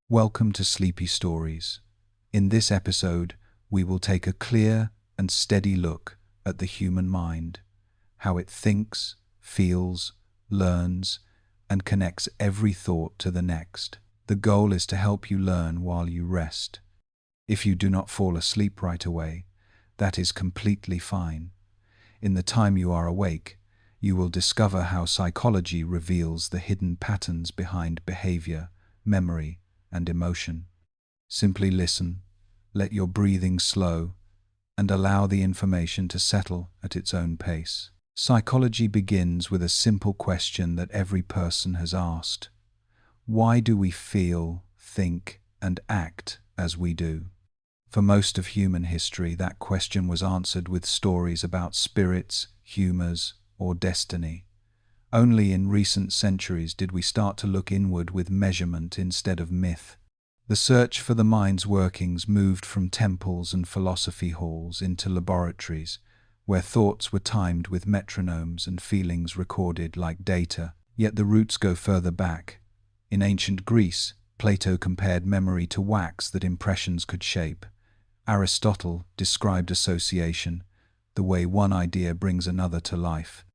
Welcome to Sleepy Stories. In this episode, we will take a clear and steady look at the human mind, how it thinks, feels, learns, and connects every thought to the next. The goal is to help you learn while you rest. If you do not fall asleep right away, that is completely fine. In the time you are awake, you will discover how psychology reveals the hidden patterns behind behavior, memory, and emotion. Simply listen, let your breathing slow, and allow the information to settle at its own pace. Psychology begins with a simple question that every person has asked. Why do we feel, think, and act as we do? For most of human history, that question was answered with stories about spirits, humors, or destiny. Only in recent centuries did we start to look inward with measurement instead of myth. The search for the mind's workings moved from temples and philosophy halls into laboratories, where thoughts were timed with metronomes and feelings recorded like data. Yet the roots go further back. In ancient Greece, Plato compared memory to wax that impressions could shape. Aristotle described association, the way one idea brings another to life.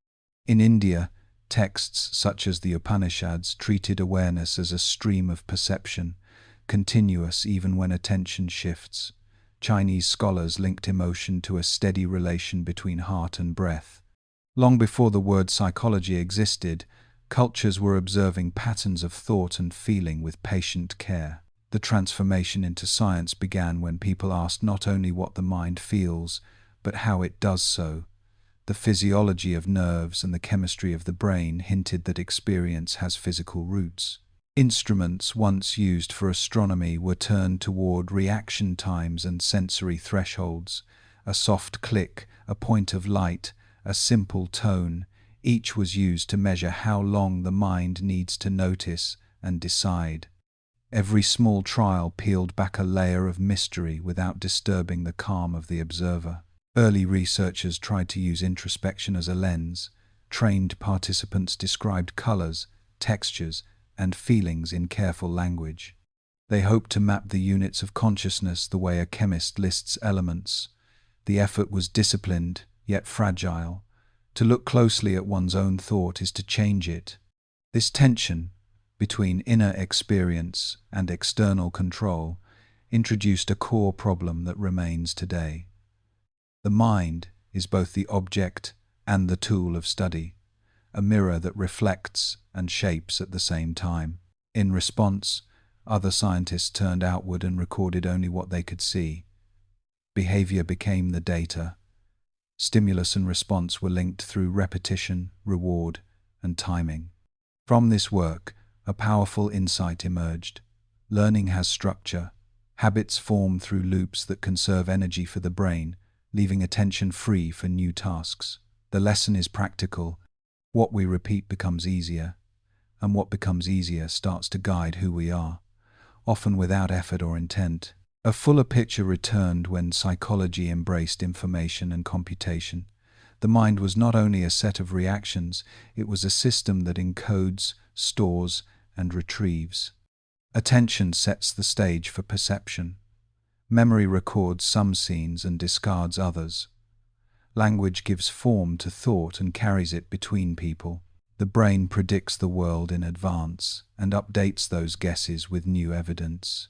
In India, texts such as the Upanishads treated awareness as a stream of perception, continuous even when attention shifts. Chinese scholars linked emotion to a steady relation between heart and breath. Long before the word psychology existed, cultures were observing patterns of thought and feeling with patient care. The transformation into science began when people asked not only what the mind feels, but how it does so. The physiology of nerves and the chemistry of the brain hinted that experience has physical roots. Instruments once used for astronomy were turned toward reaction times and sensory thresholds. A soft click, a point of light, a simple tone, each was used to measure how long the mind needs to notice and decide. Every small trial peeled back a layer of mystery without disturbing the calm of the observer. Early researchers tried to use introspection as a lens. Trained participants described colors, textures, and feelings in careful language. They hoped to map the units of consciousness the way a chemist lists elements. The effort was disciplined, yet fragile. To look closely at one's own thought is to change it. This tension between inner experience and external control introduced a core problem that remains today. The mind is both the object and the tool of study, a mirror that reflects and shapes at the same time. In response, other scientists turned outward and recorded only what they could see. Behavior became the data. Stimulus and response were linked through repetition, reward, and timing. From this work, a powerful insight emerged. Learning has structure. Habits form through loops that conserve energy for the brain, leaving attention free for new tasks. The lesson is practical. What we repeat becomes easier, and what becomes easier starts to guide who we are, often without effort or intent. A fuller picture returned when psychology embraced information and computation. The mind was not only a set of reactions, it was a system that encodes, stores, and retrieves. Attention sets the stage for perception. Memory records some scenes and discards others. Language gives form to thought and carries it between people. The brain predicts the world in advance and updates those guesses with new evidence.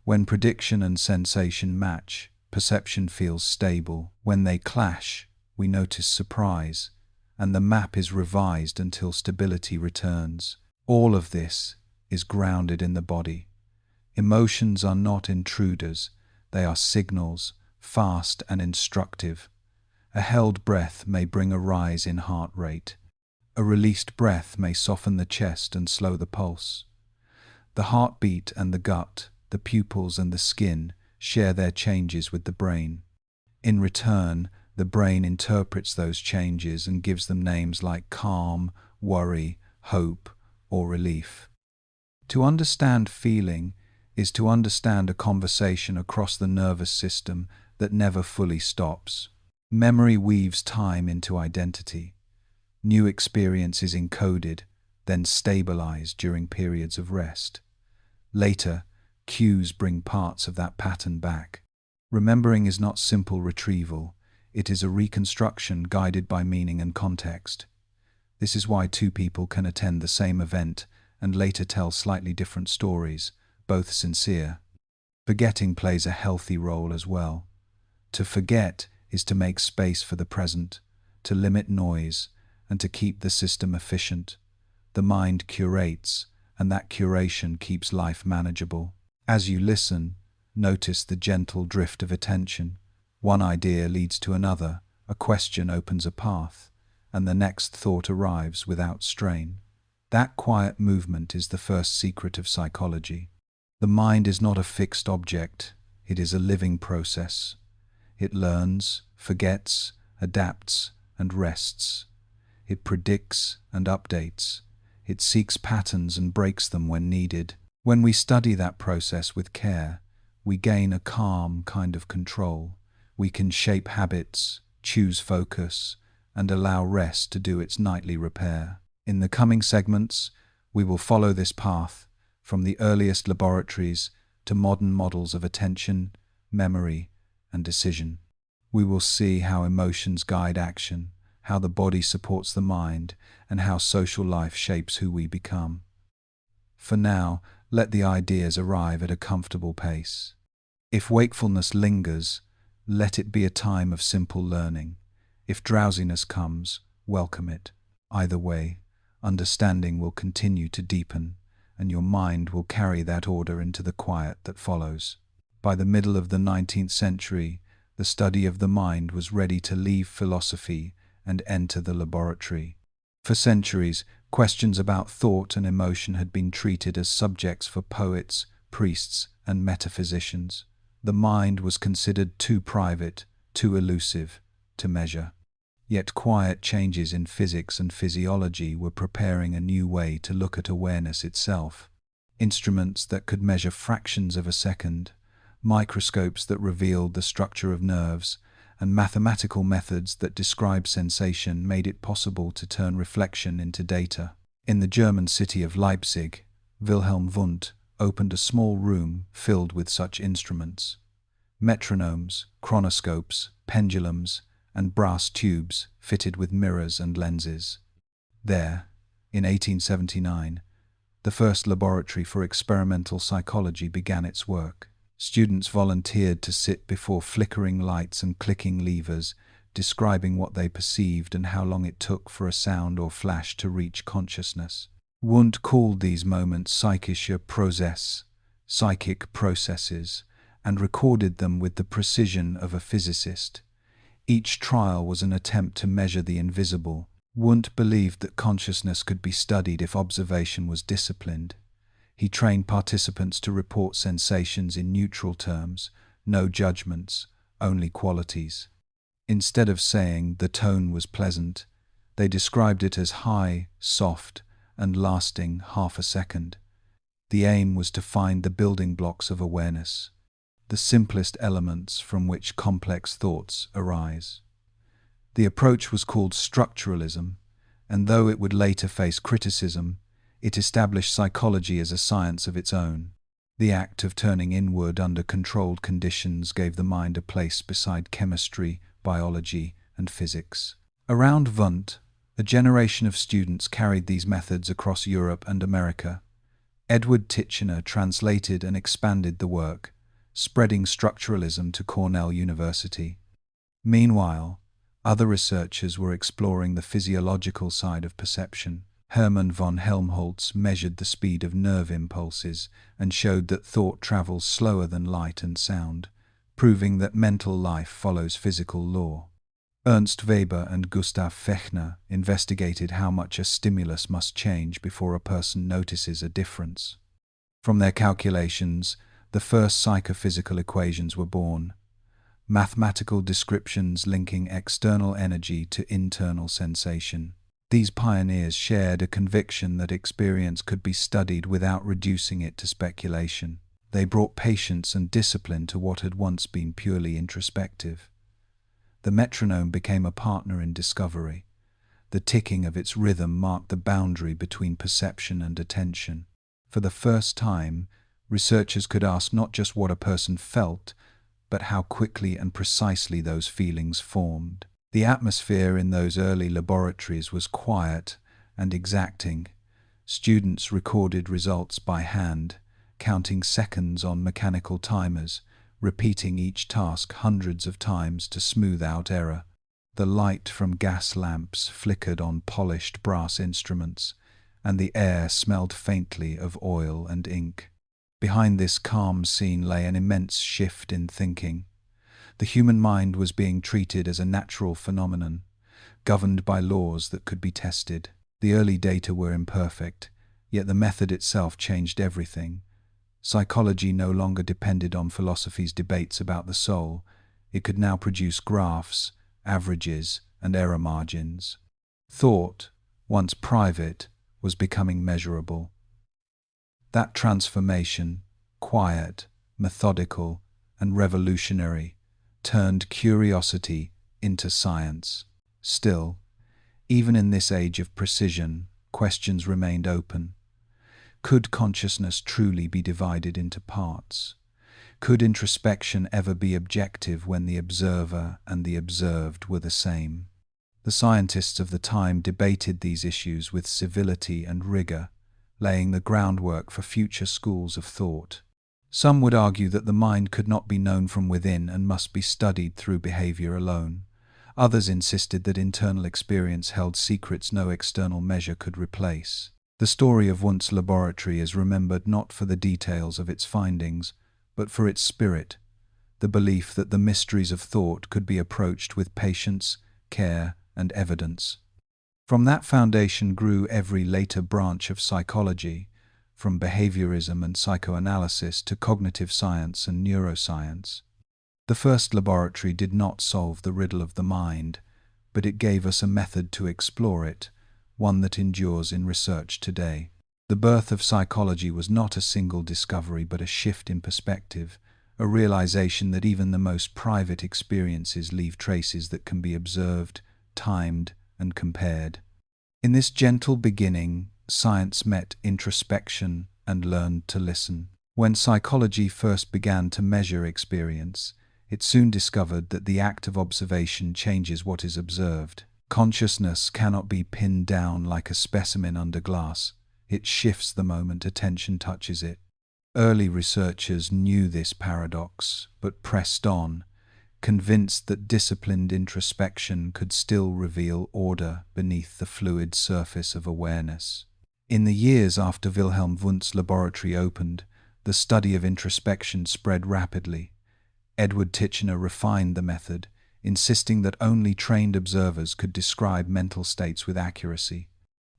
When prediction and sensation match, perception feels stable. When they clash, we notice surprise, and the map is revised until stability returns. All of this is grounded in the body. Emotions are not intruders, they are signals, fast and instructive. A held breath may bring a rise in heart rate. A released breath may soften the chest and slow the pulse. The heartbeat and the gut, the pupils and the skin share their changes with the brain. In return, the brain interprets those changes and gives them names like calm, worry, hope, or relief. To understand feeling is to understand a conversation across the nervous system that never fully stops. Memory weaves time into identity. New experience is encoded, then stabilized during periods of rest. Later, Cues bring parts of that pattern back. Remembering is not simple retrieval, it is a reconstruction guided by meaning and context. This is why two people can attend the same event and later tell slightly different stories, both sincere. Forgetting plays a healthy role as well. To forget is to make space for the present, to limit noise, and to keep the system efficient. The mind curates, and that curation keeps life manageable. As you listen, notice the gentle drift of attention. One idea leads to another, a question opens a path, and the next thought arrives without strain. That quiet movement is the first secret of psychology. The mind is not a fixed object, it is a living process. It learns, forgets, adapts, and rests. It predicts and updates. It seeks patterns and breaks them when needed. When we study that process with care, we gain a calm kind of control. We can shape habits, choose focus, and allow rest to do its nightly repair. In the coming segments, we will follow this path from the earliest laboratories to modern models of attention, memory, and decision. We will see how emotions guide action, how the body supports the mind, and how social life shapes who we become. For now, let the ideas arrive at a comfortable pace. If wakefulness lingers, let it be a time of simple learning. If drowsiness comes, welcome it. Either way, understanding will continue to deepen, and your mind will carry that order into the quiet that follows. By the middle of the 19th century, the study of the mind was ready to leave philosophy and enter the laboratory. For centuries, questions about thought and emotion had been treated as subjects for poets, priests, and metaphysicians. The mind was considered too private, too elusive, to measure. Yet quiet changes in physics and physiology were preparing a new way to look at awareness itself. Instruments that could measure fractions of a second, microscopes that revealed the structure of nerves, and mathematical methods that describe sensation made it possible to turn reflection into data. In the German city of Leipzig, Wilhelm Wundt opened a small room filled with such instruments. Metronomes, chronoscopes, pendulums, and brass tubes fitted with mirrors and lenses. There, in 1879, the first laboratory for experimental psychology began its work. Students volunteered to sit before flickering lights and clicking levers, describing what they perceived and how long it took for a sound or flash to reach consciousness. Wundt called these moments psychische Prozess, psychic processes, and recorded them with the precision of a physicist. Each trial was an attempt to measure the invisible. Wundt believed that consciousness could be studied if observation was disciplined. He trained participants to report sensations in neutral terms, no judgments, only qualities. Instead of saying the tone was pleasant, they described it as high, soft, and lasting half a second. The aim was to find the building blocks of awareness, the simplest elements from which complex thoughts arise. The approach was called structuralism, and though it would later face criticism, it established psychology as a science of its own. The act of turning inward under controlled conditions gave the mind a place beside chemistry, biology, and physics. Around Wundt, a generation of students carried these methods across Europe and America. Edward Titchener translated and expanded the work, spreading structuralism to Cornell University. Meanwhile, other researchers were exploring the physiological side of perception. Hermann von Helmholtz measured the speed of nerve impulses and showed that thought travels slower than light and sound, proving that mental life follows physical law. Ernst Weber and Gustav Fechner investigated how much a stimulus must change before a person notices a difference. From their calculations, the first psychophysical equations were born, mathematical descriptions linking external energy to internal sensation. These pioneers shared a conviction that experience could be studied without reducing it to speculation. They brought patience and discipline to what had once been purely introspective. The metronome became a partner in discovery. The ticking of its rhythm marked the boundary between perception and attention. For the first time, Researchers could ask not just what a person felt, but how quickly and precisely those feelings formed. The atmosphere in those early laboratories was quiet and exacting. Students recorded results by hand, counting seconds on mechanical timers, repeating each task hundreds of times to smooth out error. The light from gas lamps flickered on polished brass instruments, and the air smelled faintly of oil and ink. Behind this calm scene lay an immense shift in thinking. The human mind was being treated as a natural phenomenon, governed by laws that could be tested. The early data were imperfect, yet the method itself changed everything. Psychology no longer depended on philosophy's debates about the soul. It could now produce graphs, averages, and error margins. Thought, once private, was becoming measurable. That transformation, quiet, methodical, and revolutionary, turned curiosity into science. Still, even in this age of precision, questions remained open. Could consciousness truly be divided into parts? Could introspection ever be objective when the observer and the observed were the same? The scientists of the time debated these issues with civility and rigor, laying the groundwork for future schools of thought. Some would argue that the mind could not be known from within and must be studied through behavior alone. Others insisted that internal experience held secrets no external measure could replace. The story of Wundt's laboratory is remembered not for the details of its findings, but for its spirit, the belief that the mysteries of thought could be approached with patience, care, and evidence. From that foundation grew every later branch of psychology, from behaviorism and psychoanalysis to cognitive science and neuroscience. The first laboratory did not solve the riddle of the mind, but it gave us a method to explore it, one that endures in research today. The birth of psychology was not a single discovery but a shift in perspective, a realization that even the most private experiences leave traces that can be observed, timed, and compared. In this gentle beginning, science met introspection and learned to listen. When psychology first began to measure experience, it soon discovered that the act of observation changes what is observed. Consciousness cannot be pinned down like a specimen under glass. It shifts the moment attention touches it. Early researchers knew this paradox, but pressed on, convinced that disciplined introspection could still reveal order beneath the fluid surface of awareness. In the years after Wilhelm Wundt's laboratory opened, the study of introspection spread rapidly. Edward Titchener refined the method, insisting that only trained observers could describe mental states with accuracy.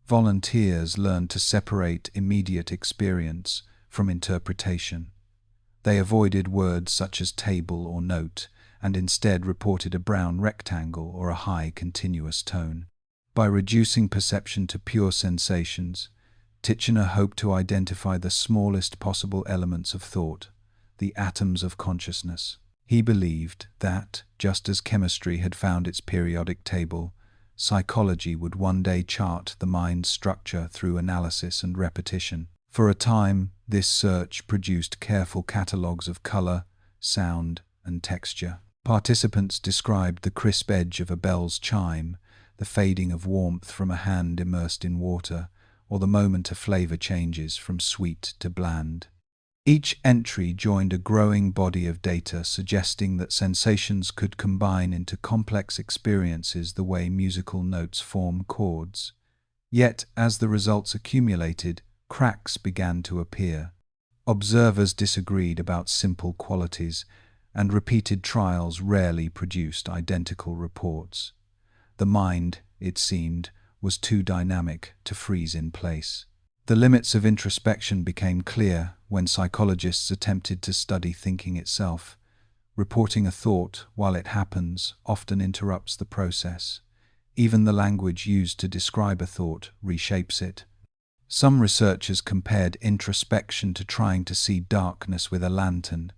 Volunteers learned to separate immediate experience from interpretation. They avoided words such as table or note, and instead reported a brown rectangle or a high continuous tone. By reducing perception to pure sensations, Titchener hoped to identify the smallest possible elements of thought, the atoms of consciousness. He believed that, just as chemistry had found its periodic table, psychology would one day chart the mind's structure through analysis and repetition. For a time, this search produced careful catalogues of color, sound, and texture. Participants described the crisp edge of a bell's chime, the fading of warmth from a hand immersed in water, or the moment a flavor changes from sweet to bland. Each entry joined a growing body of data suggesting that sensations could combine into complex experiences the way musical notes form chords. Yet, as the results accumulated, cracks began to appear. Observers disagreed about simple qualities, and repeated trials rarely produced identical reports. The mind, it seemed, was too dynamic to freeze in place. The limits of introspection became clear when psychologists attempted to study thinking itself. Reporting a thought while it happens often interrupts the process. Even the language used to describe a thought reshapes it. Some researchers compared introspection to trying to see darkness with a lantern.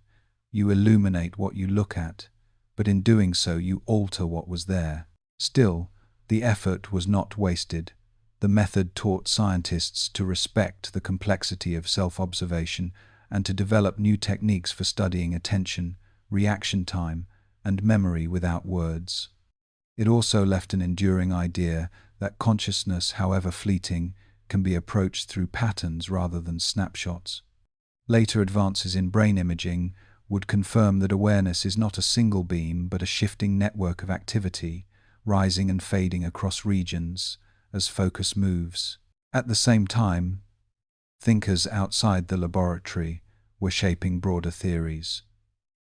You illuminate what you look at, but in doing so you alter what was there. Still, the effort was not wasted. The method taught scientists to respect the complexity of self-observation and to develop new techniques for studying attention, reaction time, and memory without words. It also left an enduring idea that consciousness, however fleeting, can be approached through patterns rather than snapshots. Later advances in brain imaging would confirm that awareness is not a single beam but a shifting network of activity, rising and fading across regions as focus moves. At the same time, thinkers outside the laboratory were shaping broader theories.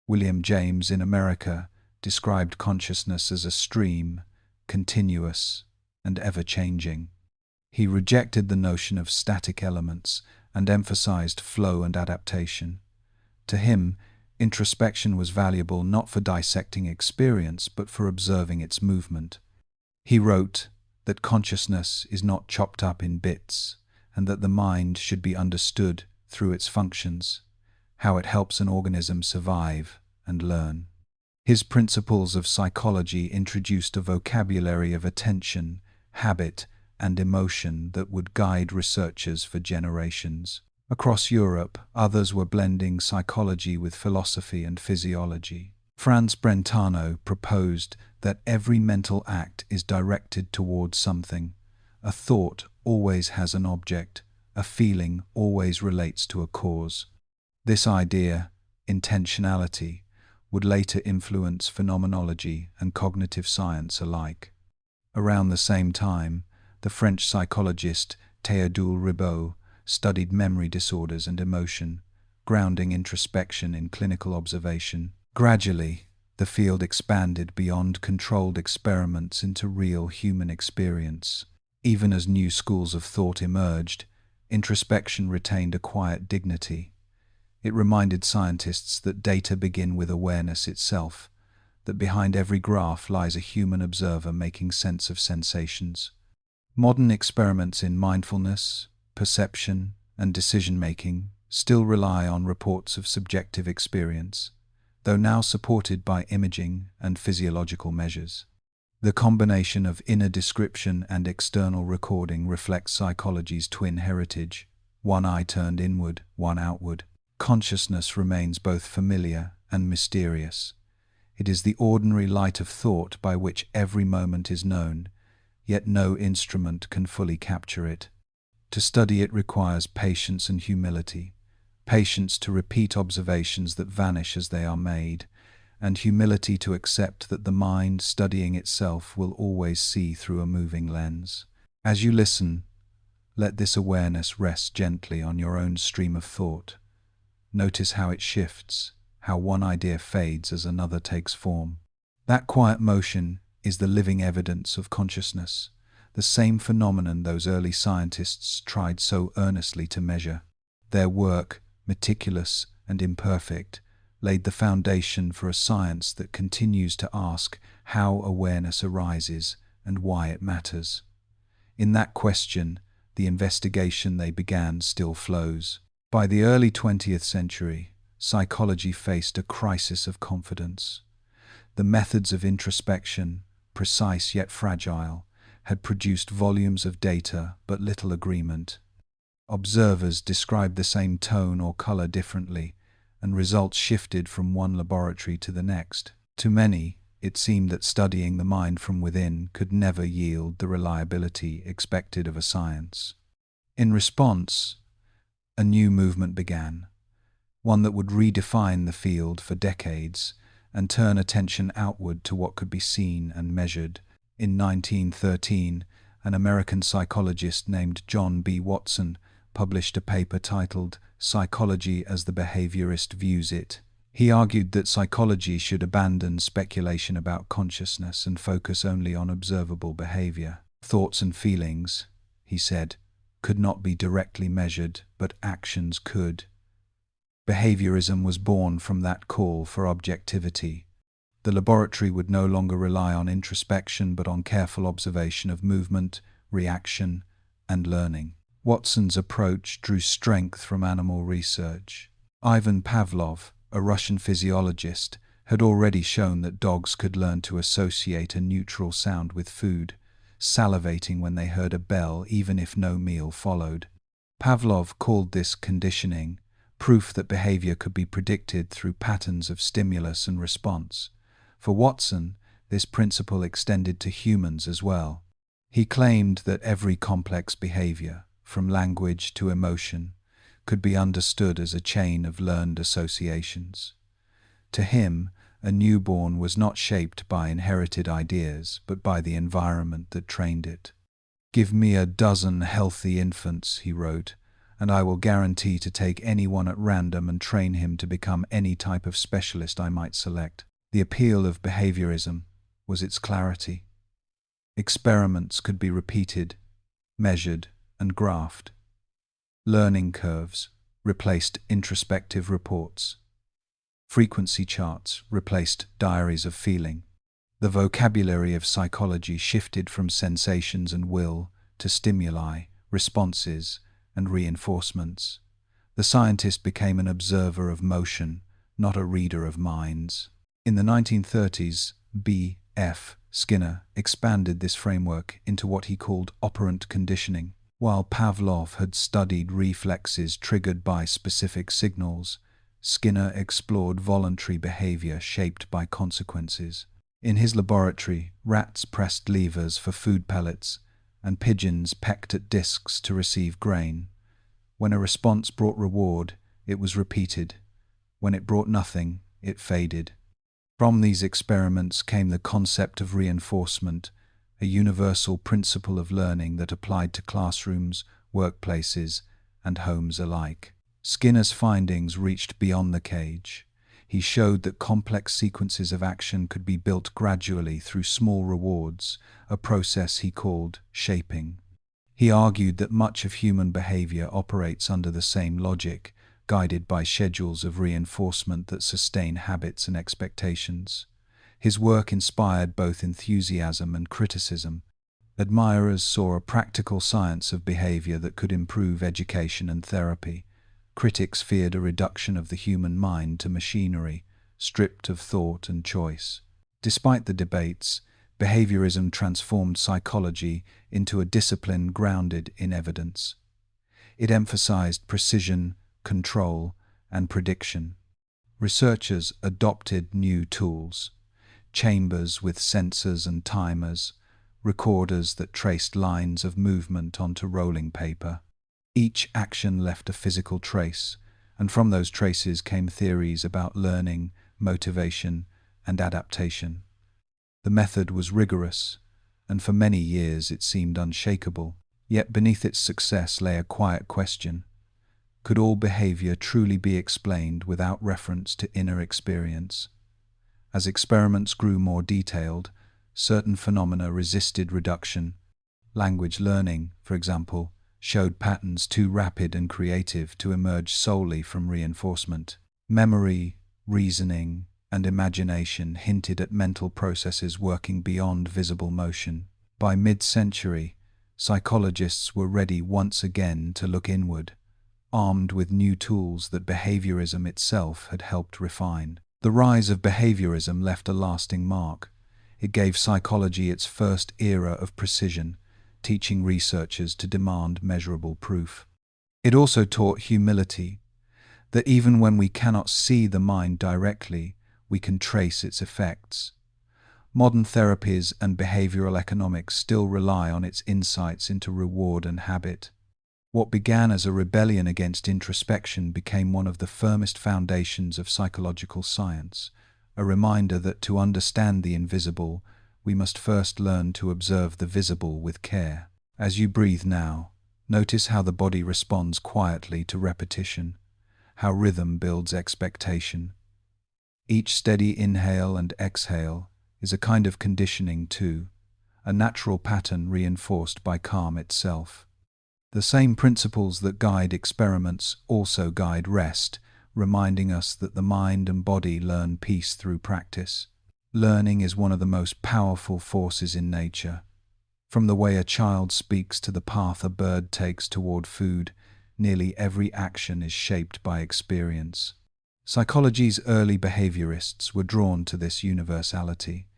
William James in America described consciousness as a stream, continuous and ever-changing. He rejected the notion of static elements and emphasized flow and adaptation. To him, introspection was valuable not for dissecting experience but for observing its movement. He wrote that consciousness is not chopped up in bits and that the mind should be understood through its functions, how it helps an organism survive and learn. His principles of psychology introduced a vocabulary of attention, habit, and emotion that would guide researchers for generations. Across Europe, others were blending psychology with philosophy and physiology. Franz Brentano proposed that every mental act is directed towards something. A thought always has an object, a feeling always relates to a cause. This idea, intentionality, would later influence phenomenology and cognitive science alike. Around the same time, the French psychologist Théodule Ribot studied memory disorders and emotion, grounding introspection in clinical observation. Gradually, the field expanded beyond controlled experiments into real human experience. Even as new schools of thought emerged, introspection retained a quiet dignity. It reminded scientists that data begin with awareness itself, that behind every graph lies a human observer making sense of sensations. Modern experiments in mindfulness, perception, and decision-making still rely on reports of subjective experience, though now supported by imaging and physiological measures. The combination of inner description and external recording reflects psychology's twin heritage, one eye turned inward, one outward. Consciousness remains both familiar and mysterious. It is the ordinary light of thought by which every moment is known, yet no instrument can fully capture it. To study it requires patience and humility, patience to repeat observations that vanish as they are made, and humility to accept that the mind studying itself will always see through a moving lens. As you listen, let this awareness rest gently on your own stream of thought. Notice how it shifts, how one idea fades as another takes form. That quiet motion is the living evidence of consciousness, the same phenomenon those early scientists tried so earnestly to measure. Their work, meticulous and imperfect, laid the foundation for a science that continues to ask how awareness arises and why it matters. In that question, the investigation they began still flows. By the early 20th century, psychology faced a crisis of confidence. The methods of introspection, precise yet fragile, had produced volumes of data but little agreement. Observers described the same tone or color differently, and results shifted from one laboratory to the next. To many, it seemed that studying the mind from within could never yield the reliability expected of a science. In response, a new movement began, one that would redefine the field for decades and turn attention outward to what could be seen and measured. In 1913, an American psychologist named John B. Watson published a paper titled "Psychology as the Behaviorist Views It." He argued that psychology should abandon speculation about consciousness and focus only on observable behavior. Thoughts and feelings, he said, could not be directly measured, but actions could. Behaviorism was born from that call for objectivity. The laboratory would no longer rely on introspection but on careful observation of movement, reaction, and learning. Watson's approach drew strength from animal research. Ivan Pavlov, a Russian physiologist, had already shown that dogs could learn to associate a neutral sound with food, salivating when they heard a bell even if no meal followed. Pavlov called this conditioning, proof that behavior could be predicted through patterns of stimulus and response. For Watson, this principle extended to humans as well. He claimed that every complex behavior, from language to emotion, could be understood as a chain of learned associations. To him, a newborn was not shaped by inherited ideas, but by the environment that trained it. "Give me a dozen healthy infants," he wrote, "and I will guarantee to take anyone at random and train him to become any type of specialist I might select." The appeal of behaviorism was its clarity. Experiments could be repeated, measured, and graphed. Learning curves replaced introspective reports. Frequency charts replaced diaries of feeling. The vocabulary of psychology shifted from sensations and will to stimuli, responses, and reinforcements. The scientist became an observer of motion, not a reader of minds. In the 1930s, B.F. Skinner expanded this framework into what he called operant conditioning. While Pavlov had studied reflexes triggered by specific signals, Skinner explored voluntary behavior shaped by consequences. In his laboratory, rats pressed levers for food pellets, and pigeons pecked at discs to receive grain. When a response brought reward, it was repeated. When it brought nothing, it faded. From these experiments came the concept of reinforcement, a universal principle of learning that applied to classrooms, workplaces, and homes alike. Skinner's findings reached beyond the cage. He showed that complex sequences of action could be built gradually through small rewards, a process he called shaping. He argued that much of human behavior operates under the same logic, guided by schedules of reinforcement that sustain habits and expectations. His work inspired both enthusiasm and criticism. Admirers saw a practical science of behavior that could improve education and therapy. Critics feared a reduction of the human mind to machinery, stripped of thought and choice. Despite the debates, behaviorism transformed psychology into a discipline grounded in evidence. It emphasized precision, control, and prediction. Researchers adopted new tools: chambers with sensors and timers, recorders that traced lines of movement onto rolling paper. Each action left a physical trace, and from those traces came theories about learning, motivation, and adaptation. The method was rigorous, and for many years it seemed unshakable. Yet beneath its success lay a quiet question: could all behavior truly be explained without reference to inner experience? As experiments grew more detailed, certain phenomena resisted reduction. Language learning, for example, showed patterns too rapid and creative to emerge solely from reinforcement. Memory, reasoning, and imagination hinted at mental processes working beyond visible motion. By mid-century, psychologists were ready once again to look inward, armed with new tools that behaviorism itself had helped refine. The rise of behaviorism left a lasting mark. It gave psychology its first era of precision, teaching researchers to demand measurable proof. It also taught humility, that even when we cannot see the mind directly, we can trace its effects. Modern therapies and behavioral economics still rely on its insights into reward and habit. What began as a rebellion against introspection became one of the firmest foundations of psychological science, a reminder that to understand the invisible, we must first learn to observe the visible with care. As you breathe now, notice how the body responds quietly to repetition, how rhythm builds expectation. Each steady inhale and exhale is a kind of conditioning too, a natural pattern reinforced by calm itself. The same principles that guide experiments also guide rest, reminding us that the mind and body learn peace through practice. Learning is one of the most powerful forces in nature. From the way a child speaks to the path a bird takes toward food, nearly every action is shaped by experience. Psychology's early behaviorists were drawn to this universality.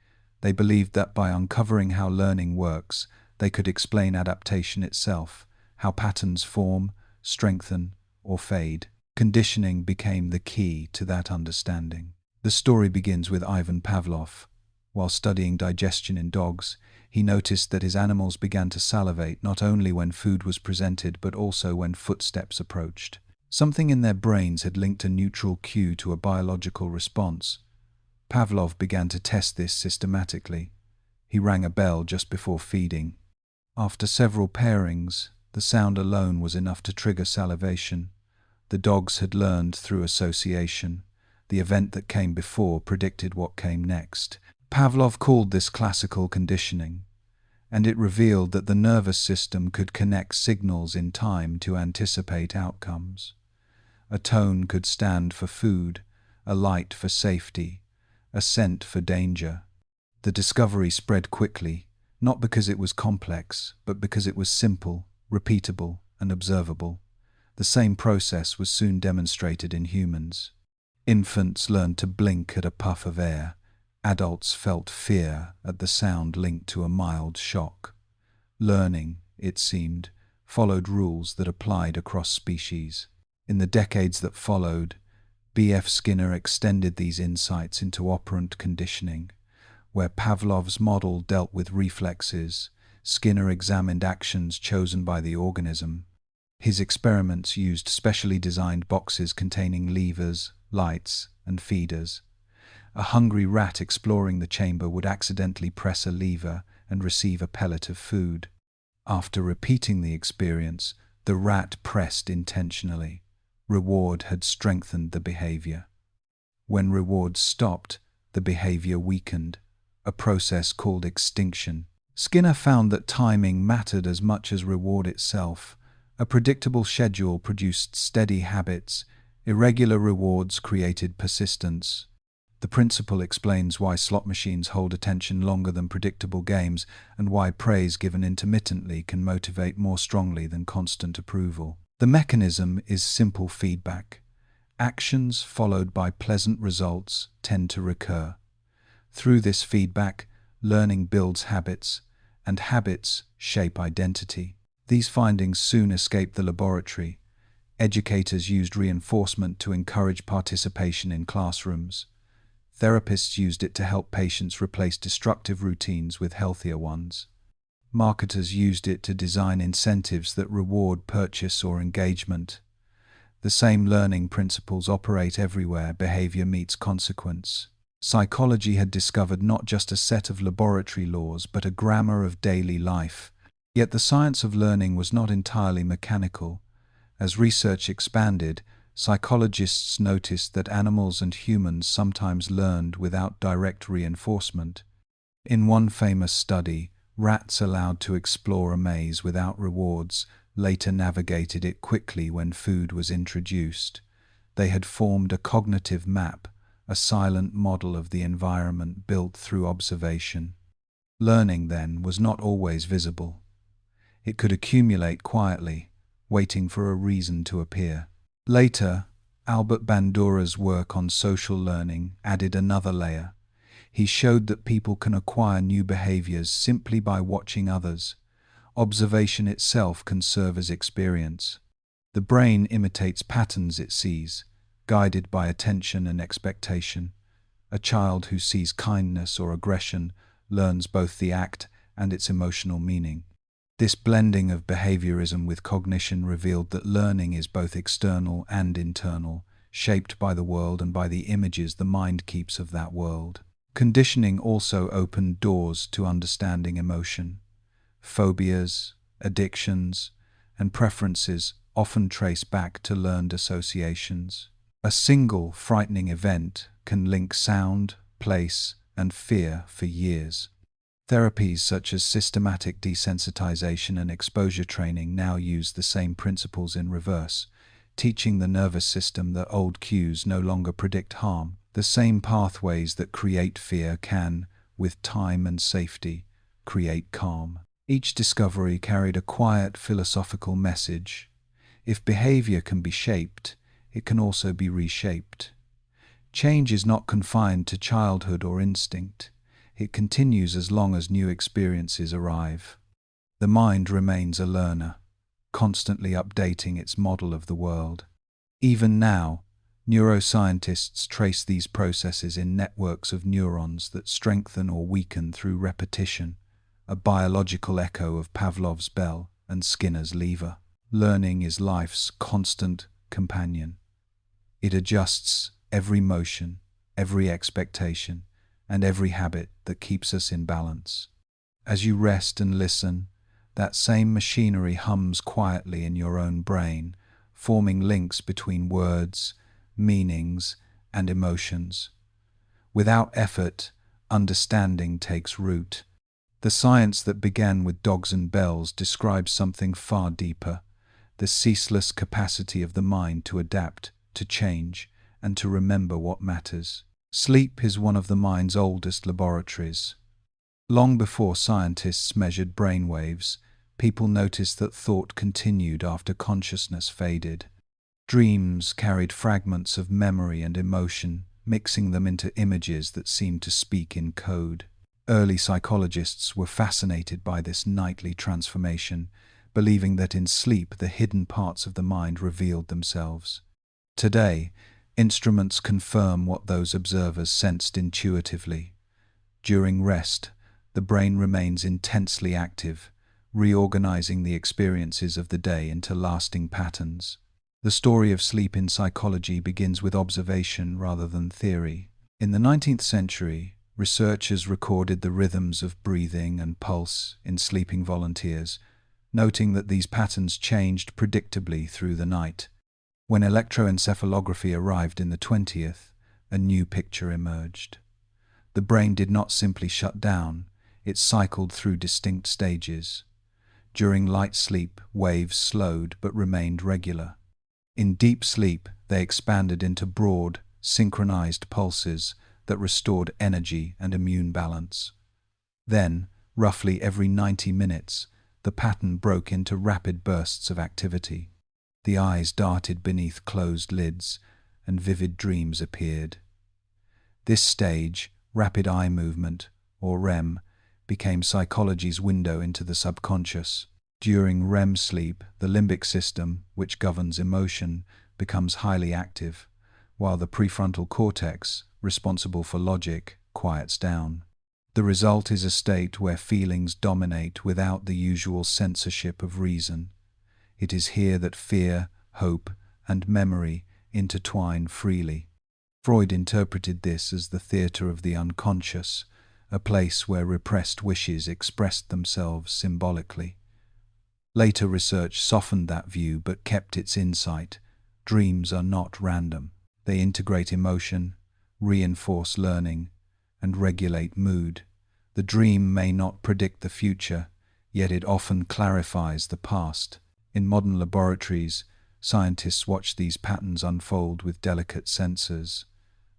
They believed that by uncovering how learning works, they could explain adaptation itself, how patterns form, strengthen, or fade. Conditioning became the key to that understanding. The story begins with Ivan Pavlov. While studying digestion in dogs, he noticed that his animals began to salivate not only when food was presented but also when footsteps approached. Something in their brains had linked a neutral cue to a biological response. Pavlov began to test this systematically. He rang a bell just before feeding. After several pairings, the sound alone was enough to trigger salivation. The dogs had learned through association. The event that came before predicted what came next. Pavlov called this classical conditioning, and it revealed that the nervous system could connect signals in time to anticipate outcomes. A tone could stand for food, a light for safety, a scent for danger. The discovery spread quickly, not because it was complex, but because it was simple, repeatable, and observable. The same process was soon demonstrated in humans. Infants learned to blink at a puff of air. Adults felt fear at the sound linked to a mild shock. Learning, it seemed, followed rules that applied across species. In the decades that followed, B.F. Skinner extended these insights into operant conditioning. Where Pavlov's model dealt with reflexes, Skinner examined actions chosen by the organism. His experiments used specially designed boxes containing levers, lights, and feeders. A hungry rat exploring the chamber would accidentally press a lever and receive a pellet of food. After repeating the experience, the rat pressed intentionally. Reward had strengthened the behavior. When reward stopped, the behavior weakened, a process called extinction. Skinner found that timing mattered as much as reward itself. A predictable schedule produced steady habits. Irregular rewards created persistence. The principle explains why slot machines hold attention longer than predictable games and why praise given intermittently can motivate more strongly than constant approval. The mechanism is simple feedback. Actions followed by pleasant results tend to recur. Through this feedback, learning builds habits, and habits shape identity. These findings soon escaped the laboratory. Educators used reinforcement to encourage participation in classrooms. Therapists used it to help patients replace destructive routines with healthier ones. Marketers used it to design incentives that reward purchase or engagement. The same learning principles operate everywhere behavior meets consequence. Psychology had discovered not just a set of laboratory laws, but a grammar of daily life. Yet the science of learning was not entirely mechanical. As research expanded, psychologists noticed that animals and humans sometimes learned without direct reinforcement. In one famous study, rats allowed to explore a maze without rewards later navigated it quickly when food was introduced. They had formed a cognitive map, a silent model of the environment built through observation. Learning, then, was not always visible. It could accumulate quietly, waiting for a reason to appear. Later, Albert Bandura's work on social learning added another layer. He showed that people can acquire new behaviors simply by watching others. Observation itself can serve as experience. The brain imitates patterns it sees, guided by attention and expectation. A child who sees kindness or aggression learns both the act and its emotional meaning. This blending of behaviorism with cognition revealed that learning is both external and internal, shaped by the world and by the images the mind keeps of that world. Conditioning also opened doors to understanding emotion. Phobias, addictions, and preferences often trace back to learned associations. A single frightening event can link sound, place, and fear for years. Therapies such as systematic desensitization and exposure training now use the same principles in reverse, teaching the nervous system that old cues no longer predict harm. The same pathways that create fear can, with time and safety, create calm. Each discovery carried a quiet philosophical message. If behavior can be shaped, it can also be reshaped. Change is not confined to childhood or instinct. It continues as long as new experiences arrive. The mind remains a learner, constantly updating its model of the world. Even now, neuroscientists trace these processes in networks of neurons that strengthen or weaken through repetition, a biological echo of Pavlov's bell and Skinner's lever. Learning is life's constant companion. It adjusts every motion, every expectation, and every habit that keeps us in balance. As you rest and listen, that same machinery hums quietly in your own brain, forming links between words, meanings, and emotions. Without effort, understanding takes root. The science that began with dogs and bells describes something far deeper: the ceaseless capacity of the mind to adapt, to change, and to remember what matters. Sleep is one of the mind's oldest laboratories. Long before scientists measured brainwaves, people noticed that thought continued after consciousness faded. Dreams carried fragments of memory and emotion, mixing them into images that seemed to speak in code. Early psychologists were fascinated by this nightly transformation, believing that in sleep the hidden parts of the mind revealed themselves. Today, instruments confirm what those observers sensed intuitively. During rest, the brain remains intensely active, reorganizing the experiences of the day into lasting patterns. The story of sleep in psychology begins with observation rather than theory. In the 19th century, researchers recorded the rhythms of breathing and pulse in sleeping volunteers, noting that these patterns changed predictably through the night. When electroencephalography arrived in the 20th, a new picture emerged. The brain did not simply shut down, it cycled through distinct stages. During light sleep, waves slowed but remained regular. In deep sleep, they expanded into broad, synchronized pulses that restored energy and immune balance. Then, roughly every 90 minutes, the pattern broke into rapid bursts of activity. The eyes darted beneath closed lids, and vivid dreams appeared. This stage, rapid eye movement, or REM, became psychology's window into the subconscious. During REM sleep, the limbic system, which governs emotion, becomes highly active, while the prefrontal cortex, responsible for logic, quiets down. The result is a state where feelings dominate without the usual censorship of reason. It is here that fear, hope, and memory intertwine freely. Freud interpreted this as the theater of the unconscious, a place where repressed wishes expressed themselves symbolically. Later research softened that view but kept its insight. Dreams are not random. They integrate emotion, reinforce learning, and regulate mood. The dream may not predict the future, yet it often clarifies the past. In modern laboratories, scientists watch these patterns unfold with delicate sensors.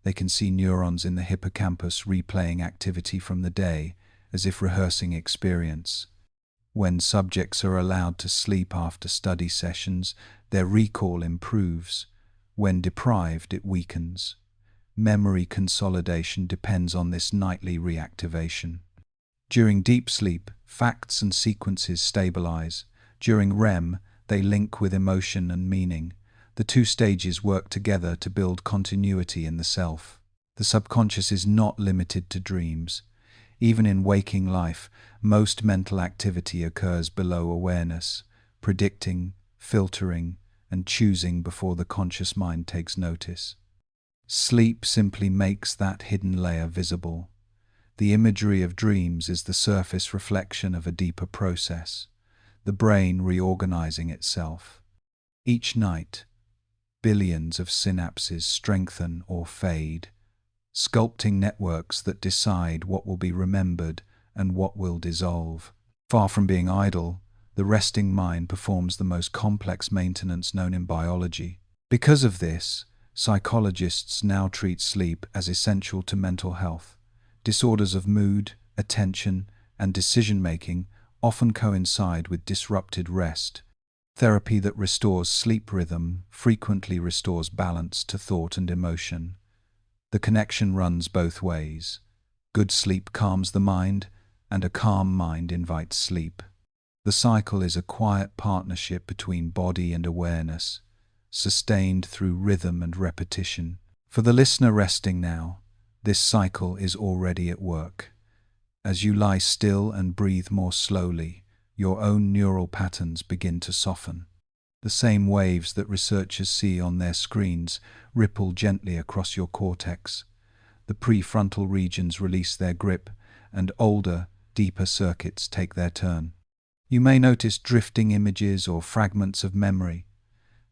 They can see neurons in the hippocampus replaying activity from the day, as if rehearsing experience. When subjects are allowed to sleep after study sessions, their recall improves. When deprived, it weakens. Memory consolidation depends on this nightly reactivation. During deep sleep, facts and sequences stabilize. During REM, they link with emotion and meaning. The two stages work together to build continuity in the self. The subconscious is not limited to dreams. Even in waking life, most mental activity occurs below awareness, predicting, filtering, and choosing before the conscious mind takes notice. Sleep simply makes that hidden layer visible. The imagery of dreams is the surface reflection of a deeper process, the brain reorganizing itself. Each night, billions of synapses strengthen or fade, sculpting networks that decide what will be remembered and what will dissolve. Far from being idle, the resting mind performs the most complex maintenance known in biology. Because of this, psychologists now treat sleep as essential to mental health. Disorders of mood, attention, and decision-making often coincide with disrupted rest. Therapy that restores sleep rhythm frequently restores balance to thought and emotion. The connection runs both ways. Good sleep calms the mind, and a calm mind invites sleep. The cycle is a quiet partnership between body and awareness, sustained through rhythm and repetition. For the listener resting now, this cycle is already at work. As you lie still and breathe more slowly, your own neural patterns begin to soften. The same waves that researchers see on their screens ripple gently across your cortex. The prefrontal regions release their grip, and older, deeper circuits take their turn. You may notice drifting images or fragments of memory.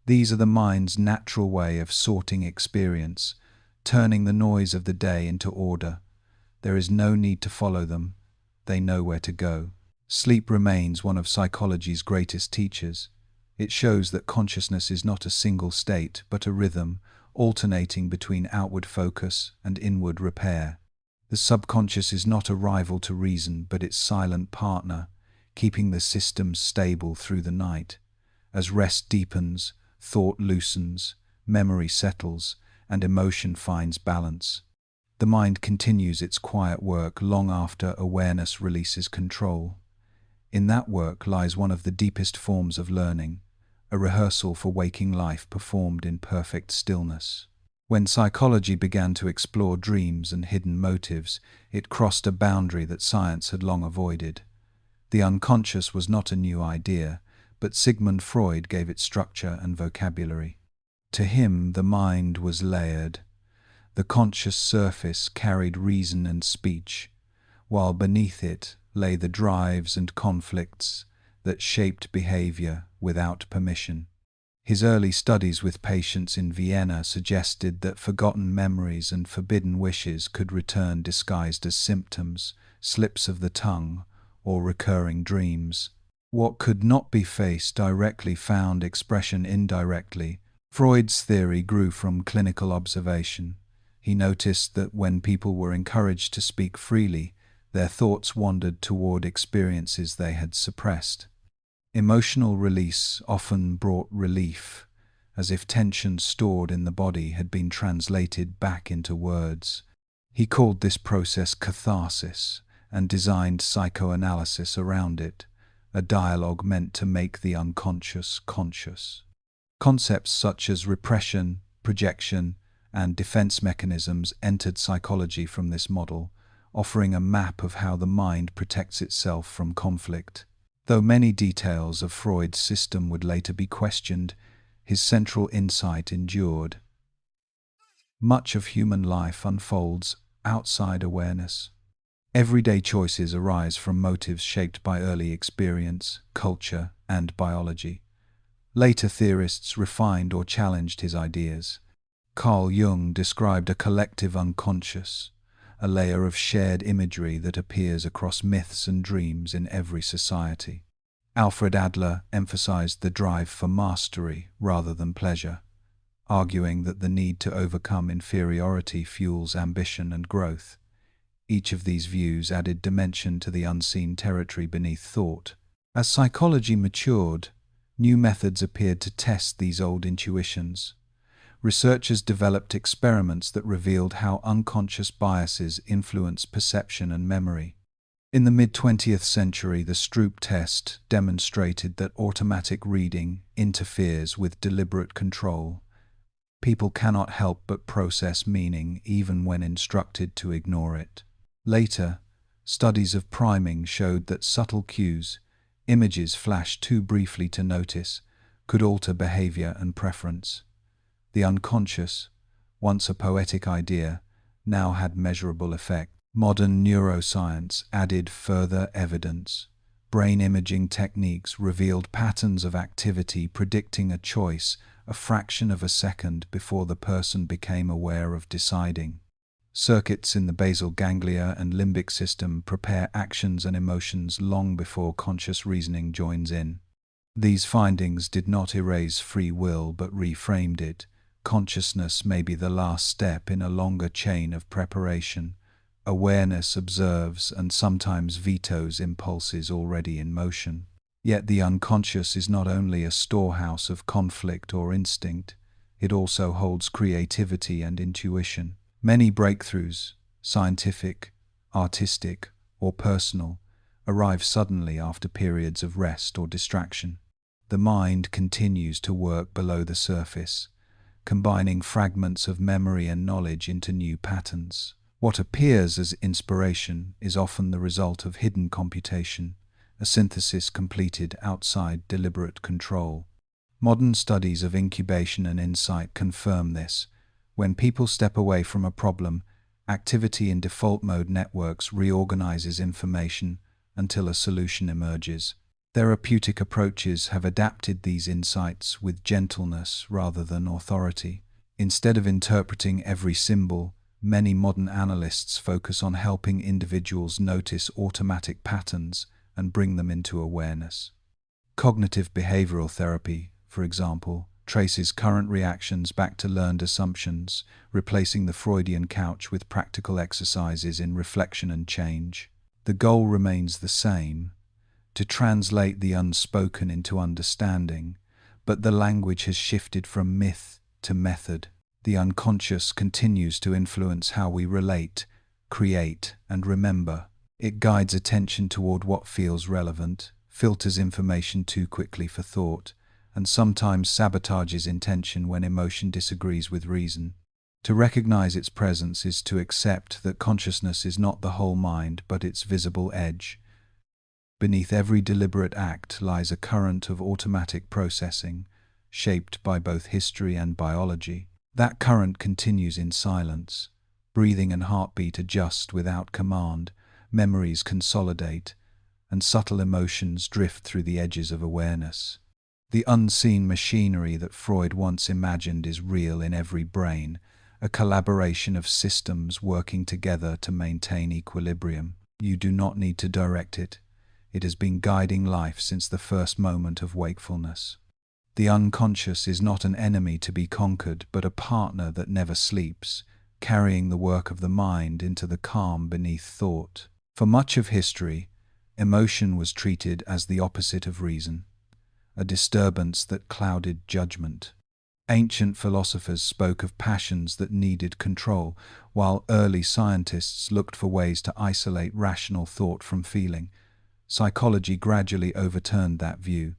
These are the mind's natural way of sorting experience, turning the noise of the day into order. There is no need to follow them. They know where to go. Sleep remains one of psychology's greatest teachers. It shows that consciousness is not a single state, but a rhythm, alternating between outward focus and inward repair. The subconscious is not a rival to reason, but its silent partner, keeping the system stable through the night. As rest deepens, thought loosens, memory settles, and emotion finds balance. The mind continues its quiet work long after awareness releases control. In that work lies one of the deepest forms of learning, a rehearsal for waking life performed in perfect stillness. When psychology began to explore dreams and hidden motives, it crossed a boundary that science had long avoided. The unconscious was not a new idea, but Sigmund Freud gave it structure and vocabulary. To him, the mind was layered. The conscious surface carried reason and speech, while beneath it lay the drives and conflicts that shaped behavior without permission. His early studies with patients in Vienna suggested that forgotten memories and forbidden wishes could return disguised as symptoms, slips of the tongue, or recurring dreams. What could not be faced directly found expression indirectly. Freud's theory grew from clinical observation. He noticed that when people were encouraged to speak freely, their thoughts wandered toward experiences they had suppressed. Emotional release often brought relief, as if tension stored in the body had been translated back into words. He called this process catharsis and designed psychoanalysis around it, a dialogue meant to make the unconscious conscious. Concepts such as repression, projection, and defense mechanisms entered psychology from this model, offering a map of how the mind protects itself from conflict. Though many details of Freud's system would later be questioned, his central insight endured. Much of human life unfolds outside awareness. Everyday choices arise from motives shaped by early experience, culture, and biology. Later theorists refined or challenged his ideas. Carl Jung described a collective unconscious, a layer of shared imagery that appears across myths and dreams in every society. Alfred Adler emphasized the drive for mastery rather than pleasure, arguing that the need to overcome inferiority fuels ambition and growth. Each of these views added dimension to the unseen territory beneath thought. As psychology matured, new methods appeared to test these old intuitions. Researchers developed experiments that revealed how unconscious biases influence perception and memory. In the mid-20th century, the Stroop test demonstrated that automatic reading interferes with deliberate control. People cannot help but process meaning even when instructed to ignore it. Later, studies of priming showed that subtle cues, images flashed too briefly to notice, could alter behavior and preference. The unconscious, once a poetic idea, now had measurable effect. Modern neuroscience added further evidence. Brain imaging techniques revealed patterns of activity predicting a choice a fraction of a second before the person became aware of deciding. Circuits in the basal ganglia and limbic system prepare actions and emotions long before conscious reasoning joins in. These findings did not erase free will but reframed it. Consciousness may be the last step in a longer chain of preparation. Awareness observes and sometimes vetoes impulses already in motion. Yet the unconscious is not only a storehouse of conflict or instinct, it also holds creativity and intuition. Many breakthroughs, scientific, artistic, or personal, arrive suddenly after periods of rest or distraction. the mind continues to work below the surface, combining fragments of memory and knowledge into new patterns. What appears as inspiration is often the result of hidden computation, a synthesis completed outside deliberate control. Modern studies of incubation and insight confirm this. When people step away from a problem, activity in default mode networks reorganizes information until a solution emerges. Therapeutic approaches have adapted these insights with gentleness rather than authority. Instead of interpreting every symbol, many modern analysts focus on helping individuals notice automatic patterns and bring them into awareness. Cognitive behavioral therapy, for example, traces current reactions back to learned assumptions, replacing the Freudian couch with practical exercises in reflection and change. The goal remains the same: to translate the unspoken into understanding, but the language has shifted from myth to method. The unconscious continues to influence how we relate, create, and remember. It guides attention toward what feels relevant, filters information too quickly for thought, and sometimes sabotages intention when emotion disagrees with reason. To recognize its presence is to accept that consciousness is not the whole mind but its visible edge. Beneath every deliberate act lies a current of automatic processing, shaped by both history and biology. That current continues in silence. Breathing and heartbeat adjust without command, memories consolidate, and subtle emotions drift through the edges of awareness. The unseen machinery that Freud once imagined is real in every brain, a collaboration of systems working together to maintain equilibrium. You do not need to direct it. It has been guiding life since the first moment of wakefulness. The unconscious is not an enemy to be conquered, but a partner that never sleeps, carrying the work of the mind into the calm beneath thought. For much of history, emotion was treated as the opposite of reason, a disturbance that clouded judgment. Ancient philosophers spoke of passions that needed control, while early scientists looked for ways to isolate rational thought from feeling. Psychology gradually overturned that view.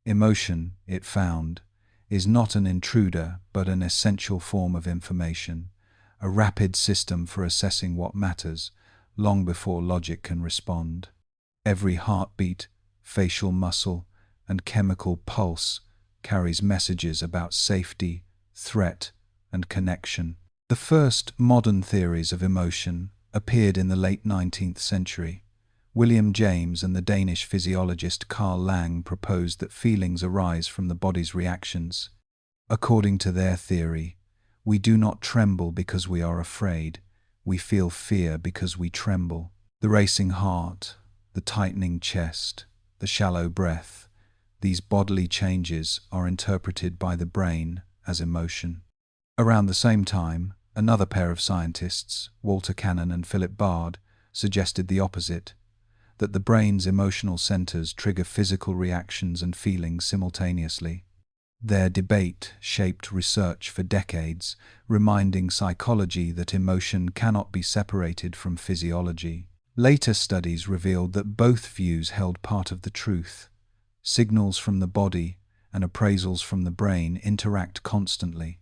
Emotion, it found, is not an intruder but an essential form of information, a rapid system for assessing what matters, long before logic can respond. Every heartbeat, facial muscle, and chemical pulse carries messages about safety, threat, and connection. The first modern theories of emotion appeared in the late 19th century. William James and the Danish physiologist Carl Lang proposed that feelings arise from the body's reactions. According to their theory, we do not tremble because we are afraid. We feel fear because we tremble. The racing heart, the tightening chest, the shallow breath, these bodily changes are interpreted by the brain as emotion. Around the same time, another pair of scientists, Walter Cannon and Philip Bard, suggested the opposite, that the brain's emotional centers trigger physical reactions and feelings simultaneously. Their debate shaped research for decades, reminding psychology that emotion cannot be separated from physiology. Later studies revealed that both views held part of the truth. Signals from the body and appraisals from the brain interact constantly.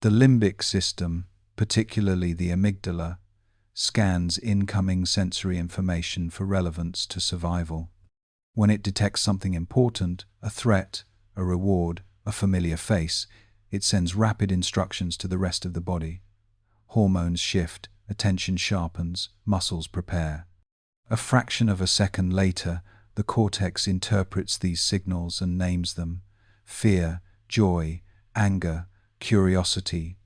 The limbic system, particularly the amygdala, scans incoming sensory information for relevance to survival. When it detects something important, a threat, a reward, a familiar face, it sends rapid instructions to the rest of the body. Hormones shift, attention sharpens, muscles prepare. A fraction of a second later, the cortex interprets these signals and names them: fear, joy, anger, curiosity.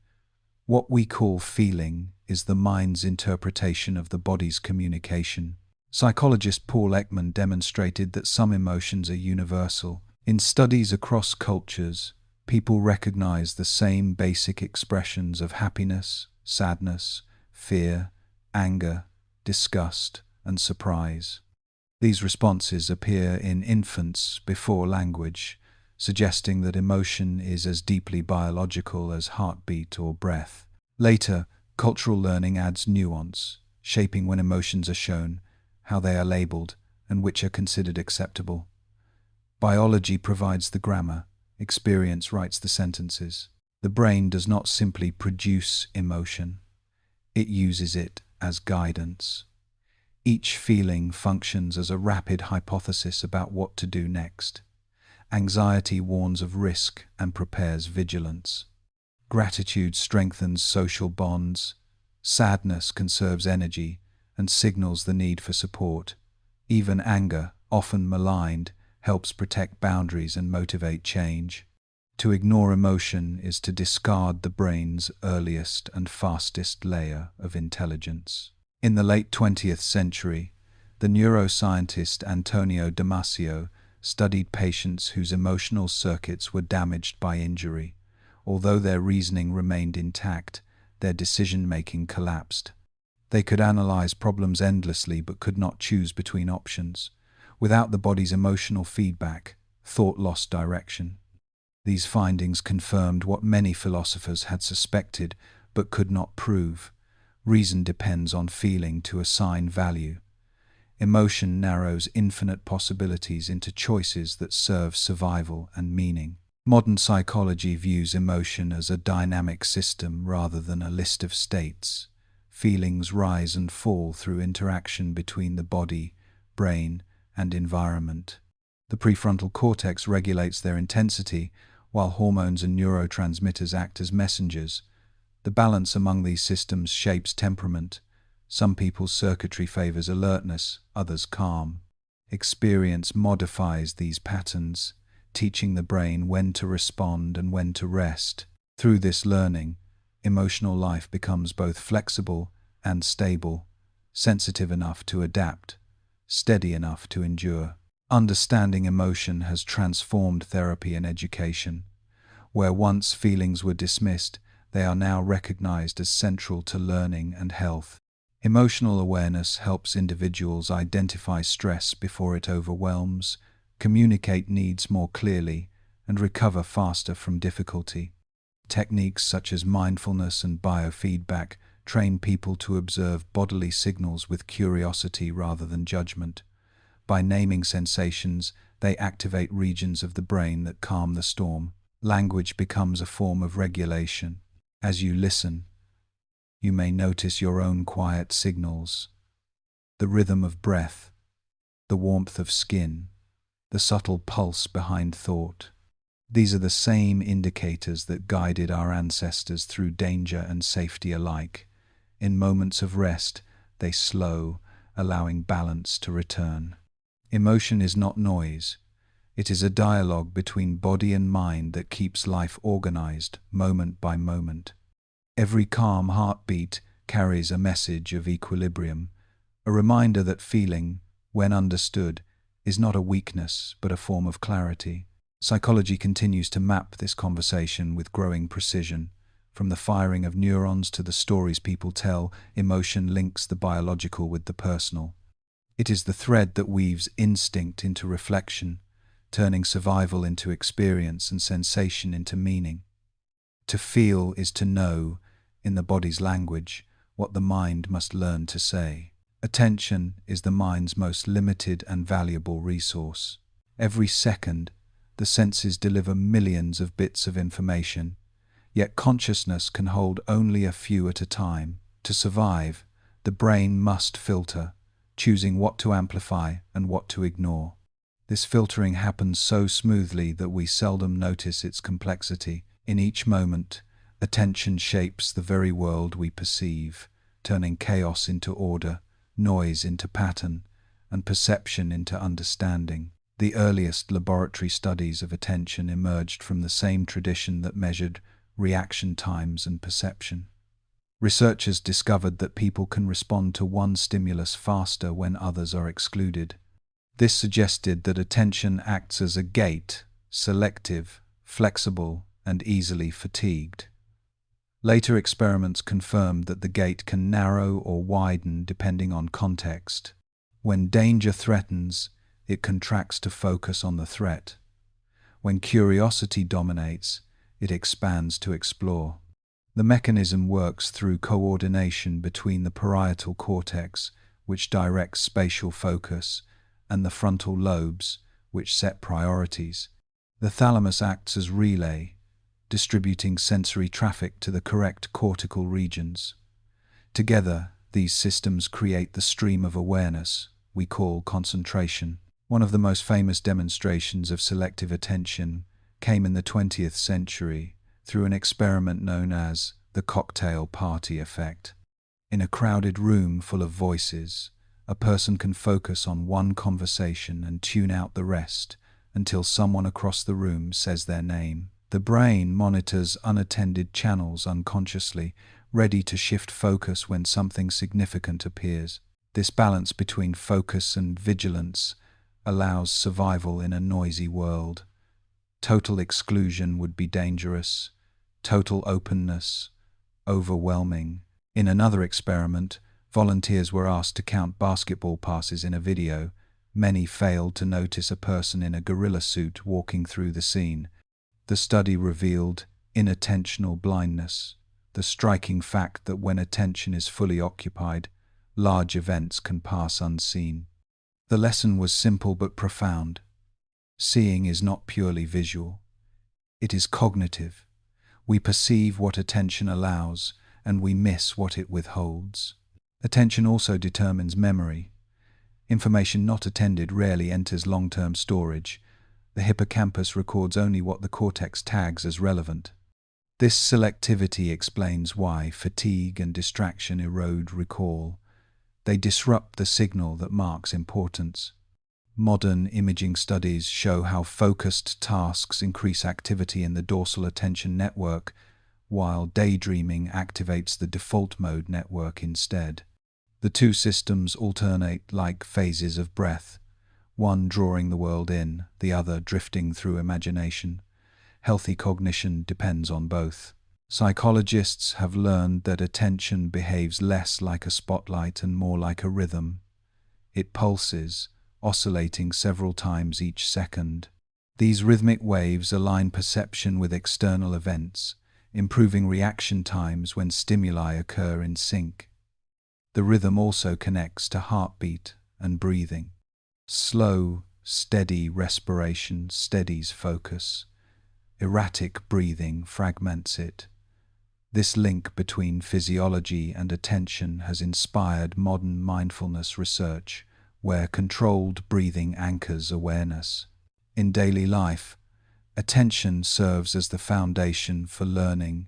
What we call feeling is the mind's interpretation of the body's communication. Psychologist Paul Ekman demonstrated that some emotions are universal. In studies across cultures, people recognize the same basic expressions of happiness, sadness, fear, anger, disgust, and surprise. These responses appear in infants before language, suggesting that emotion is as deeply biological as heartbeat or breath. Later, cultural learning adds nuance, shaping when emotions are shown, how they are labeled, and which are considered acceptable. Biology provides the grammar, experience writes the sentences. The brain does not simply produce emotion, it uses it as guidance. Each feeling functions as a rapid hypothesis about what to do next. Anxiety warns of risk and prepares vigilance. Gratitude strengthens social bonds. Sadness conserves energy and signals the need for support. Even anger, often maligned, helps protect boundaries and motivate change. To ignore emotion is to discard the brain's earliest and fastest layer of intelligence. In the late 20th century, the neuroscientist Antonio Damasio studied patients whose emotional circuits were damaged by injury. Although their reasoning remained intact, their decision-making collapsed. They could analyze problems endlessly but could not choose between options. Without the body's emotional feedback, thought lost direction. These findings confirmed what many philosophers had suspected but could not prove. Reason depends on feeling to assign value. Emotion narrows infinite possibilities into choices that serve survival and meaning. Modern psychology views emotion as a dynamic system rather than a list of states. Feelings rise and fall through interaction between the body, brain, and environment. The prefrontal cortex regulates their intensity, while hormones and neurotransmitters act as messengers. The balance among these systems shapes temperament. Some people's circuitry favors alertness, others calm. Experience modifies these patterns, teaching the brain when to respond and when to rest. Through this learning, emotional life becomes both flexible and stable, sensitive enough to adapt, steady enough to endure. Understanding emotion has transformed therapy and education. Where once feelings were dismissed, they are now recognized as central to learning and health. Emotional awareness helps individuals identify stress before it overwhelms, communicate needs more clearly, and recover faster from difficulty. Techniques such as mindfulness and biofeedback train people to observe bodily signals with curiosity rather than judgment. By naming sensations, they activate regions of the brain that calm the storm. Language becomes a form of regulation. As you listen, you may notice your own quiet signals, the rhythm of breath, the warmth of skin, the subtle pulse behind thought. These are the same indicators that guided our ancestors through danger and safety alike. In moments of rest, they slow, allowing balance to return. Emotion is not noise. It is a dialogue between body and mind that keeps life organized, moment by moment. Every calm heartbeat carries a message of equilibrium, a reminder that feeling, when understood, is not a weakness but a form of clarity. Psychology continues to map this conversation with growing precision. From the firing of neurons to the stories people tell, emotion links the biological with the personal. It is the thread that weaves instinct into reflection, turning survival into experience and sensation into meaning. To feel is to know, in the body's language, what the mind must learn to say. Attention is the mind's most limited and valuable resource. Every second, the senses deliver millions of bits of information, yet consciousness can hold only a few at a time. To survive, the brain must filter, choosing what to amplify and what to ignore. This filtering happens so smoothly that we seldom notice its complexity. In each moment, attention shapes the very world we perceive, turning chaos into order, noise into pattern, and perception into understanding. The earliest laboratory studies of attention emerged from the same tradition that measured reaction times and perception. Researchers discovered that people can respond to one stimulus faster when others are excluded. This suggested that attention acts as a gate, selective, flexible, and easily fatigued. Later experiments confirmed that the gate can narrow or widen depending on context. When danger threatens, it contracts to focus on the threat. When curiosity dominates, it expands to explore. The mechanism works through coordination between the parietal cortex, which directs spatial focus, and the frontal lobes, which set priorities. The thalamus acts as relay, distributing sensory traffic to the correct cortical regions. Together, these systems create the stream of awareness we call concentration. One of the most famous demonstrations of selective attention came in the 20th century through an experiment known as the cocktail party effect. In a crowded room full of voices, a person can focus on one conversation and tune out the rest until someone across the room says their name. The brain monitors unattended channels unconsciously, ready to shift focus when something significant appears. This balance between focus and vigilance allows survival in a noisy world. Total exclusion would be dangerous, total openness, overwhelming. In another experiment, volunteers were asked to count basketball passes in a video. Many failed to notice a person in a gorilla suit walking through the scene. The study revealed inattentional blindness, the striking fact that when attention is fully occupied, large events can pass unseen. The lesson was simple but profound. Seeing is not purely visual. It is cognitive. We perceive what attention allows, and we miss what it withholds. Attention also determines memory. Information not attended rarely enters long-term storage. The hippocampus records only what the cortex tags as relevant. This selectivity explains why fatigue and distraction erode recall. They disrupt the signal that marks importance. Modern imaging studies show how focused tasks increase activity in the dorsal attention network, while daydreaming activates the default mode network instead. The two systems alternate like phases of breath, one drawing the world in, the other drifting through imagination. Healthy cognition depends on both. Psychologists have learned that attention behaves less like a spotlight and more like a rhythm. It pulses, oscillating several times each second. These rhythmic waves align perception with external events, improving reaction times when stimuli occur in sync. The rhythm also connects to heartbeat and breathing. Slow, steady respiration steadies focus. Erratic breathing fragments it. This link between physiology and attention has inspired modern mindfulness research, where controlled breathing anchors awareness. In daily life, attention serves as the foundation for learning,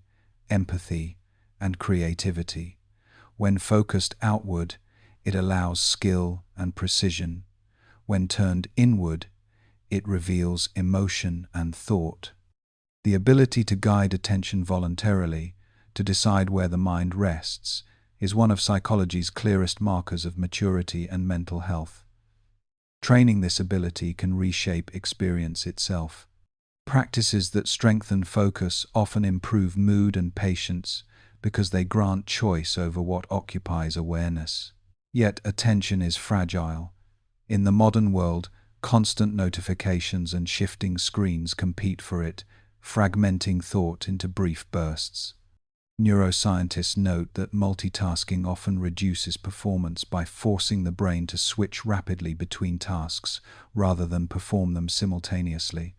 empathy, and creativity. When focused outward, it allows skill and precision. When turned inward, it reveals emotion and thought. The ability to guide attention voluntarily, to decide where the mind rests, is one of psychology's clearest markers of maturity and mental health. Training this ability can reshape experience itself. Practices that strengthen focus often improve mood and patience because they grant choice over what occupies awareness. Yet attention is fragile. In the modern world, constant notifications and shifting screens compete for it, fragmenting thought into brief bursts. Neuroscientists note that multitasking often reduces performance by forcing the brain to switch rapidly between tasks rather than perform them simultaneously.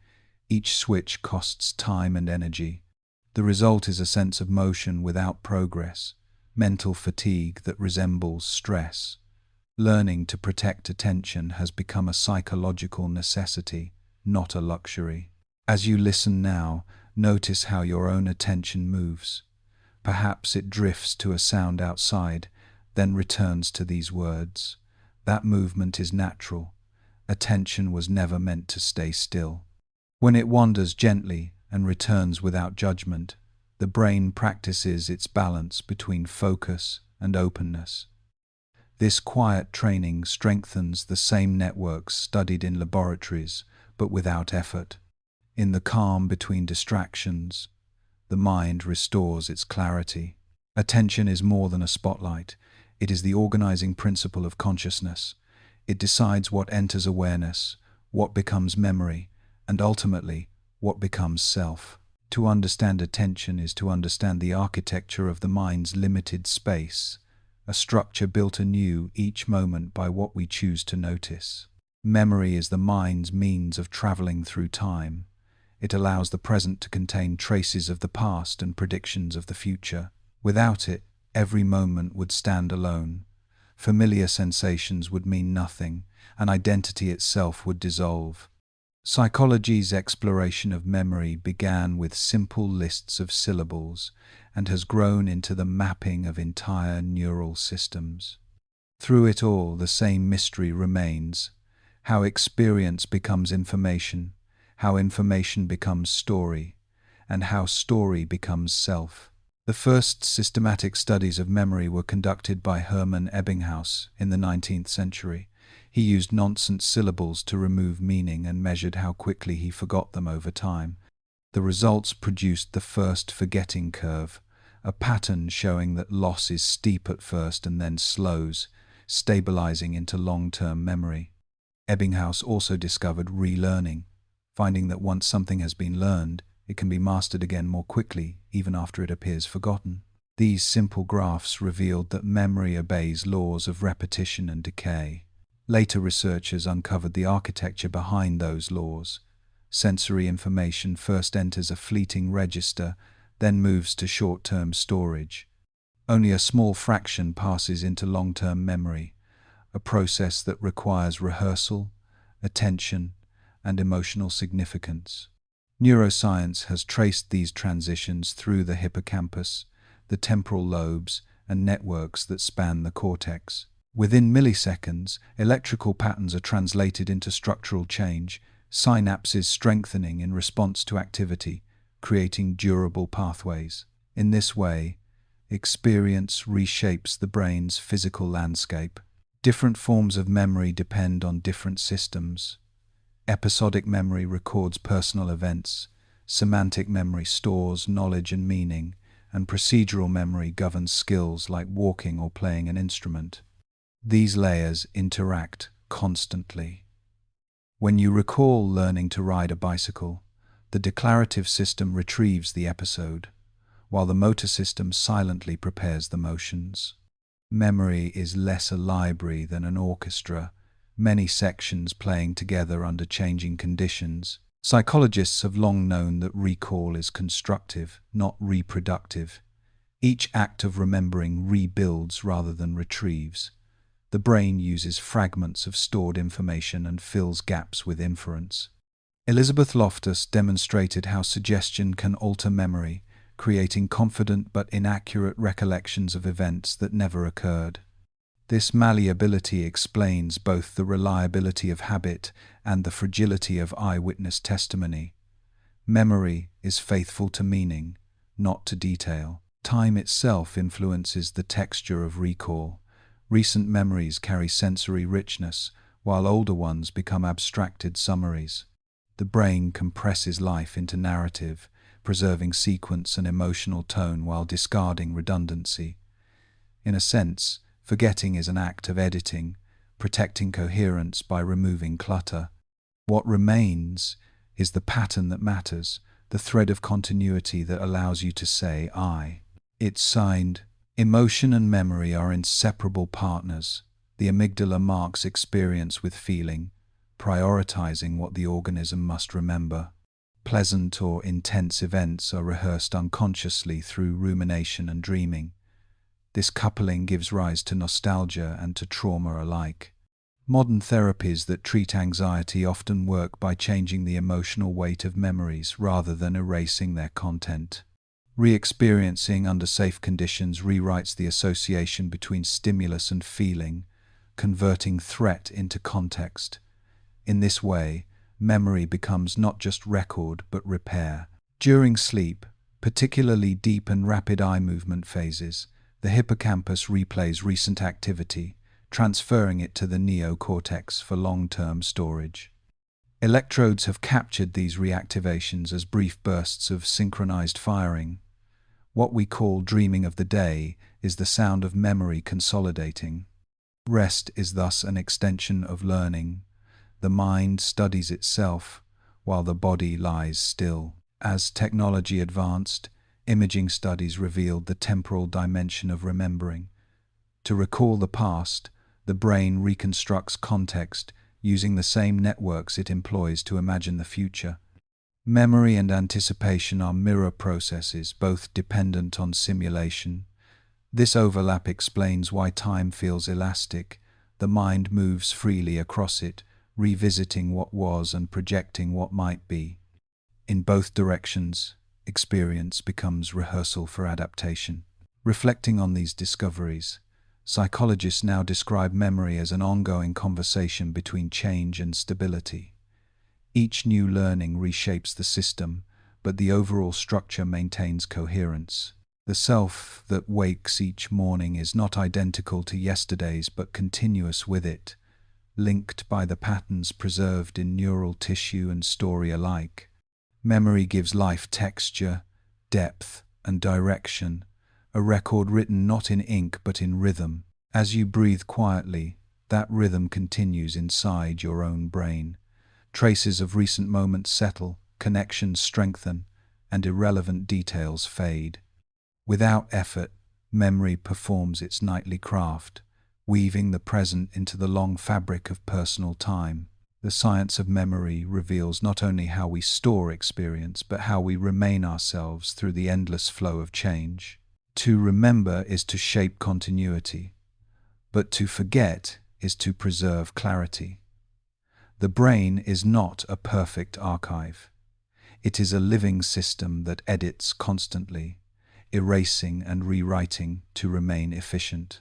Each switch costs time and energy. The result is a sense of motion without progress, mental fatigue that resembles stress. Learning to protect attention has become a psychological necessity, not a luxury. As you listen now, notice how your own attention moves. Perhaps it drifts to a sound outside, then returns to these words. That movement is natural. Attention was never meant to stay still. When it wanders gently and returns without judgment, the brain practices its balance between focus and openness. This quiet training strengthens the same networks studied in laboratories, but without effort. In the calm between distractions, the mind restores its clarity. Attention is more than a spotlight. It is the organizing principle of consciousness. It decides what enters awareness, what becomes memory, and ultimately, what becomes self. To understand attention is to understand the architecture of the mind's limited space, a structure built anew each moment by what we choose to notice. Memory is the mind's means of traveling through time. It allows the present to contain traces of the past and predictions of the future. Without it, every moment would stand alone. Familiar sensations would mean nothing, and identity itself would dissolve. Psychology's exploration of memory began with simple lists of syllables and has grown into the mapping of entire neural systems. Through it all, the same mystery remains: how experience becomes information, how information becomes story, and how story becomes self. The first systematic studies of memory were conducted by Hermann Ebbinghaus in the 19th century. He used nonsense syllables to remove meaning and measured how quickly he forgot them over time. The results produced the first forgetting curve, a pattern showing that loss is steep at first and then slows, stabilizing into long-term memory. Ebbinghaus also discovered relearning, finding that once something has been learned, it can be mastered again more quickly, even after it appears forgotten. These simple graphs revealed that memory obeys laws of repetition and decay. Later researchers uncovered the architecture behind those laws. Sensory information first enters a fleeting register, then moves to short-term storage. Only a small fraction passes into long-term memory, a process that requires rehearsal, attention, and emotional significance. Neuroscience has traced these transitions through the hippocampus, the temporal lobes, and networks that span the cortex. Within milliseconds, electrical patterns are translated into structural change, synapses strengthening in response to activity, creating durable pathways. In this way, experience reshapes the brain's physical landscape. Different forms of memory depend on different systems. Episodic memory records personal events, semantic memory stores knowledge and meaning, and procedural memory governs skills like walking or playing an instrument. These layers interact constantly. When you recall learning to ride a bicycle, the declarative system retrieves the episode, while the motor system silently prepares the motions. Memory is less a library than an orchestra, many sections playing together under changing conditions. Psychologists have long known that recall is constructive, not reproductive. Each act of remembering rebuilds rather than retrieves. The brain uses fragments of stored information and fills gaps with inference. Elizabeth Loftus demonstrated how suggestion can alter memory, creating confident but inaccurate recollections of events that never occurred. This malleability explains both the reliability of habit and the fragility of eyewitness testimony. Memory is faithful to meaning, not to detail. Time itself influences the texture of recall. Recent memories carry sensory richness, while older ones become abstracted summaries. The brain compresses life into narrative, preserving sequence and emotional tone while discarding redundancy. In a sense, forgetting is an act of editing, protecting coherence by removing clutter. What remains is the pattern that matters, the thread of continuity that allows you to say, I. It's signed. Emotion and memory are inseparable partners. The amygdala marks experience with feeling, prioritizing what the organism must remember. Pleasant or intense events are rehearsed unconsciously through rumination and dreaming. This coupling gives rise to nostalgia and to trauma alike. Modern therapies that treat anxiety often work by changing the emotional weight of memories rather than erasing their content. Re-experiencing under safe conditions rewrites the association between stimulus and feeling, converting threat into context. In this way, memory becomes not just record but repair. During sleep, particularly deep and rapid eye movement phases, the hippocampus replays recent activity, transferring it to the neocortex for long-term storage. Electrodes have captured these reactivations as brief bursts of synchronized firing. What we call dreaming of the day is the sound of memory consolidating. Rest is thus an extension of learning. The mind studies itself, while the body lies still. As technology advanced, imaging studies revealed the temporal dimension of remembering. To recall the past, the brain reconstructs context, using the same networks it employs to imagine the future. Memory and anticipation are mirror processes, both dependent on simulation. This overlap explains why time feels elastic. The mind moves freely across it, revisiting what was and projecting what might be. In both directions, experience becomes rehearsal for adaptation. Reflecting on these discoveries, psychologists now describe memory as an ongoing conversation between change and stability. Each new learning reshapes the system, but the overall structure maintains coherence. The self that wakes each morning is not identical to yesterday's but continuous with it, linked by the patterns preserved in neural tissue and story alike. Memory gives life texture, depth, and direction, a record written not in ink but in rhythm. As you breathe quietly, that rhythm continues inside your own brain. Traces of recent moments settle, connections strengthen, and irrelevant details fade. Without effort, memory performs its nightly craft, weaving the present into the long fabric of personal time. The science of memory reveals not only how we store experience, but how we remain ourselves through the endless flow of change. To remember is to shape continuity, but to forget is to preserve clarity. The brain is not a perfect archive. It is a living system that edits constantly, erasing and rewriting to remain efficient.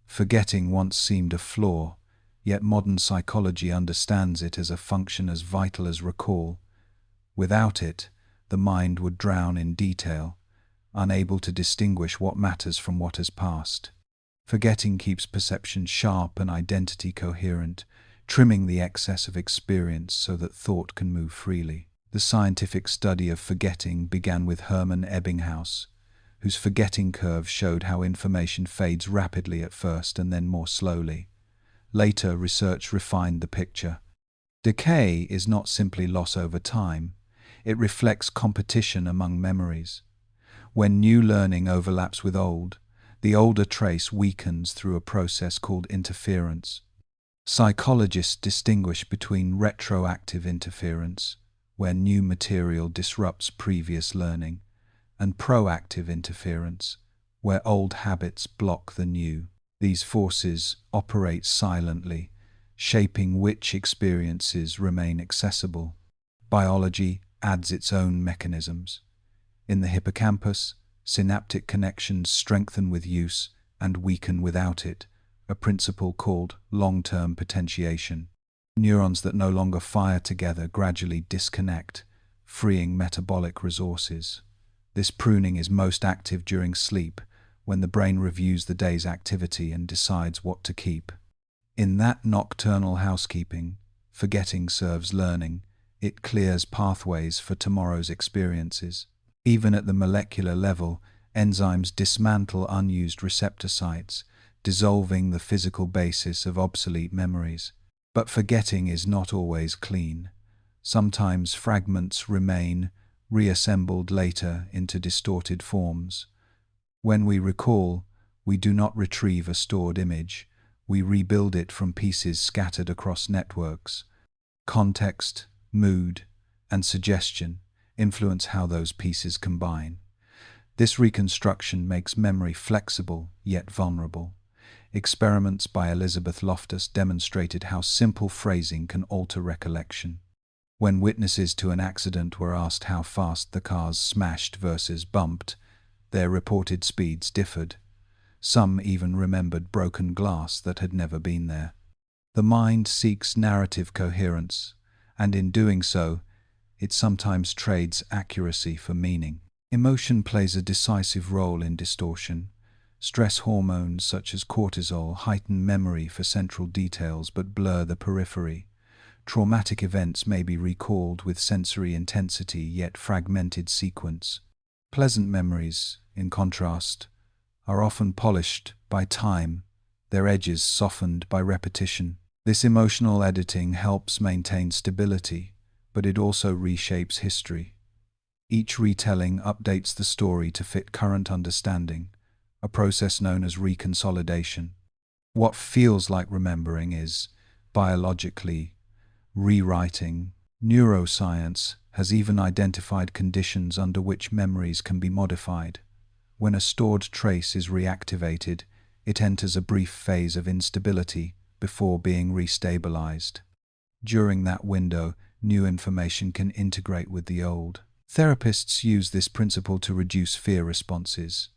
Forgetting once seemed a flaw, yet modern psychology understands it as a function as vital as recall. Without it, the mind would drown in detail, unable to distinguish what matters from what has passed. Forgetting keeps perception sharp and identity coherent, trimming the excess of experience so that thought can move freely. The scientific study of forgetting began with Hermann Ebbinghaus, whose forgetting curve showed how information fades rapidly at first and then more slowly. Later, research refined the picture. Decay is not simply loss over time, it reflects competition among memories. When new learning overlaps with old, the older trace weakens through a process called interference. Psychologists distinguish between retroactive interference, where new material disrupts previous learning, and proactive interference, where old habits block the new. These forces operate silently, shaping which experiences remain accessible. Biology adds its own mechanisms. In the hippocampus, synaptic connections strengthen with use and weaken without it, a principle called long-term potentiation. Neurons that no longer fire together gradually disconnect, freeing metabolic resources. This pruning is most active during sleep, when the brain reviews the day's activity and decides what to keep. In that nocturnal housekeeping, forgetting serves learning. It clears pathways for tomorrow's experiences. Even at the molecular level, enzymes dismantle unused receptor sites, dissolving the physical basis of obsolete memories. But forgetting is not always clean. Sometimes fragments remain, reassembled later into distorted forms. When we recall, we do not retrieve a stored image, we rebuild it from pieces scattered across networks. Context, mood, and suggestion influence how those pieces combine. This reconstruction makes memory flexible yet vulnerable. Experiments by Elizabeth Loftus demonstrated how simple phrasing can alter recollection. When witnesses to an accident were asked how fast the cars smashed versus bumped, their reported speeds differed. Some even remembered broken glass that had never been there. The mind seeks narrative coherence, and in doing so, it sometimes trades accuracy for meaning. Emotion plays a decisive role in distortion. Stress hormones such as cortisol heighten memory for central details but blur the periphery. Traumatic events may be recalled with sensory intensity yet fragmented sequence. Pleasant memories, in contrast, are often polished by time, their edges softened by repetition. This emotional editing helps maintain stability, but it also reshapes history. Each retelling updates the story to fit current understanding, a process known as reconsolidation. What feels like remembering is, biologically, rewriting. Neuroscience has even identified conditions under which memories can be modified. When a stored trace is reactivated, it enters a brief phase of instability before being restabilized. During that window, new information can integrate with the old. Therapists use this principle to reduce fear responses.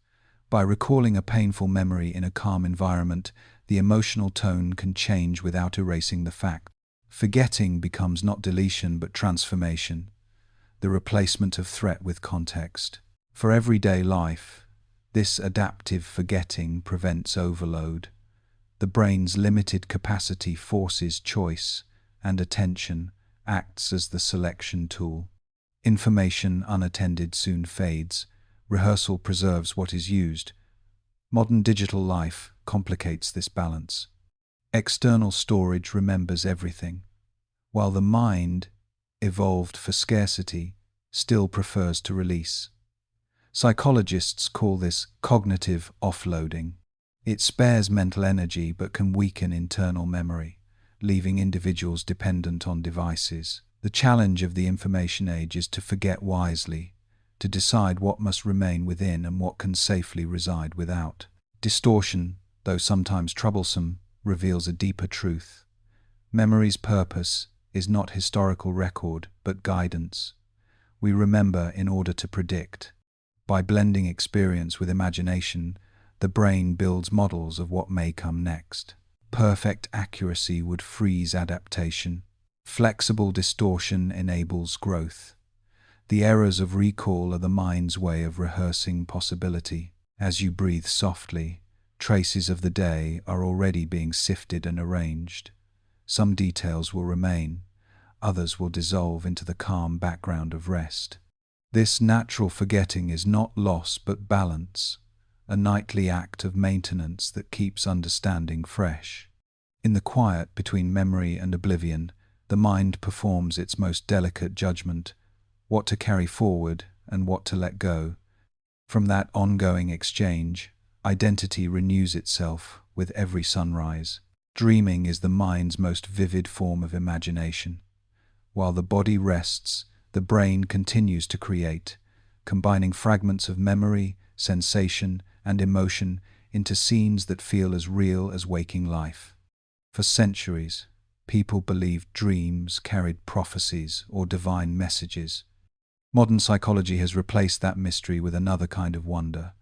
By recalling a painful memory in a calm environment, the emotional tone can change without erasing the fact. Forgetting becomes not deletion but transformation, the replacement of threat with context. For everyday life, this adaptive forgetting prevents overload. The brain's limited capacity forces choice, and attention acts as the selection tool. Information unattended soon fades. Rehearsal preserves what is used. Modern digital life complicates this balance. External storage remembers everything, while the mind, evolved for scarcity, still prefers to release. Psychologists call this cognitive offloading. It spares mental energy but can weaken internal memory, leaving individuals dependent on devices. The challenge of the information age is to forget wisely, to decide what must remain within and what can safely reside without. Distortion, though sometimes troublesome, reveals a deeper truth. Memory's purpose is not historical record, but guidance. We remember in order to predict. By blending experience with imagination, the brain builds models of what may come next. Perfect accuracy would freeze adaptation. Flexible distortion enables growth. The errors of recall are the mind's way of rehearsing possibility. As you breathe softly, traces of the day are already being sifted and arranged. Some details will remain, others will dissolve into the calm background of rest. This natural forgetting is not loss but balance, a nightly act of maintenance that keeps understanding fresh. In the quiet between memory and oblivion, the mind performs its most delicate judgment, what to carry forward and what to let go. From that ongoing exchange, identity renews itself with every sunrise. Dreaming is the mind's most vivid form of imagination. While the body rests, the brain continues to create, combining fragments of memory, sensation, and emotion into scenes that feel as real as waking life. For centuries, people believed dreams carried prophecies or divine messages. Modern psychology has replaced that mystery with another kind of wonder,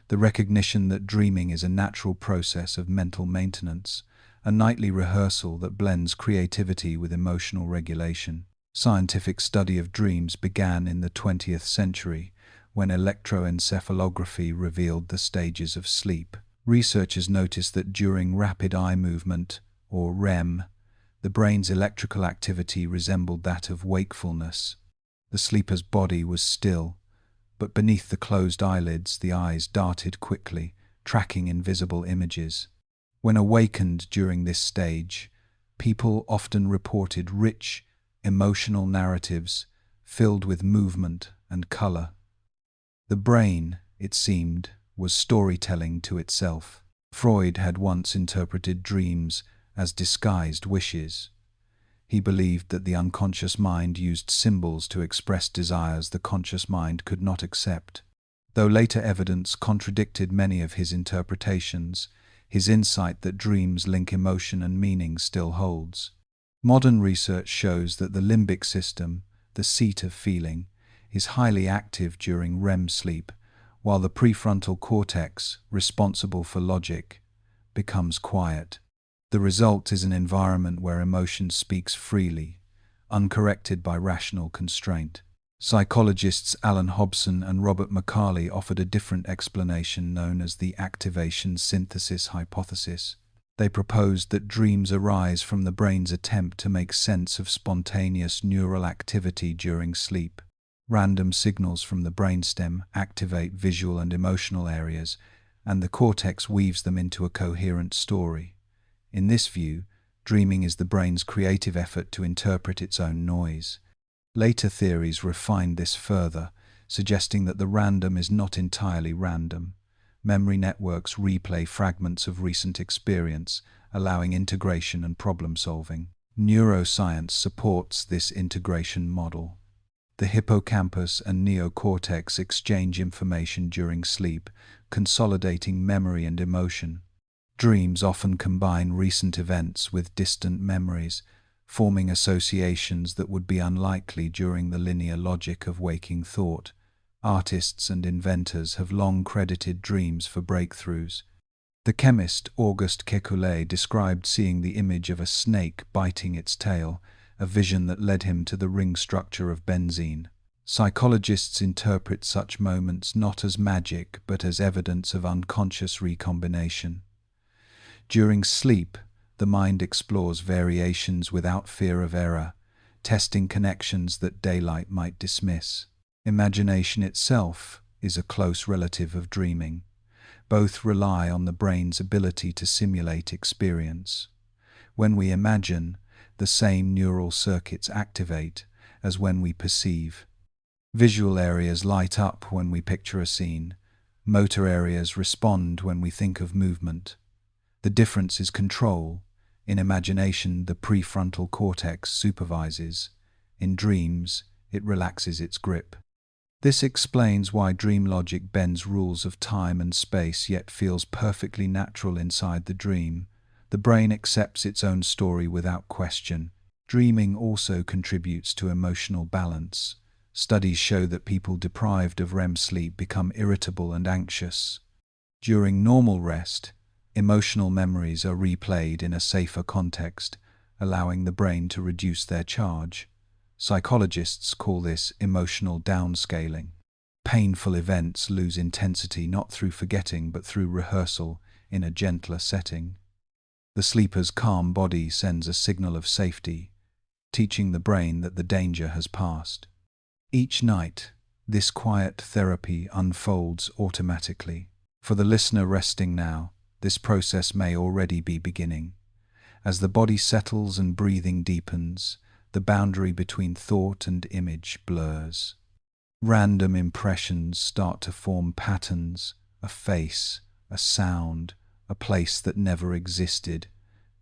the recognition that dreaming is a natural process of mental maintenance, a nightly rehearsal that blends creativity with emotional regulation. Scientific study of dreams began in the 20th century, when electroencephalography revealed the stages of sleep. Researchers noticed that during rapid eye movement, or REM, the brain's electrical activity resembled that of wakefulness. The sleeper's body was still, but beneath the closed eyelids the eyes darted quickly, tracking invisible images. When awakened during this stage, people often reported rich, emotional narratives filled with movement and color. The brain, it seemed, was storytelling to itself. Freud had once interpreted dreams as disguised wishes. He believed that the unconscious mind used symbols to express desires the conscious mind could not accept. Though later evidence contradicted many of his interpretations, his insight that dreams link emotion and meaning still holds. Modern research shows that the limbic system, the seat of feeling, is highly active during REM sleep, while the prefrontal cortex, responsible for logic, becomes quiet. The result is an environment where emotion speaks freely, uncorrected by rational constraint. Psychologists Alan Hobson and Robert McCarley offered a different explanation known as the activation-synthesis hypothesis. They proposed that dreams arise from the brain's attempt to make sense of spontaneous neural activity during sleep. Random signals from the brainstem activate visual and emotional areas, and the cortex weaves them into a coherent story. In this view, dreaming is the brain's creative effort to interpret its own noise. Later theories refined this further, suggesting that the random is not entirely random. Memory networks replay fragments of recent experience, allowing integration and problem-solving. Neuroscience supports this integration model. The hippocampus and neocortex exchange information during sleep, consolidating memory and emotion. Dreams often combine recent events with distant memories, forming associations that would be unlikely during the linear logic of waking thought. Artists and inventors have long credited dreams for breakthroughs. The chemist Auguste Kekulé described seeing the image of a snake biting its tail, a vision that led him to the ring structure of benzene. Psychologists interpret such moments not as magic but as evidence of unconscious recombination. During sleep, the mind explores variations without fear of error, testing connections that daylight might dismiss. Imagination itself is a close relative of dreaming. Both rely on the brain's ability to simulate experience. When we imagine, the same neural circuits activate as when we perceive. Visual areas light up when we picture a scene. Motor areas respond when we think of movement. The difference is control. In imagination, the prefrontal cortex supervises. In dreams, it relaxes its grip. This explains why dream logic bends rules of time and space yet feels perfectly natural inside the dream. The brain accepts its own story without question. Dreaming also contributes to emotional balance. Studies show that people deprived of REM sleep become irritable and anxious. During normal rest, emotional memories are replayed in a safer context, allowing the brain to reduce their charge. Psychologists call this emotional downscaling. Painful events lose intensity not through forgetting but through rehearsal in a gentler setting. The sleeper's calm body sends a signal of safety, teaching the brain that the danger has passed. Each night, this quiet therapy unfolds automatically. For the listener resting now, this process may already be beginning. As the body settles and breathing deepens, the boundary between thought and image blurs. Random impressions start to form patterns, a face, a sound, a place that never existed.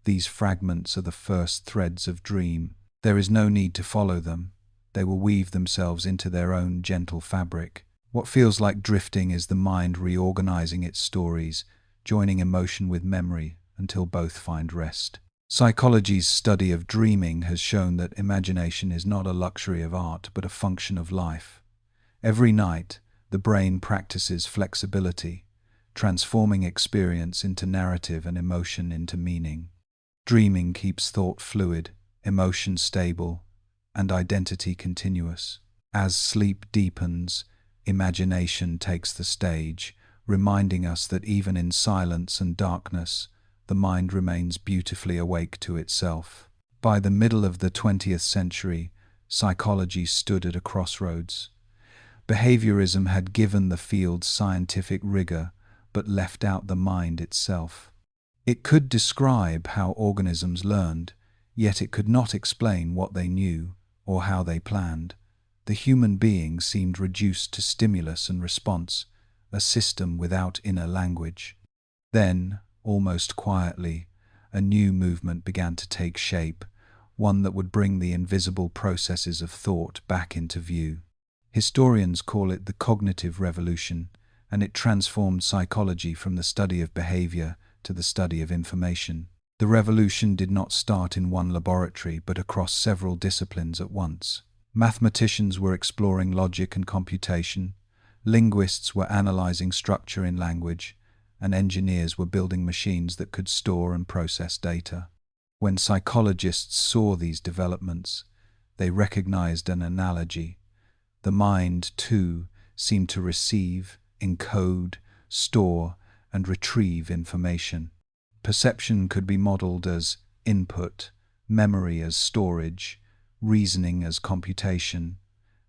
These fragments are the first threads of dream. There is no need to follow them. They will weave themselves into their own gentle fabric. What feels like drifting is the mind reorganizing its stories, joining emotion with memory until both find rest. Psychology's study of dreaming has shown that imagination is not a luxury of art but a function of life. Every night, the brain practices flexibility, transforming experience into narrative and emotion into meaning. Dreaming keeps thought fluid, emotion stable, and identity continuous. As sleep deepens, imagination takes the stage, reminding us that even in silence and darkness, the mind remains beautifully awake to itself. By the middle of the 20th century, psychology stood at a crossroads. Behaviorism had given the field scientific rigor, but left out the mind itself. It could describe how organisms learned, yet it could not explain what they knew or how they planned. The human being seemed reduced to stimulus and response, a system without inner language. Then, almost quietly, a new movement began to take shape, one that would bring the invisible processes of thought back into view. Historians call it the cognitive revolution, and it transformed psychology from the study of behavior to the study of information. The revolution did not start in one laboratory but across several disciplines at once. Mathematicians were exploring logic and computation, linguists were analyzing structure in language, and engineers were building machines that could store and process data. When psychologists saw these developments, they recognized an analogy. The mind, too, seemed to receive, encode, store, and retrieve information. Perception could be modeled as input, memory as storage, reasoning as computation,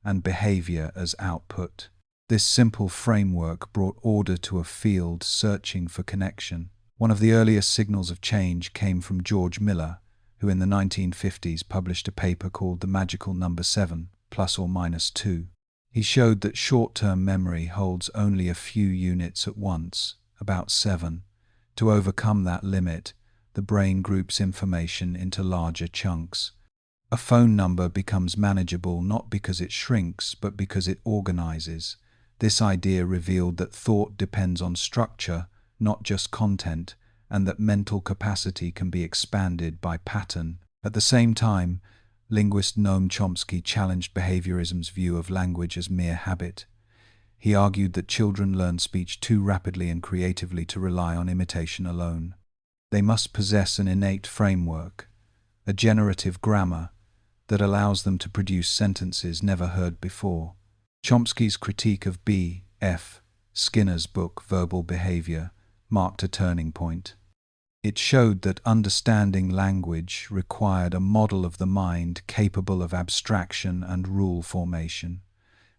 and behavior as output. This simple framework brought order to a field searching for connection. One of the earliest signals of change came from George Miller, who in the 1950s published a paper called The Magical Number 7, plus or minus 2. He showed that short-term memory holds only a few units at once, about 7. To overcome that limit, the brain groups information into larger chunks. A phone number becomes manageable not because it shrinks, but because it organizes. This idea revealed that thought depends on structure, not just content, and that mental capacity can be expanded by pattern. At the same time, linguist Noam Chomsky challenged behaviorism's view of language as mere habit. He argued that children learn speech too rapidly and creatively to rely on imitation alone. They must possess an innate framework, a generative grammar, that allows them to produce sentences never heard before. Chomsky's critique of B.F. Skinner's book Verbal Behavior marked a turning point. It showed that understanding language required a model of the mind capable of abstraction and rule formation.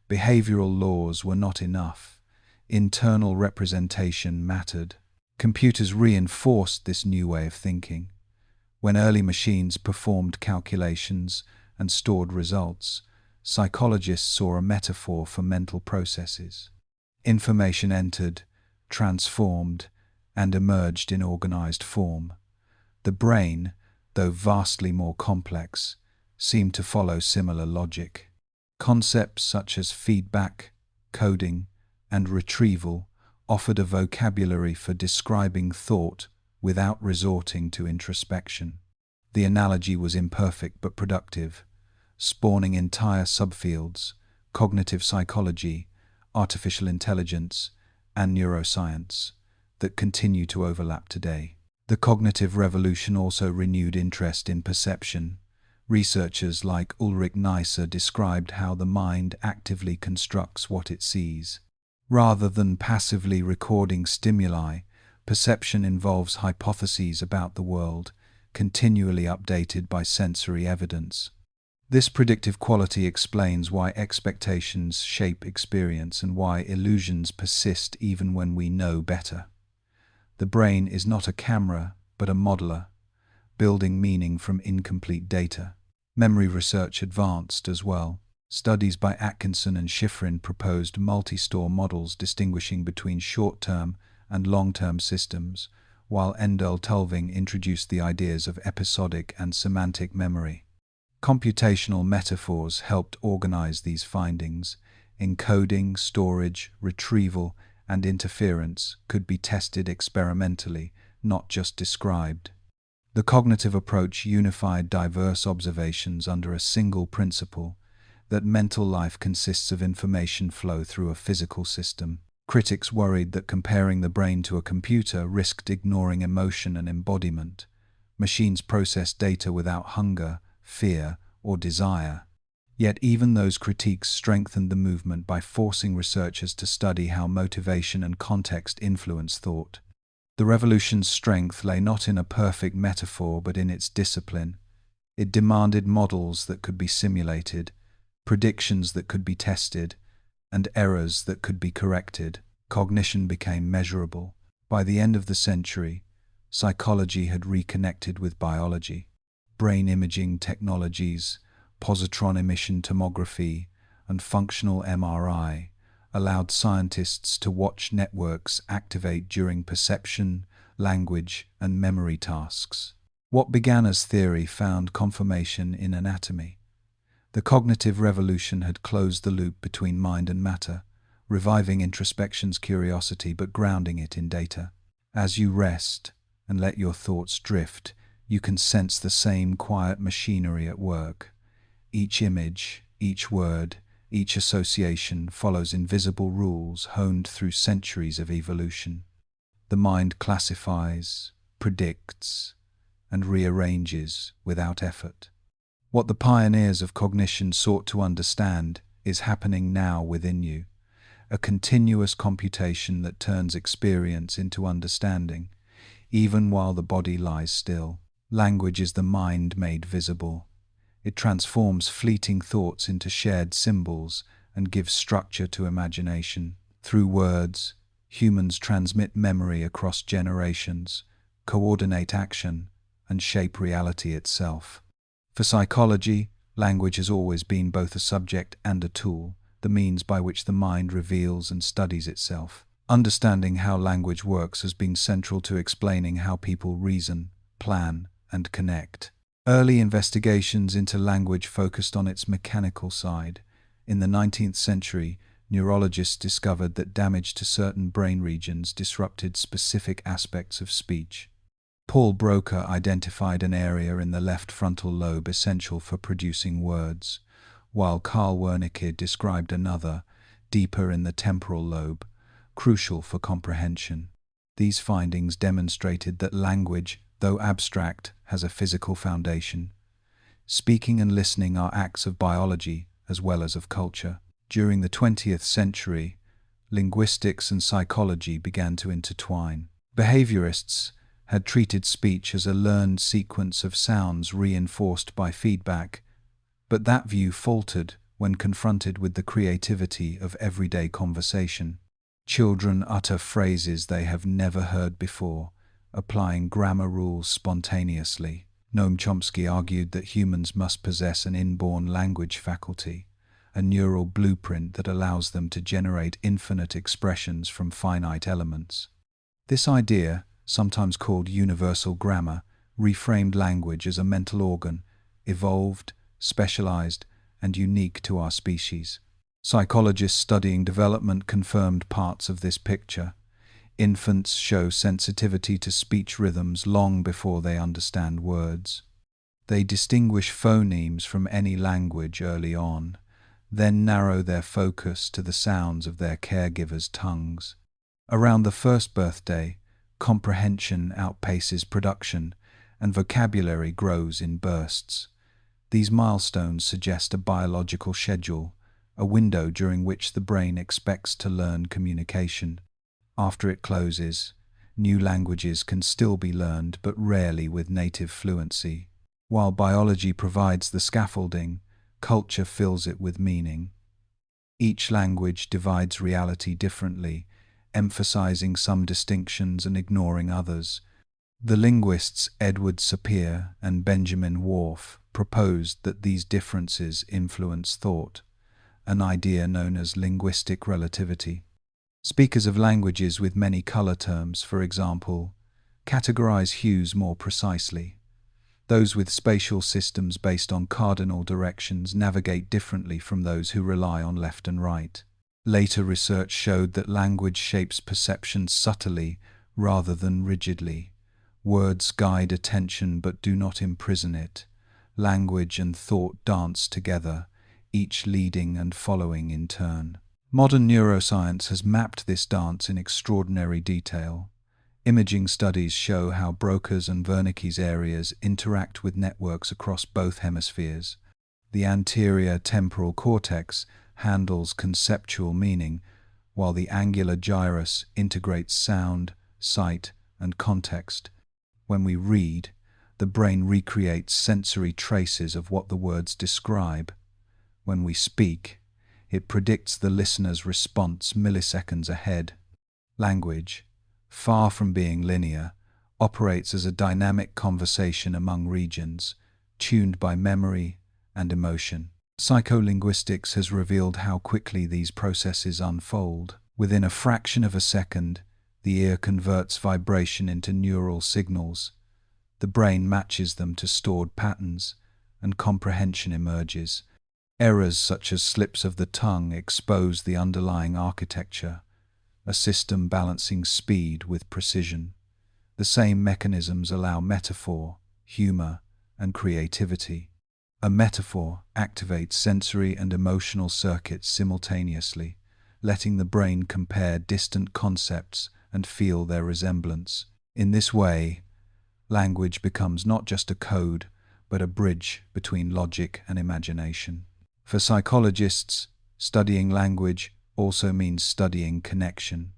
Behavioral laws were not enough. Internal representation mattered. Computers reinforced this new way of thinking. When early machines performed calculations and stored results, psychologists saw a metaphor for mental processes. Information entered, transformed, and emerged in organized form. The brain, though vastly more complex, seemed to follow similar logic. Concepts such as feedback, coding, and retrieval offered a vocabulary for describing thought without resorting to introspection. The analogy was imperfect but productive, spawning entire subfields: cognitive psychology, artificial intelligence, and neuroscience, that continue to overlap today. The cognitive revolution also renewed interest in perception. Researchers like Ulrich Neisser described how the mind actively constructs what it sees. Rather than passively recording stimuli, perception involves hypotheses about the world, continually updated by sensory evidence. This predictive quality explains why expectations shape experience and why illusions persist even when we know better. The brain is not a camera, but a modeler, building meaning from incomplete data. Memory research advanced as well. Studies by Atkinson and Schifrin proposed multi-store models distinguishing between short-term and long-term systems, while Endel Tulving introduced the ideas of episodic and semantic memory. Computational metaphors helped organize these findings. Encoding, storage, retrieval, and interference could be tested experimentally, not just described. The cognitive approach unified diverse observations under a single principle: that mental life consists of information flow through a physical system. Critics worried that comparing the brain to a computer risked ignoring emotion and embodiment. Machines process data without hunger, fear, or desire. Yet even those critiques strengthened the movement by forcing researchers to study how motivation and context influence thought. The revolution's strength lay not in a perfect metaphor but in its discipline. It demanded models that could be simulated, predictions that could be tested, and errors that could be corrected. Cognition became measurable. By the end of the century, psychology had reconnected with biology. Brain imaging technologies, positron emission tomography, and functional MRI allowed scientists to watch networks activate during perception, language, and memory tasks. What began as theory found confirmation in anatomy. The cognitive revolution had closed the loop between mind and matter, reviving introspection's curiosity but grounding it in data. As you rest and let your thoughts drift, you can sense the same quiet machinery at work. Each image, each word, each association follows invisible rules honed through centuries of evolution. The mind classifies, predicts, and rearranges without effort. What the pioneers of cognition sought to understand is happening now within you, a continuous computation that turns experience into understanding, even while the body lies still. Language is the mind made visible. It transforms fleeting thoughts into shared symbols and gives structure to imagination. Through words, humans transmit memory across generations, coordinate action, and shape reality itself. For psychology, language has always been both a subject and a tool, the means by which the mind reveals and studies itself. Understanding how language works has been central to explaining how people reason, plan, and connect. Early investigations into language focused on its mechanical side. In the 19th century, neurologists discovered that damage to certain brain regions disrupted specific aspects of speech. Paul Broca identified an area in the left frontal lobe essential for producing words, while Carl Wernicke described another, deeper in the temporal lobe, crucial for comprehension. These findings demonstrated that language, though abstract, has a physical foundation. Speaking and listening are acts of biology as well as of culture. During the 20th century, linguistics and psychology began to intertwine. Behaviorists had treated speech as a learned sequence of sounds reinforced by feedback, but that view faltered when confronted with the creativity of everyday conversation. Children utter phrases they have never heard before, applying grammar rules spontaneously. Noam Chomsky argued that humans must possess an inborn language faculty, a neural blueprint that allows them to generate infinite expressions from finite elements. This idea, sometimes called universal grammar, reframed language as a mental organ, evolved, specialized, and unique to our species. Psychologists studying development confirmed parts of this picture. Infants show sensitivity to speech rhythms long before they understand words. They distinguish phonemes from any language early on, then narrow their focus to the sounds of their caregivers' tongues. Around the first birthday, comprehension outpaces production, and vocabulary grows in bursts. These milestones suggest a biological schedule, a window during which the brain expects to learn communication. After it closes, new languages can still be learned, but rarely with native fluency. While biology provides the scaffolding, culture fills it with meaning. Each language divides reality differently, emphasizing some distinctions and ignoring others. The linguists Edward Sapir and Benjamin Whorf proposed that these differences influence thought, an idea known as linguistic relativity. Speakers of languages with many color terms, for example, categorize hues more precisely. Those with spatial systems based on cardinal directions navigate differently from those who rely on left and right. Later research showed that language shapes perception subtly rather than rigidly. Words guide attention but do not imprison it. Language and thought dance together, each leading and following in turn. Modern neuroscience has mapped this dance in extraordinary detail. Imaging studies show how Broca's and Wernicke's areas interact with networks across both hemispheres. The anterior temporal cortex handles conceptual meaning, while the angular gyrus integrates sound, sight, and context. When we read, the brain recreates sensory traces of what the words describe. When we speak, it predicts the listener's response milliseconds ahead. Language, far from being linear, operates as a dynamic conversation among regions, tuned by memory and emotion. Psycholinguistics has revealed how quickly these processes unfold. Within a fraction of a second, the ear converts vibration into neural signals. The brain matches them to stored patterns, and comprehension emerges. Errors such as slips of the tongue expose the underlying architecture, a system balancing speed with precision. The same mechanisms allow metaphor, humor, and creativity. A metaphor activates sensory and emotional circuits simultaneously, letting the brain compare distant concepts and feel their resemblance. In this way, language becomes not just a code, but a bridge between logic and imagination. For psychologists, studying language also means studying connection.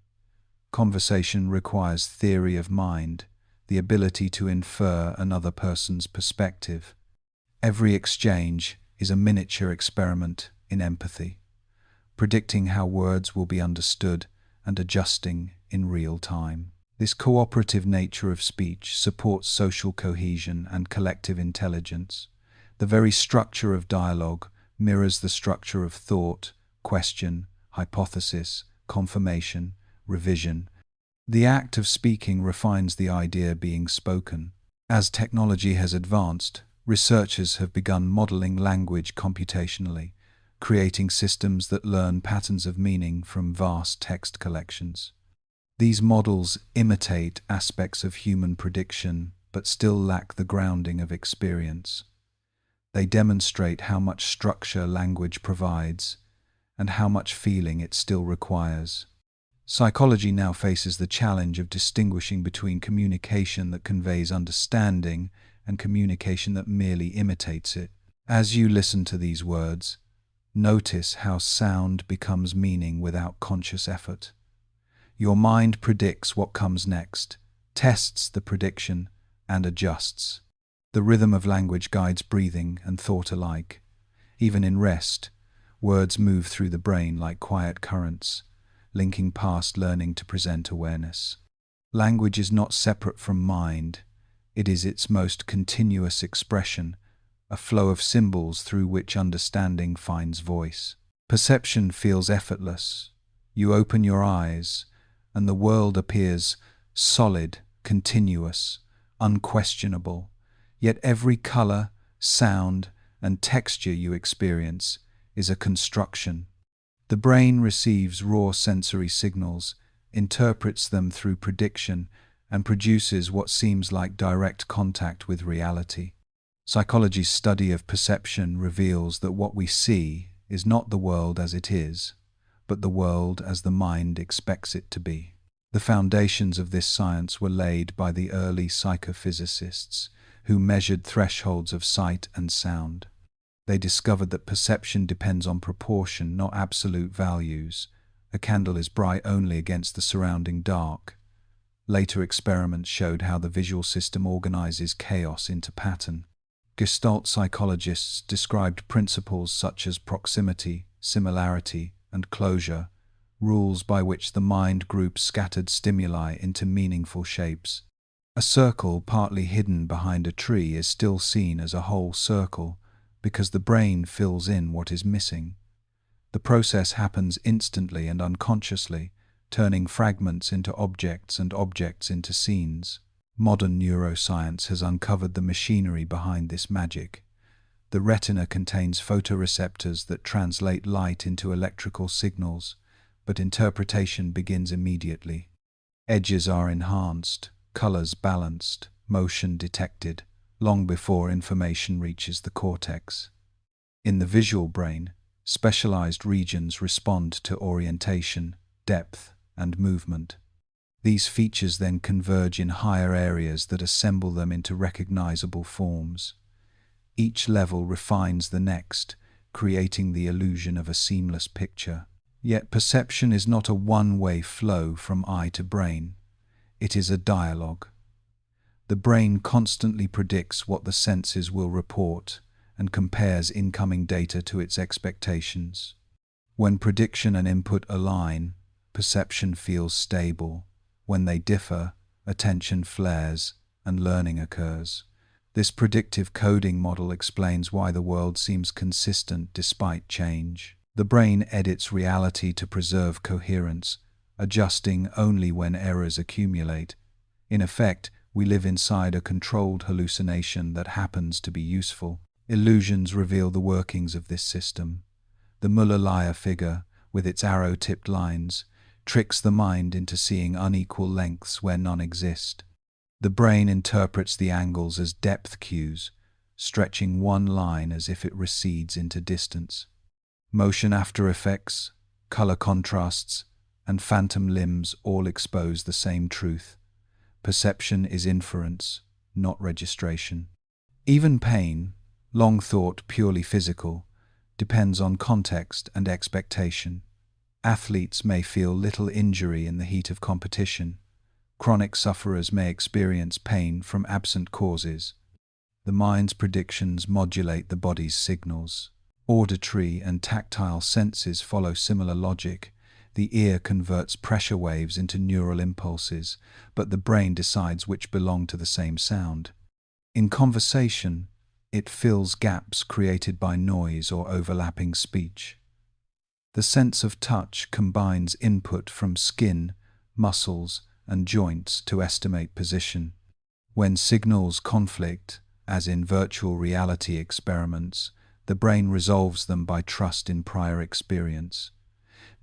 Conversation requires theory of mind, the ability to infer another person's perspective. Every exchange is a miniature experiment in empathy, predicting how words will be understood and adjusting in real time. This cooperative nature of speech supports social cohesion and collective intelligence. The very structure of dialogue mirrors the structure of thought, question, hypothesis, confirmation, revision. The act of speaking refines the idea being spoken. As technology has advanced, researchers have begun modeling language computationally, creating systems that learn patterns of meaning from vast text collections. These models imitate aspects of human prediction, but still lack the grounding of experience. They demonstrate how much structure language provides and how much feeling it still requires. Psychology now faces the challenge of distinguishing between communication that conveys understanding and communication that merely imitates it. As you listen to these words, notice how sound becomes meaning without conscious effort. Your mind predicts what comes next, tests the prediction, and adjusts. The rhythm of language guides breathing and thought alike. Even in rest, words move through the brain like quiet currents, linking past learning to present awareness. Language is not separate from mind. It is its most continuous expression, a flow of symbols through which understanding finds voice. Perception feels effortless. You open your eyes, and the world appears solid, continuous, unquestionable. Yet every color, sound, and texture you experience is a construction. The brain receives raw sensory signals, interprets them through prediction, and produces what seems like direct contact with reality. Psychology's study of perception reveals that what we see is not the world as it is, but the world as the mind expects it to be. The foundations of this science were laid by the early psychophysicists, who measured thresholds of sight and sound. They discovered that perception depends on proportion, not absolute values. A candle is bright only against the surrounding dark. Later experiments showed how the visual system organizes chaos into pattern. Gestalt psychologists described principles such as proximity, similarity, and closure, rules by which the mind groups scattered stimuli into meaningful shapes. A circle partly hidden behind a tree is still seen as a whole circle because the brain fills in what is missing. The process happens instantly and unconsciously, turning fragments into objects and objects into scenes. Modern neuroscience has uncovered the machinery behind this magic. The retina contains photoreceptors that translate light into electrical signals, but interpretation begins immediately. Edges are enhanced, colors balanced, motion detected, long before information reaches the cortex. In the visual brain, specialized regions respond to orientation, depth, and movement. These features then converge in higher areas that assemble them into recognizable forms. Each level refines the next, creating the illusion of a seamless picture. Yet perception is not a one-way flow from eye to brain. It is a dialogue. The brain constantly predicts what the senses will report and compares incoming data to its expectations. When prediction and input align, perception feels stable. When they differ, attention flares and learning occurs. This predictive coding model explains why the world seems consistent despite change. The brain edits reality to preserve coherence, adjusting only when errors accumulate. In effect, we live inside a controlled hallucination that happens to be useful. Illusions reveal the workings of this system. The Muller-Lyer figure, with its arrow-tipped lines, tricks the mind into seeing unequal lengths where none exist. The brain interprets the angles as depth cues, stretching one line as if it recedes into distance. Motion after effects, color contrasts, and phantom limbs all expose the same truth. Perception is inference, not registration. Even pain, long thought purely physical, depends on context and expectation. Athletes may feel little injury in the heat of competition. Chronic sufferers may experience pain from absent causes. The mind's predictions modulate the body's signals. Auditory and tactile senses follow similar logic. The ear converts pressure waves into neural impulses, but the brain decides which belong to the same sound. In conversation, it fills gaps created by noise or overlapping speech. The sense of touch combines input from skin, muscles, and joints to estimate position. When signals conflict, as in virtual reality experiments, the brain resolves them by trust in prior experience.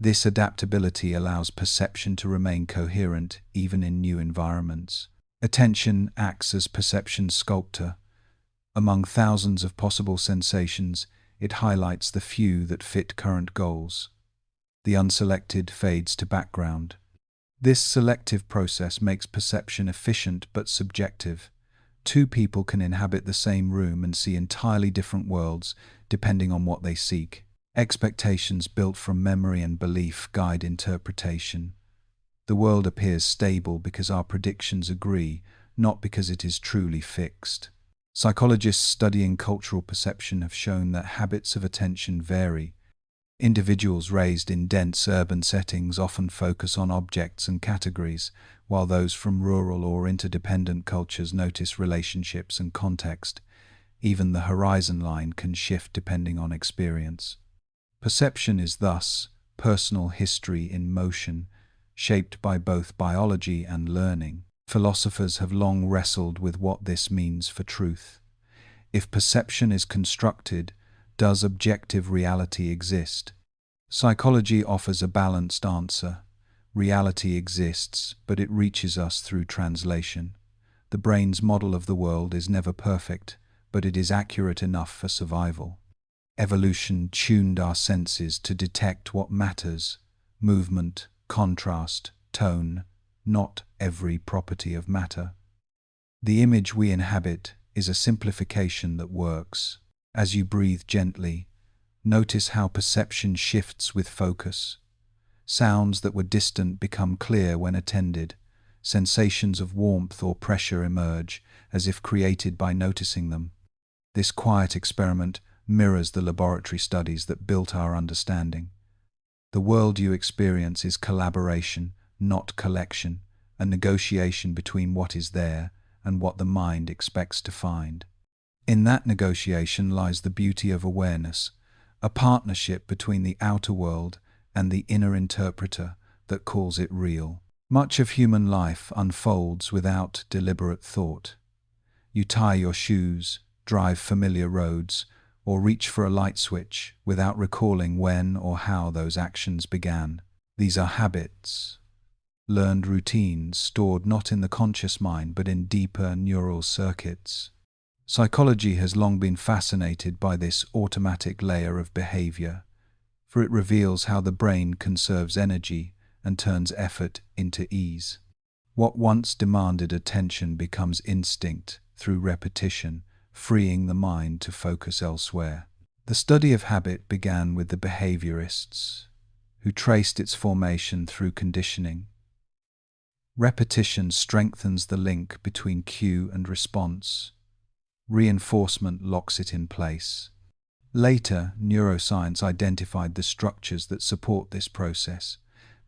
This adaptability allows perception to remain coherent even in new environments. Attention acts as perception sculptor. Among thousands of possible sensations, it highlights the few that fit current goals. The unselected fades to background. This selective process makes perception efficient but subjective. Two people can inhabit the same room and see entirely different worlds depending on what they seek. Expectations built from memory and belief guide interpretation. The world appears stable because our predictions agree, not because it is truly fixed. Psychologists studying cultural perception have shown that habits of attention vary. Individuals raised in dense urban settings often focus on objects and categories, while those from rural or interdependent cultures notice relationships and context. Even the horizon line can shift depending on experience. Perception is thus personal history in motion, shaped by both biology and learning. Philosophers have long wrestled with what this means for truth. If perception is constructed, does objective reality exist? Psychology offers a balanced answer. Reality exists, but it reaches us through translation. The brain's model of the world is never perfect, but it is accurate enough for survival. Evolution tuned our senses to detect what matters: movement, contrast, tone, not every property of matter. The image we inhabit is a simplification that works. As you breathe gently, notice how perception shifts with focus. Sounds that were distant become clear when attended. Sensations of warmth or pressure emerge, as if created by noticing them. This quiet experiment mirrors the laboratory studies that built our understanding. The world you experience is collaboration, not collection, a negotiation between what is there and what the mind expects to find. In that negotiation lies the beauty of awareness, a partnership between the outer world and the inner interpreter that calls it real. Much of human life unfolds without deliberate thought. You tie your shoes, drive familiar roads, or reach for a light switch without recalling when or how those actions began. These are habits, learned routines stored not in the conscious mind but in deeper neural circuits. Psychology has long been fascinated by this automatic layer of behavior, for it reveals how the brain conserves energy and turns effort into ease. What once demanded attention becomes instinct through repetition, freeing the mind to focus elsewhere. The study of habit began with the behaviorists, who traced its formation through conditioning. Repetition strengthens the link between cue and response. Reinforcement locks it in place. Later, neuroscience identified the structures that support this process.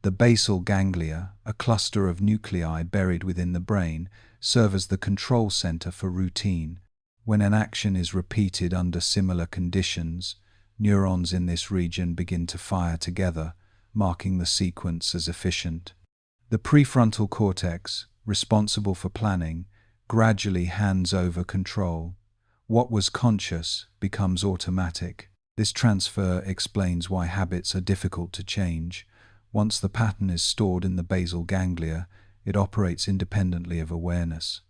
The basal ganglia, a cluster of nuclei buried within the brain, serve as the control center for routine. When an action is repeated under similar conditions, neurons in this region begin to fire together, marking the sequence as efficient. The prefrontal cortex, responsible for planning, gradually hands over control. What was conscious becomes automatic. This transfer explains why habits are difficult to change. Once the pattern is stored in the basal ganglia, it operates independently of awareness.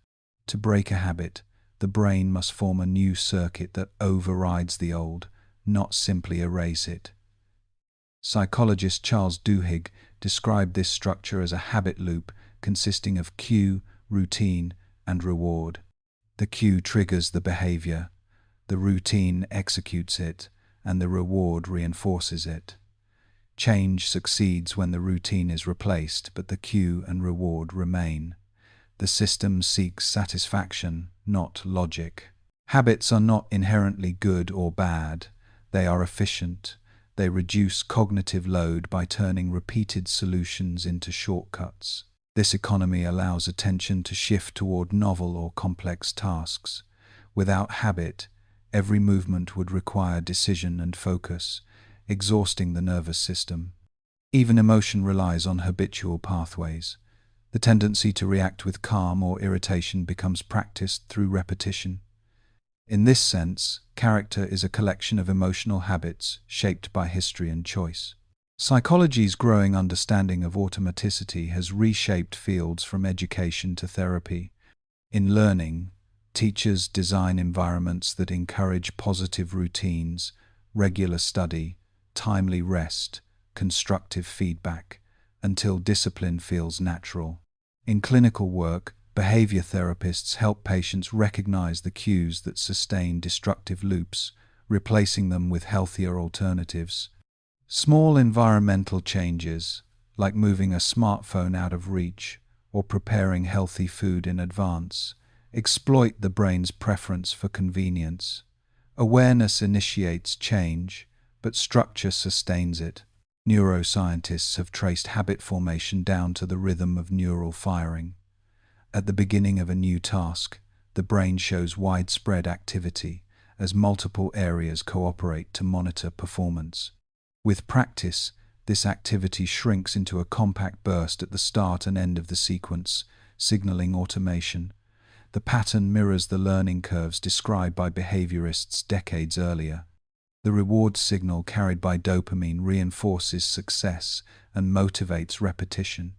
To break a habit, the brain must form a new circuit that overrides the old, not simply erase it. Psychologist Charles Duhigg described this structure as a habit loop consisting of cue, routine, and reward. The cue triggers the behavior, the routine executes it, and the reward reinforces it. Change succeeds when the routine is replaced, but the cue and reward remain. The system seeks satisfaction, not logic. Habits are not inherently good or bad. They are efficient. They reduce cognitive load by turning repeated solutions into shortcuts. This economy allows attention to shift toward novel or complex tasks. Without habit, every movement would require decision and focus, exhausting the nervous system. Even emotion relies on habitual pathways. The tendency to react with calm or irritation becomes practiced through repetition. In this sense, character is a collection of emotional habits shaped by history and choice. Psychology's growing understanding of automaticity has reshaped fields from education to therapy. In learning, teachers design environments that encourage positive routines, regular study, timely rest, constructive feedback, until discipline feels natural. In clinical work, behavior therapists help patients recognize the cues that sustain destructive loops, replacing them with healthier alternatives. Small environmental changes, like moving a smartphone out of reach or preparing healthy food in advance, exploit the brain's preference for convenience. Awareness initiates change, but structure sustains it. Neuroscientists have traced habit formation down to the rhythm of neural firing. At the beginning of a new task, the brain shows widespread activity as multiple areas cooperate to monitor performance. With practice, this activity shrinks into a compact burst at the start and end of the sequence, signaling automation. The pattern mirrors the learning curves described by behaviorists decades earlier. The reward signal carried by dopamine reinforces success and motivates repetition.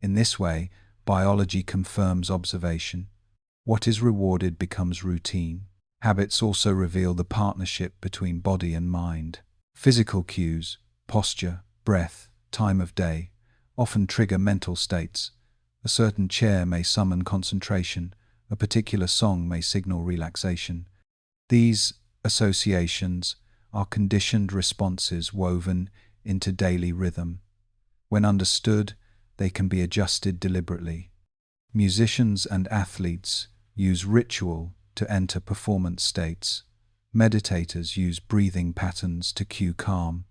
In this way, biology confirms observation. What is rewarded becomes routine. Habits also reveal the partnership between body and mind. Physical cues, posture, breath, time of day, often trigger mental states. A certain chair may summon concentration. A particular song may signal relaxation. These associations are conditioned responses woven into daily rhythm. When understood, they can be adjusted deliberately. Musicians and athletes use ritual to enter performance states. Meditators use breathing patterns to cue calm.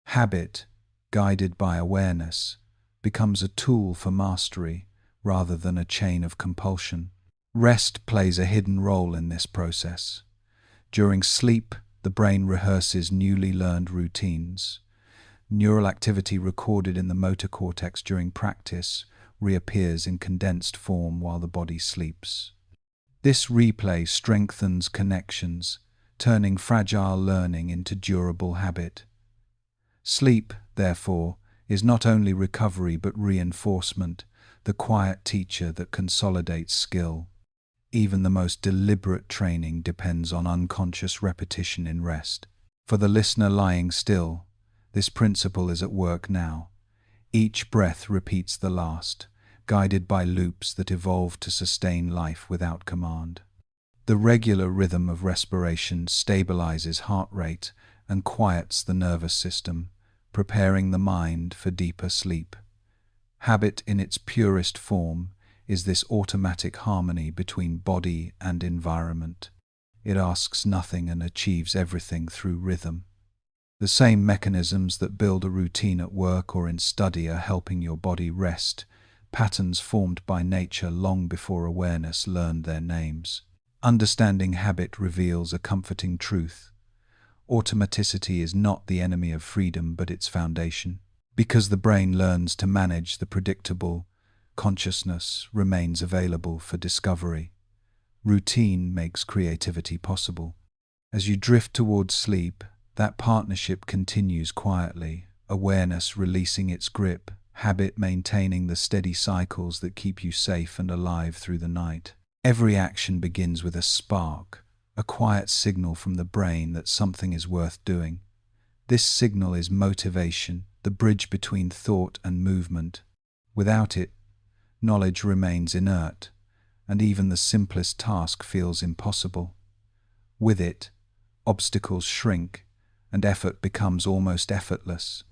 Habit, guided by awareness, becomes a tool for mastery rather than a chain of compulsion. Rest plays a hidden role in this process. During sleep, the brain rehearses newly learned routines. Neural activity recorded in the motor cortex during practice reappears in condensed form while the body sleeps. This replay strengthens connections, turning fragile learning into durable habit. Sleep, therefore, is not only recovery but reinforcement, the quiet teacher that consolidates skill. Even the most deliberate training depends on unconscious repetition in rest. For the listener lying still, this principle is at work now. Each breath repeats the last, guided by loops that evolve to sustain life without command. The regular rhythm of respiration stabilizes heart rate and quiets the nervous system, preparing the mind for deeper sleep. Habit in its purest form is this automatic harmony between body and environment. It asks nothing and achieves everything through rhythm. The same mechanisms that build a routine at work or in study are helping your body rest, patterns formed by nature long before awareness learned their names. Understanding habit reveals a comforting truth. Automaticity is not the enemy of freedom but its foundation. Because the brain learns to manage the predictable, consciousness remains available for discovery. Routine makes creativity possible. As you drift towards sleep, that partnership continues quietly, awareness releasing its grip, habit maintaining the steady cycles that keep you safe and alive through the night. Every action begins with a spark, a quiet signal from the brain that something is worth doing. This signal is motivation, the bridge between thought and movement. Without it, knowledge remains inert, and even the simplest task feels impossible. With it, obstacles shrink, and effort becomes almost effortless.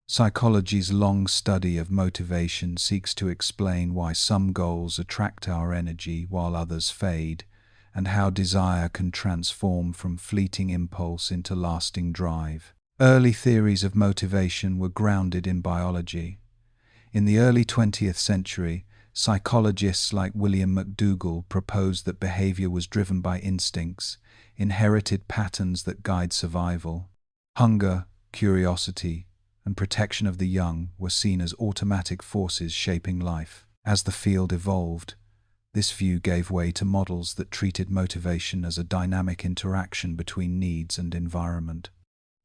Psychology's long study of motivation seeks to explain why some goals attract our energy while others fade, and how desire can transform from fleeting impulse into lasting drive. Early theories of motivation were grounded in biology. In the early 20th century, psychologists like William McDougall proposed that behavior was driven by instincts, inherited patterns that guide survival. Hunger, curiosity, and protection of the young were seen as automatic forces shaping life. As the field evolved, this view gave way to models that treated motivation as a dynamic interaction between needs and environment.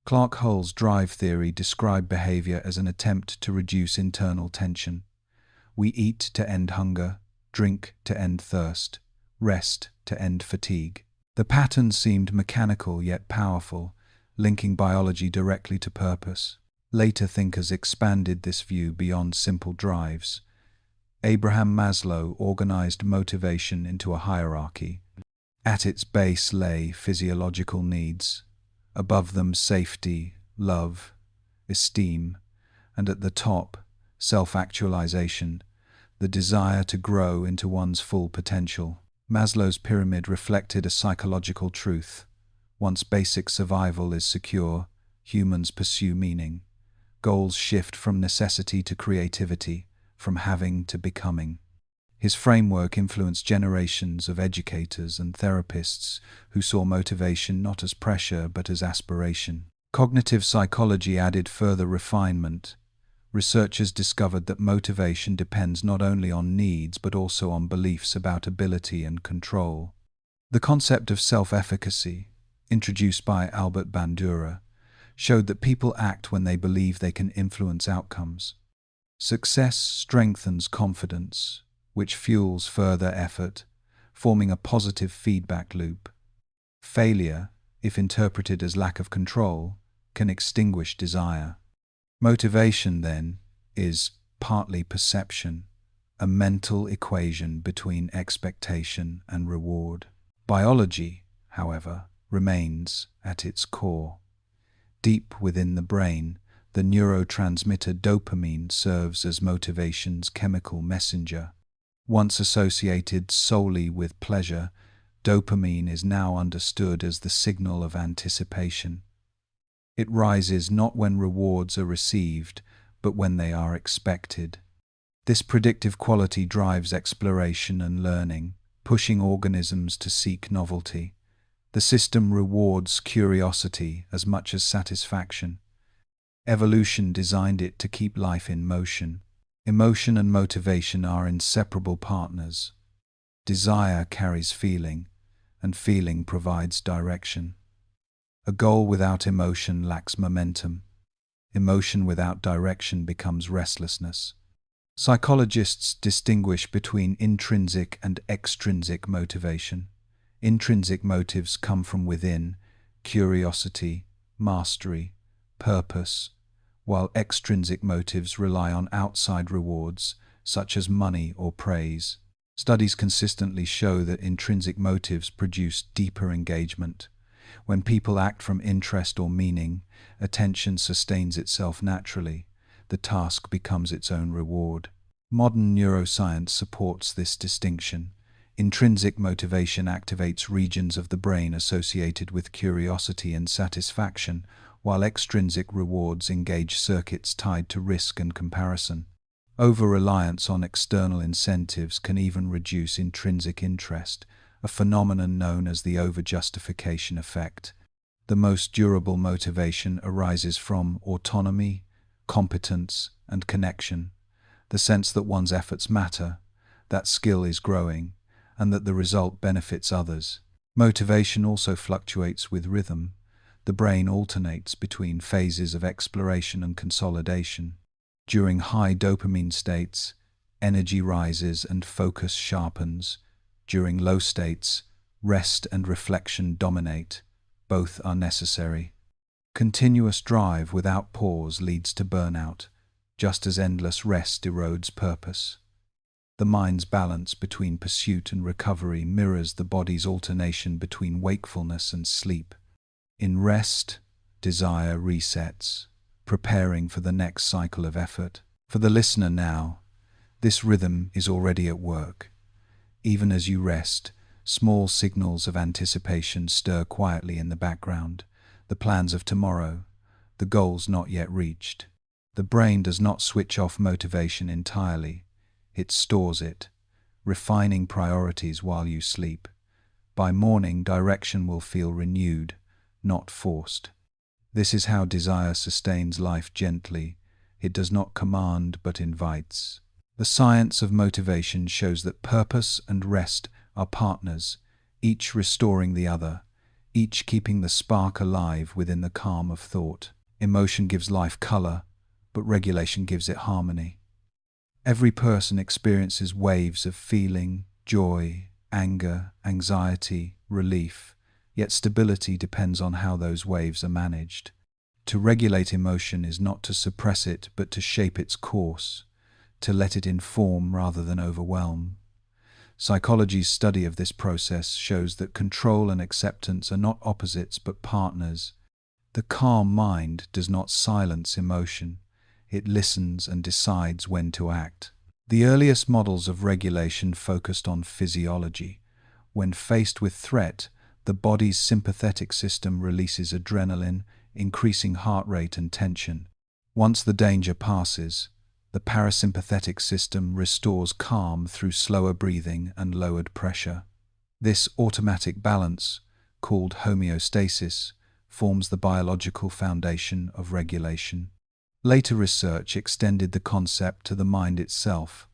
Clark Hull's drive theory described behavior as an attempt to reduce internal tension. We eat to end hunger, drink to end thirst, rest to end fatigue. The pattern seemed mechanical yet powerful, linking biology directly to purpose. Later thinkers expanded this view beyond simple drives. Abraham Maslow organized motivation into a hierarchy. At its base lay physiological needs, above them safety, love, esteem, and at the top, self-actualization, the desire to grow into one's full potential. Maslow's pyramid reflected a psychological truth. Once basic survival is secure, humans pursue meaning. Goals shift from necessity to creativity, from having to becoming. His framework influenced generations of educators and therapists who saw motivation not as pressure but as aspiration. Cognitive psychology added further refinement. Researchers discovered that motivation depends not only on needs but also on beliefs about ability and control. The concept of self-efficacy, introduced by Albert Bandura, showed that people act when they believe they can influence outcomes. Success strengthens confidence, which fuels further effort, forming a positive feedback loop. Failure, if interpreted as lack of control, can extinguish desire. Motivation, then, is partly perception, a mental equation between expectation and reward. Biology, however, remains at its core. Deep within the brain, the neurotransmitter dopamine serves as motivation's chemical messenger. Once associated solely with pleasure, dopamine is now understood as the signal of anticipation. It rises not when rewards are received, but when they are expected. This predictive quality drives exploration and learning, pushing organisms to seek novelty. The system rewards curiosity as much as satisfaction. Evolution designed it to keep life in motion. Emotion and motivation are inseparable partners. Desire carries feeling, and feeling provides direction. A goal without emotion lacks momentum. Emotion without direction becomes restlessness. Psychologists distinguish between intrinsic and extrinsic motivation. Intrinsic motives come from within, curiosity, mastery, purpose, while extrinsic motives rely on outside rewards, such as money or praise. Studies consistently show that intrinsic motives produce deeper engagement. When people act from interest or meaning, attention sustains itself naturally. The task becomes its own reward. Modern neuroscience supports this distinction. Intrinsic motivation activates regions of the brain associated with curiosity and satisfaction, while extrinsic rewards engage circuits tied to risk and comparison. Over-reliance on external incentives can even reduce intrinsic interest, a phenomenon known as the over-justification effect. The most durable motivation arises from autonomy, competence, and connection, the sense that one's efforts matter, that skill is growing, and that the result benefits others. Motivation also fluctuates with rhythm. The brain alternates between phases of exploration and consolidation. During high dopamine states, energy rises and focus sharpens. During low states, rest and reflection dominate. Both are necessary. Continuous drive without pause leads to burnout, just as endless rest erodes purpose. The mind's balance between pursuit and recovery mirrors the body's alternation between wakefulness and sleep. In rest, desire resets, preparing for the next cycle of effort. For the listener now, this rhythm is already at work. Even as you rest, small signals of anticipation stir quietly in the background, the plans of tomorrow, the goals not yet reached. The brain does not switch off motivation entirely. It stores it, refining priorities while you sleep. By morning, direction will feel renewed, not forced. This is how desire sustains life gently. It does not command but invites. The science of motivation shows that purpose and rest are partners, each restoring the other, each keeping the spark alive within the calm of thought. Emotion gives life color, but regulation gives it harmony. Every person experiences waves of feeling, joy, anger, anxiety, relief, yet stability depends on how those waves are managed. To regulate emotion is not to suppress it, but to shape its course, to let it inform rather than overwhelm. Psychology's study of this process shows that control and acceptance are not opposites but partners. The calm mind does not silence emotion, it listens and decides when to act. The earliest models of regulation focused on physiology. When faced with threat, the body's sympathetic system releases adrenaline, increasing heart rate and tension. Once the danger passes, the parasympathetic system restores calm through slower breathing and lowered pressure. This automatic balance, called homeostasis, forms the biological foundation of regulation. Later research extended the concept to the mind itself,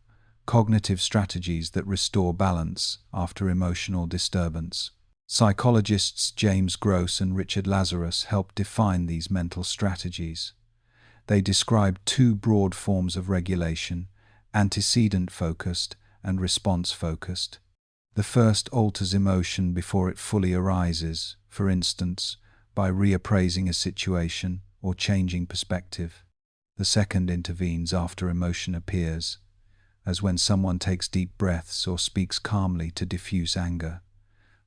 cognitive strategies that restore balance after emotional disturbance. Psychologists James Gross and Richard Lazarus helped define these mental strategies. They described two broad forms of regulation: antecedent-focused and response-focused. The first alters emotion before it fully arises, for instance, by reappraising a situation or changing perspective. The second intervenes after emotion appears, as when someone takes deep breaths or speaks calmly to diffuse anger.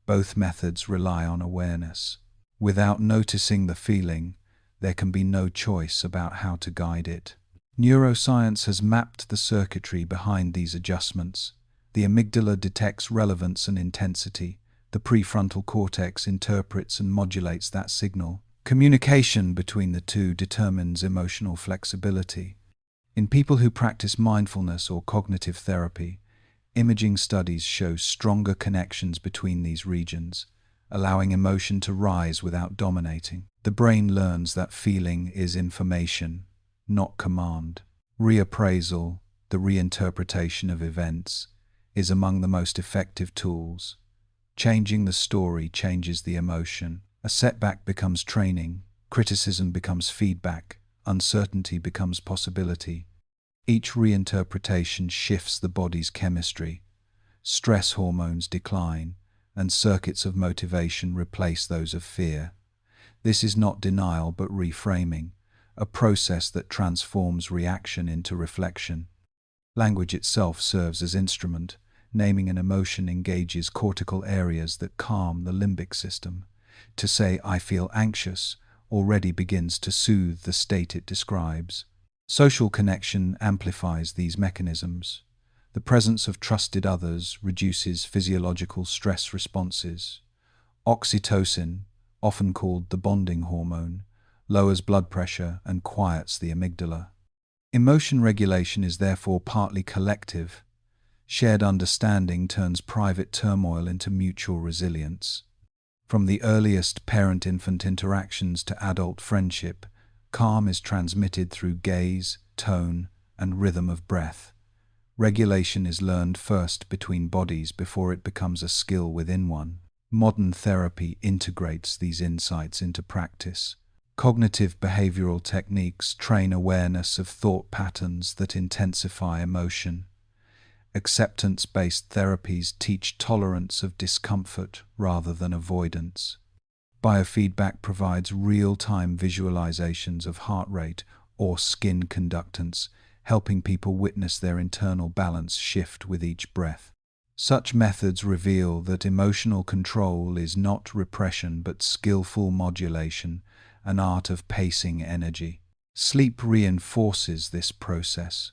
Both methods rely on awareness. Without noticing the feeling, there can be no choice about how to guide it. Neuroscience has mapped the circuitry behind these adjustments. The amygdala detects relevance and intensity. The prefrontal cortex interprets and modulates that signal. Communication between the two determines emotional flexibility. In people who practice mindfulness or cognitive therapy, imaging studies show stronger connections between these regions, allowing emotion to rise without dominating. The brain learns that feeling is information, not command. Reappraisal, the reinterpretation of events, is among the most effective tools. Changing the story changes the emotion. A setback becomes training, criticism becomes feedback, uncertainty becomes possibility. Each reinterpretation shifts the body's chemistry. Stress hormones decline, and circuits of motivation replace those of fear. This is not denial but reframing, a process that transforms reaction into reflection. Language itself serves as instrument. Naming an emotion engages cortical areas that calm the limbic system. To say, "I feel anxious," already begins to soothe the state it describes. Social connection amplifies these mechanisms. The presence of trusted others reduces physiological stress responses. Oxytocin, often called the bonding hormone, lowers blood pressure and quiets the amygdala. Emotion regulation is therefore partly collective. Shared understanding turns private turmoil into mutual resilience. From the earliest parent-infant interactions to adult friendship, calm is transmitted through gaze, tone, and rhythm of breath. Regulation is learned first between bodies before it becomes a skill within one. Modern therapy integrates these insights into practice. Cognitive behavioral techniques train awareness of thought patterns that intensify emotion. Acceptance-based therapies teach tolerance of discomfort rather than avoidance. Biofeedback provides real-time visualizations of heart rate or skin conductance, helping people witness their internal balance shift with each breath. Such methods reveal that emotional control is not repression but skillful modulation, an art of pacing energy. Sleep reinforces this process.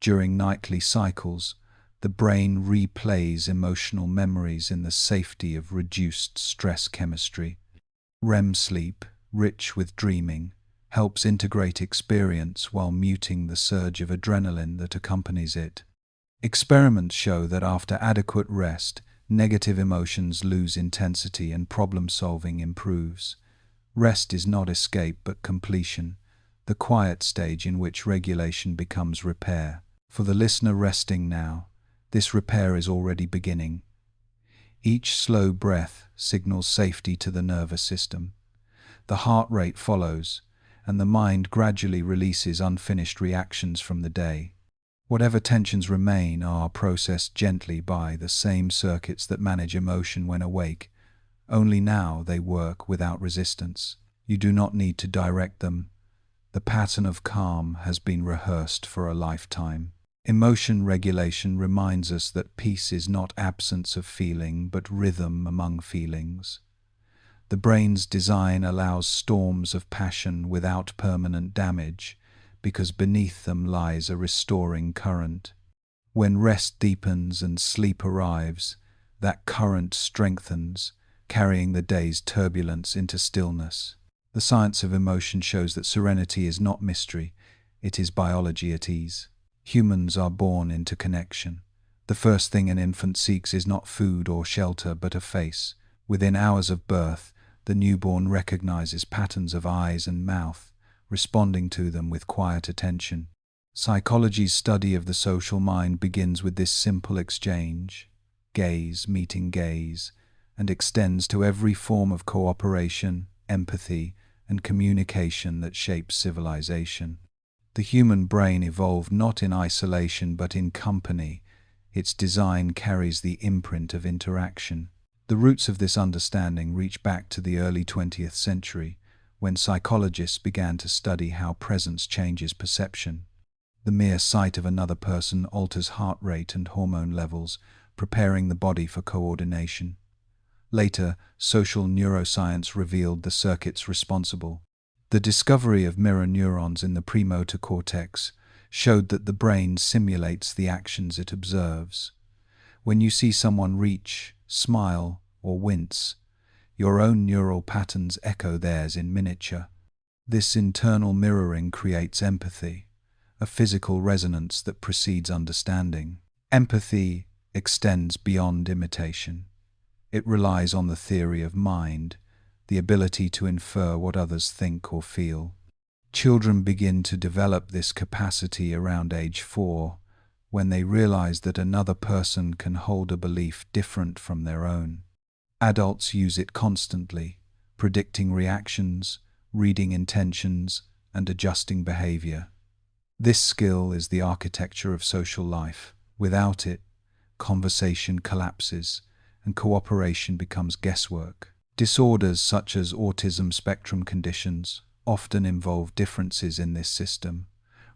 During nightly cycles, the brain replays emotional memories in the safety of reduced stress chemistry. REM sleep, rich with dreaming, helps integrate experience while muting the surge of adrenaline that accompanies it. Experiments show that after adequate rest, negative emotions lose intensity and problem-solving improves. Rest is not escape but completion, the quiet stage in which regulation becomes repair. For the listener resting now, this repair is already beginning. Each slow breath signals safety to the nervous system. The heart rate follows, and the mind gradually releases unfinished reactions from the day. Whatever tensions remain are processed gently by the same circuits that manage emotion when awake. Only now they work without resistance. You do not need to direct them. The pattern of calm has been rehearsed for a lifetime. Emotion regulation reminds us that peace is not absence of feeling, but rhythm among feelings. The brain's design allows storms of passion without permanent damage, because beneath them lies a restoring current. When rest deepens and sleep arrives, that current strengthens, carrying the day's turbulence into stillness. The science of emotion shows that serenity is not mystery, it is biology at ease. Humans are born into connection. The first thing an infant seeks is not food or shelter, but a face. Within hours of birth, the newborn recognizes patterns of eyes and mouth, responding to them with quiet attention. Psychology's study of the social mind begins with this simple exchange, gaze meeting gaze, and extends to every form of cooperation, empathy, and communication that shapes civilization. The human brain evolved not in isolation but in company. Its design carries the imprint of interaction. The roots of this understanding reach back to the early 20th century, when psychologists began to study how presence changes perception. The mere sight of another person alters heart rate and hormone levels, preparing the body for coordination. Later, social neuroscience revealed the circuits responsible. The discovery of mirror neurons in the premotor cortex showed that the brain simulates the actions it observes. When you see someone reach, smile, or wince, your own neural patterns echo theirs in miniature. This internal mirroring creates empathy, a physical resonance that precedes understanding. Empathy extends beyond imitation. It relies on the theory of mind, the ability to infer what others think or feel. Children begin to develop this capacity around age 4, when they realize that another person can hold a belief different from their own. Adults use it constantly, predicting reactions, reading intentions, and adjusting behavior. This skill is the architecture of social life. Without it, conversation collapses and cooperation becomes guesswork. Disorders such as autism spectrum conditions often involve differences in this system,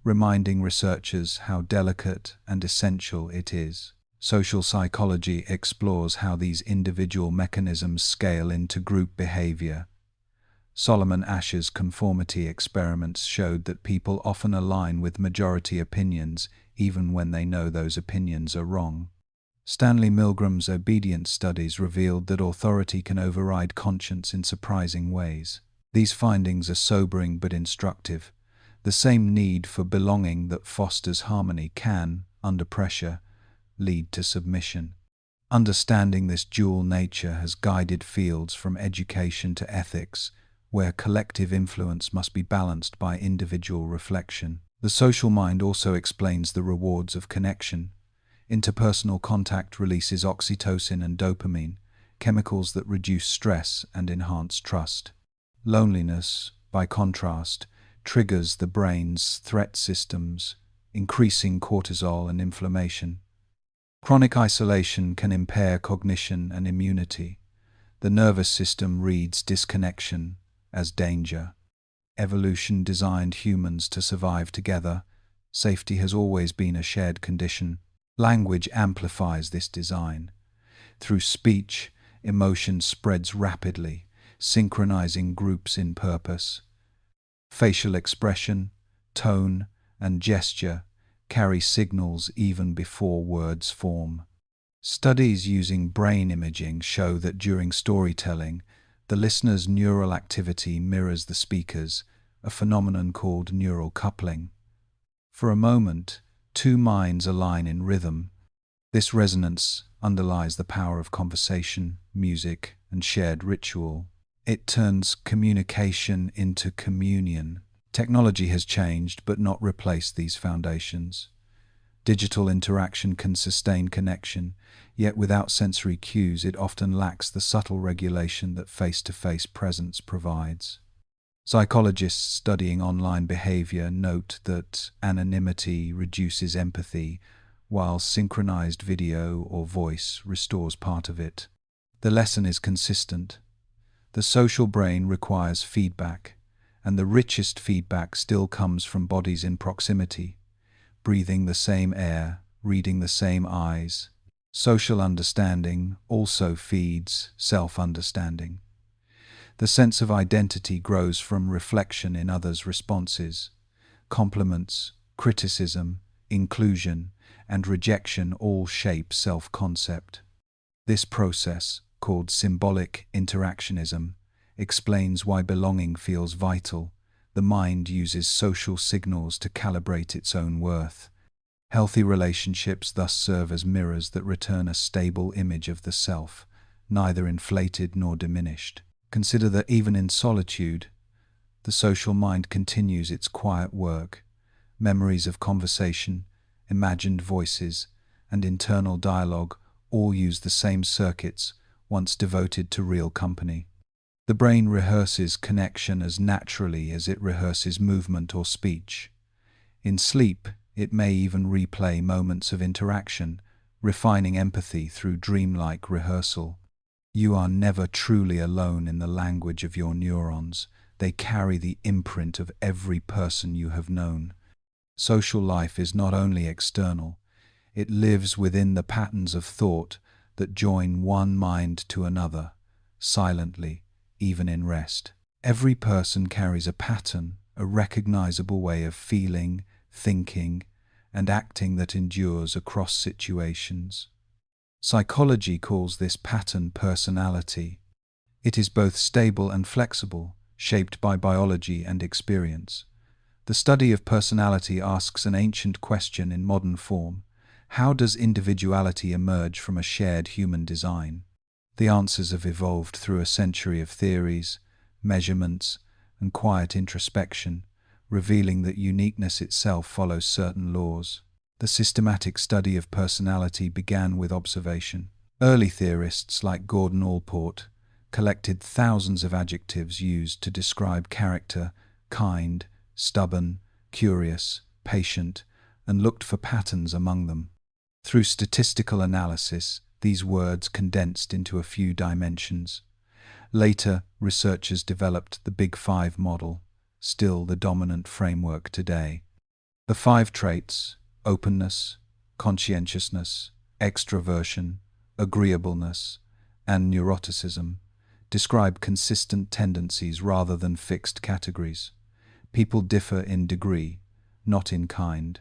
reminding researchers how delicate and essential it is. Social psychology explores how these individual mechanisms scale into group behavior. Solomon Asch's conformity experiments showed that people often align with majority opinions even when they know those opinions are wrong. Stanley Milgram's obedience studies revealed that authority can override conscience in surprising ways. These findings are sobering but instructive. The same need for belonging that fosters harmony can, under pressure, lead to submission. Understanding this dual nature has guided fields from education to ethics, where collective influence must be balanced by individual reflection. The social mind also explains the rewards of connection. Interpersonal contact releases oxytocin and dopamine, chemicals that reduce stress and enhance trust. Loneliness, by contrast, triggers the brain's threat systems, increasing cortisol and inflammation. Chronic isolation can impair cognition and immunity. The nervous system reads disconnection as danger. Evolution designed humans to survive together. Safety has always been a shared condition. Language amplifies this design. Through speech, emotion spreads rapidly, synchronizing groups in purpose. Facial expression, tone, and gesture carry signals even before words form. Studies using brain imaging show that during storytelling, the listener's neural activity mirrors the speaker's, a phenomenon called neural coupling. For a moment, two minds align in rhythm. This resonance underlies the power of conversation, music, and shared ritual. It turns communication into communion. Technology has changed but not replaced these foundations. Digital interaction can sustain connection, yet without sensory cues it often lacks the subtle regulation that face-to-face presence provides. Psychologists studying online behavior note that anonymity reduces empathy, while synchronized video or voice restores part of it. The lesson is consistent. The social brain requires feedback, and the richest feedback still comes from bodies in proximity, breathing the same air, reading the same eyes. Social understanding also feeds self-understanding. The sense of identity grows from reflection in others' responses. Compliments, criticism, inclusion, and rejection all shape self-concept. This process, called symbolic interactionism, explains why belonging feels vital. The mind uses social signals to calibrate its own worth. Healthy relationships thus serve as mirrors that return a stable image of the self, neither inflated nor diminished. Consider that even in solitude, the social mind continues its quiet work. Memories of conversation, imagined voices, and internal dialogue all use the same circuits once devoted to real company. The brain rehearses connection as naturally as it rehearses movement or speech. In sleep, it may even replay moments of interaction, refining empathy through dreamlike rehearsal. You are never truly alone in the language of your neurons. They carry the imprint of every person you have known. Social life is not only external, it lives within the patterns of thought that join one mind to another, silently, even in rest. Every person carries a pattern, a recognizable way of feeling, thinking, and acting that endures across situations. Psychology calls this pattern personality. It is both stable and flexible, shaped by biology and experience. The study of personality asks an ancient question in modern form: how does individuality emerge from a shared human design? The answers have evolved through a century of theories, measurements, and quiet introspection, revealing that uniqueness itself follows certain laws. The systematic study of personality began with observation. Early theorists like Gordon Allport collected thousands of adjectives used to describe character: kind, stubborn, curious, patient, and looked for patterns among them. Through statistical analysis, these words condensed into a few dimensions. Later, researchers developed the Big Five model, still the dominant framework today. The 5 traits: openness, conscientiousness, extroversion, agreeableness, and neuroticism, describe consistent tendencies rather than fixed categories. People differ in degree, not in kind.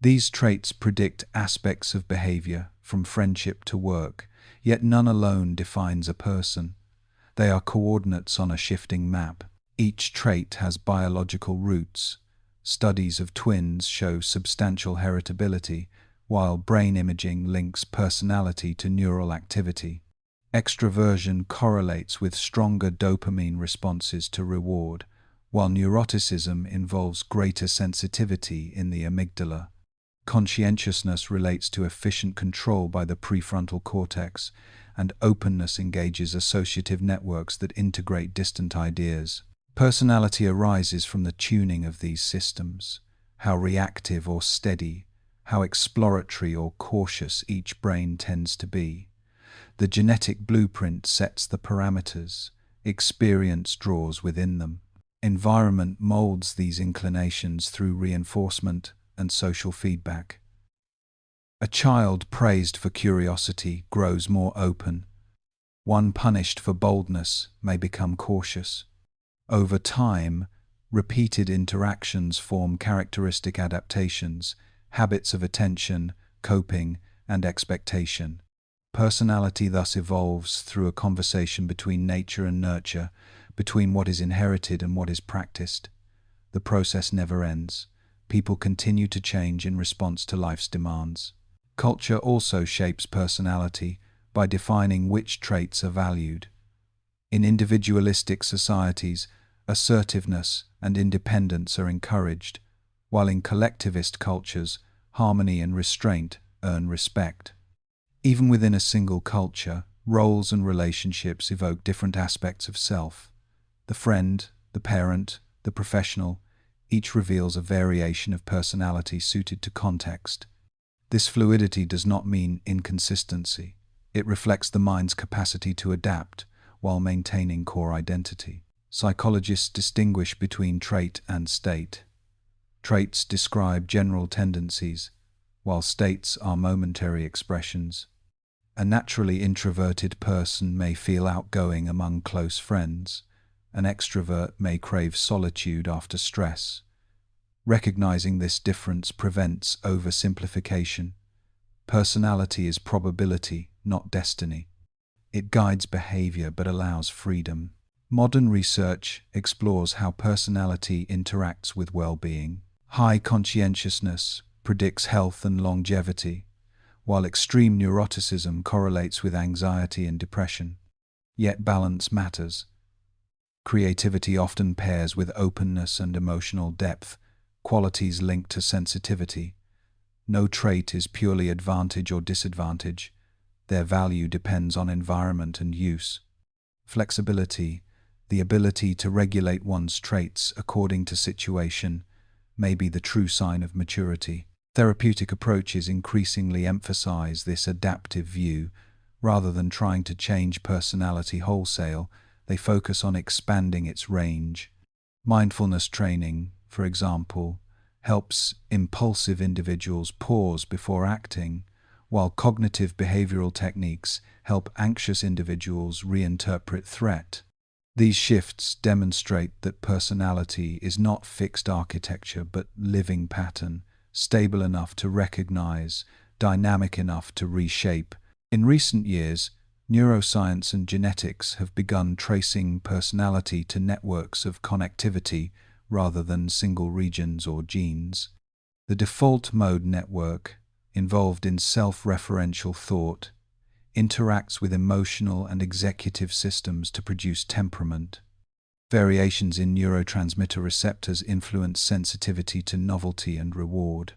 These traits predict aspects of behavior, from friendship to work, yet none alone defines a person. They are coordinates on a shifting map. Each trait has biological roots. Studies of twins show substantial heritability, while brain imaging links personality to neural activity. Extroversion correlates with stronger dopamine responses to reward, while neuroticism involves greater sensitivity in the amygdala. Conscientiousness relates to efficient control by the prefrontal cortex, and openness engages associative networks that integrate distant ideas. Personality arises from the tuning of these systems: how reactive or steady, how exploratory or cautious each brain tends to be. The genetic blueprint sets the parameters, experience draws within them. Environment molds these inclinations through reinforcement and social feedback. A child praised for curiosity grows more open. One punished for boldness may become cautious. Over time, repeated interactions form characteristic adaptations, habits of attention, coping, and expectation. Personality thus evolves through a conversation between nature and nurture, between what is inherited and what is practiced. The process never ends. People continue to change in response to life's demands. Culture also shapes personality by defining which traits are valued. In individualistic societies, assertiveness and independence are encouraged, while in collectivist cultures, harmony and restraint earn respect. Even within a single culture, roles and relationships evoke different aspects of self. The friend, the parent, the professional, each reveals a variation of personality suited to context. This fluidity does not mean inconsistency. It reflects the mind's capacity to adapt while maintaining core identity. Psychologists distinguish between trait and state. Traits describe general tendencies, while states are momentary expressions. A naturally introverted person may feel outgoing among close friends. An extrovert may crave solitude after stress. Recognizing this difference prevents oversimplification. Personality is probability, not destiny. It guides behavior but allows freedom. Modern research explores how personality interacts with well-being. High conscientiousness predicts health and longevity, while extreme neuroticism correlates with anxiety and depression. Yet balance matters. Creativity often pairs with openness and emotional depth, qualities linked to sensitivity. No trait is purely advantage or disadvantage. Their value depends on environment and use. Flexibility, the ability to regulate one's traits according to situation, may be the true sign of maturity. Therapeutic approaches increasingly emphasize this adaptive view. Rather than trying to change personality wholesale, they focus on expanding its range. Mindfulness training, for example, helps impulsive individuals pause before acting, while cognitive behavioral techniques help anxious individuals reinterpret threat. These shifts demonstrate that personality is not fixed architecture but living pattern, stable enough to recognize, dynamic enough to reshape. In recent years, neuroscience and genetics have begun tracing personality to networks of connectivity rather than single regions or genes. The default mode network, involved in self-referential thought, interacts with emotional and executive systems to produce temperament. Variations in neurotransmitter receptors influence sensitivity to novelty and reward.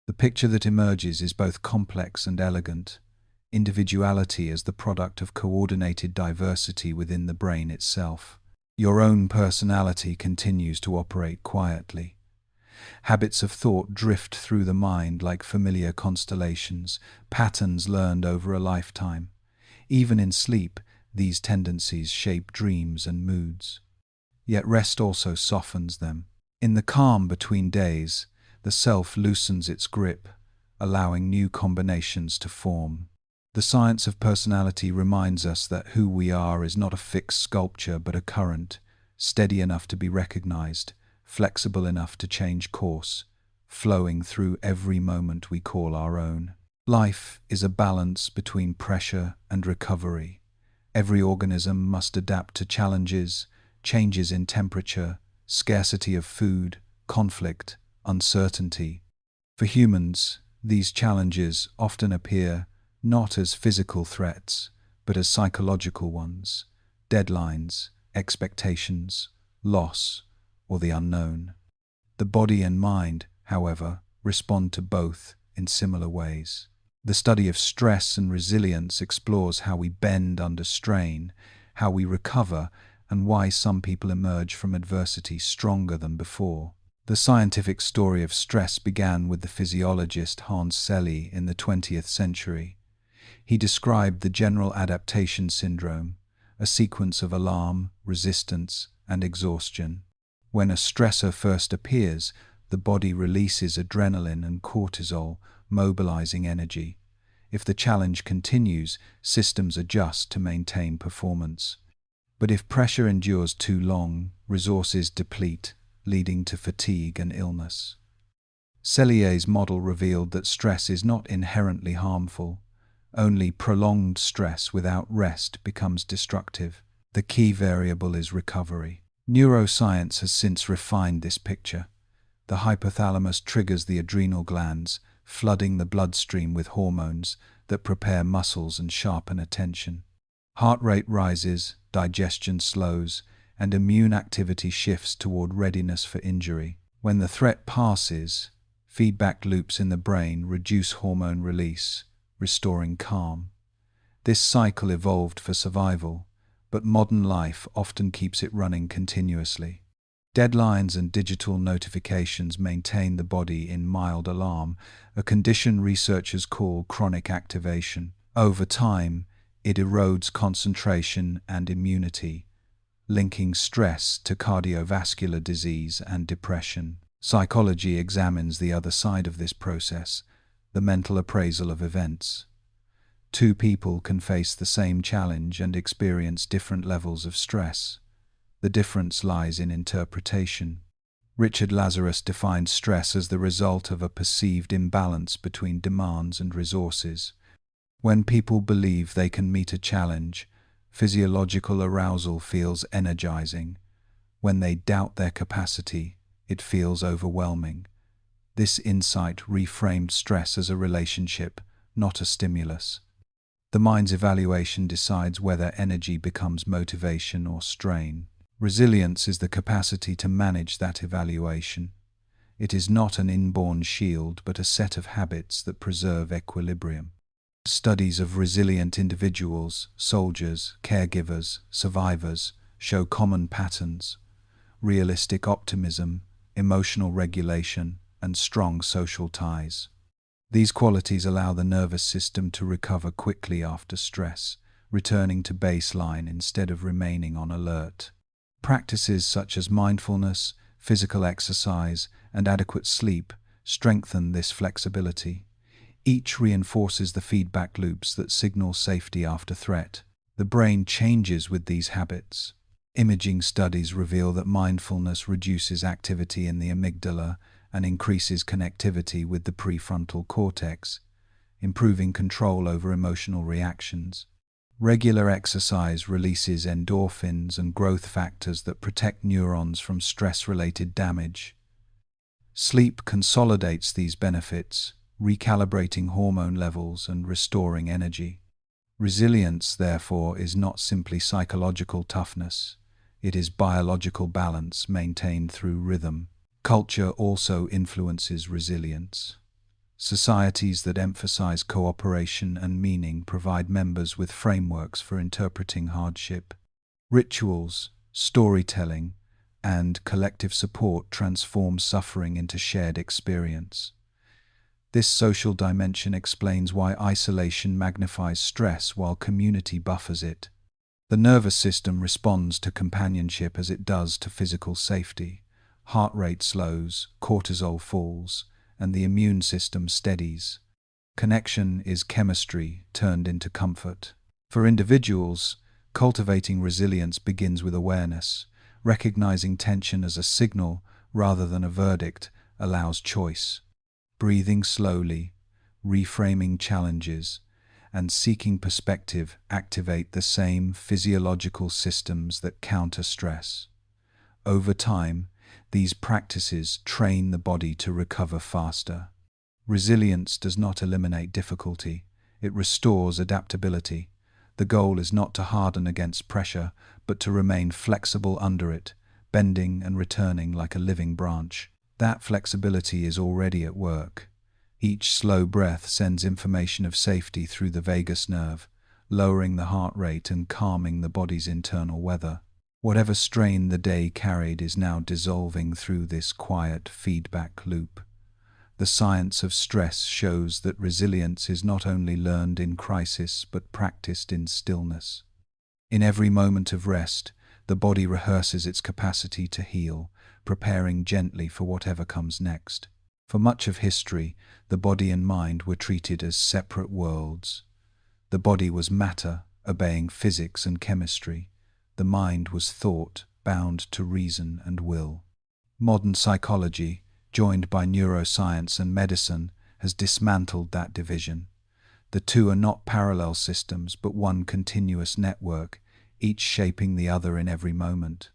The picture that emerges is both complex and elegant. Individuality as the product of coordinated diversity within the brain itself. Your own personality continues to operate quietly. Habits of thought drift through the mind like familiar constellations, patterns learned over a lifetime. Even in sleep, these tendencies shape dreams and moods. Yet rest also softens them. In the calm between days, the self loosens its grip, allowing new combinations to form. The science of personality reminds us that who we are is not a fixed sculpture but a current, steady enough to be recognized, flexible enough to change course, flowing through every moment we call our own. Life is a balance between pressure and recovery. Every organism must adapt to challenges, changes in temperature, scarcity of food, conflict, uncertainty. For humans, these challenges often appear not as physical threats, but as psychological ones: deadlines, expectations, loss, or the unknown. The body and mind, however, respond to both in similar ways. The study of stress and resilience explores how we bend under strain, how we recover, and why some people emerge from adversity stronger than before. The scientific story of stress began with the physiologist Hans Selye in the 20th century. He described the general adaptation syndrome, a sequence of alarm, resistance, and exhaustion. When a stressor first appears, the body releases adrenaline and cortisol, mobilizing energy. If the challenge continues, systems adjust to maintain performance. But if pressure endures too long, resources deplete, leading to fatigue and illness. Selye's model revealed that stress is not inherently harmful. Only prolonged stress without rest becomes destructive. The key variable is recovery. Neuroscience has since refined this picture. The hypothalamus triggers the adrenal glands, flooding the bloodstream with hormones that prepare muscles and sharpen attention. Heart rate rises, digestion slows, and immune activity shifts toward readiness for injury. When the threat passes, Feedback loops in the brain reduce hormone release, restoring calm. This cycle evolved for survival, but modern life often keeps it running continuously. Deadlines and digital notifications maintain the body in mild alarm, a condition researchers call chronic activation. Over time, it erodes concentration and immunity, linking stress to cardiovascular disease and depression. Psychology examines the other side of this process, the mental appraisal of events. Two people can face the same challenge and experience different levels of stress. The difference lies in interpretation. Richard Lazarus defined stress as the result of a perceived imbalance between demands and resources. When people believe they can meet a challenge, physiological arousal feels energizing. When they doubt their capacity, it feels overwhelming. This insight reframed stress as a relationship, not a stimulus. The mind's evaluation decides whether energy becomes motivation or strain. Resilience is the capacity to manage that evaluation. It is not an inborn shield, but a set of habits that preserve equilibrium. Studies of resilient individuals, soldiers, caregivers, survivors, show common patterns: realistic optimism, emotional regulation, and strong social ties. These qualities allow the nervous system to recover quickly after stress, returning to baseline instead of remaining on alert. Practices such as mindfulness, physical exercise, and adequate sleep strengthen this flexibility. Each reinforces the feedback loops that signal safety after threat. The brain changes with these habits. Imaging studies reveal that mindfulness reduces activity in the amygdala and increases connectivity with the prefrontal cortex, improving control over emotional reactions. Regular exercise releases endorphins and growth factors that protect neurons from stress-related damage. Sleep consolidates these benefits, recalibrating hormone levels and restoring energy. Resilience, therefore, is not simply psychological toughness. It is biological balance maintained through rhythm. Culture also influences resilience. Societies that emphasize cooperation and meaning provide members with frameworks for interpreting hardship. Rituals, storytelling, and collective support transform suffering into shared experience. This social dimension explains why isolation magnifies stress while community buffers it. The nervous system responds to companionship as it does to physical safety. Heart rate slows, cortisol falls, and the immune system steadies. Connection is chemistry turned into comfort. For individuals, cultivating resilience begins with awareness. Recognizing tension as a signal rather than a verdict allows choice. Breathing slowly, reframing challenges, and seeking perspective activate the same physiological systems that counter stress. Over time, these practices train the body to recover faster. Resilience does not eliminate difficulty, it restores adaptability. The goal is not to harden against pressure, but to remain flexible under it, bending and returning like a living branch. That flexibility is already at work. Each slow breath sends information of safety through the vagus nerve, lowering the heart rate and calming the body's internal weather. Whatever strain the day carried is now dissolving through this quiet feedback loop. The science of stress shows that resilience is not only learned in crisis but practiced in stillness. In every moment of rest, the body rehearses its capacity to heal, preparing gently for whatever comes next. For much of history, the body and mind were treated as separate worlds. The body was matter, obeying physics and chemistry. The mind was thought, bound to reason and will. Modern psychology, joined by neuroscience and medicine, has dismantled that division. The two are not parallel systems, but one continuous network, each shaping the other in every moment.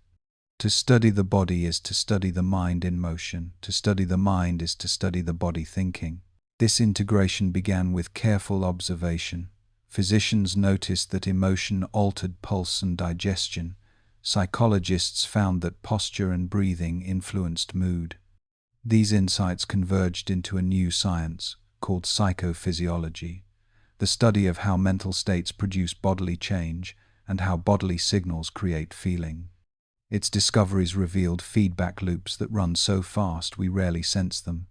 To study the body is to study the mind in motion. To study the mind is to study the body thinking. This integration began with careful observation. Physicians noticed that emotion altered pulse and digestion. Psychologists found that posture and breathing influenced mood. These insights converged into a new science called psychophysiology, the study of how mental states produce bodily change and how bodily signals create feeling. Its discoveries revealed feedback loops that run so fast we rarely sense them.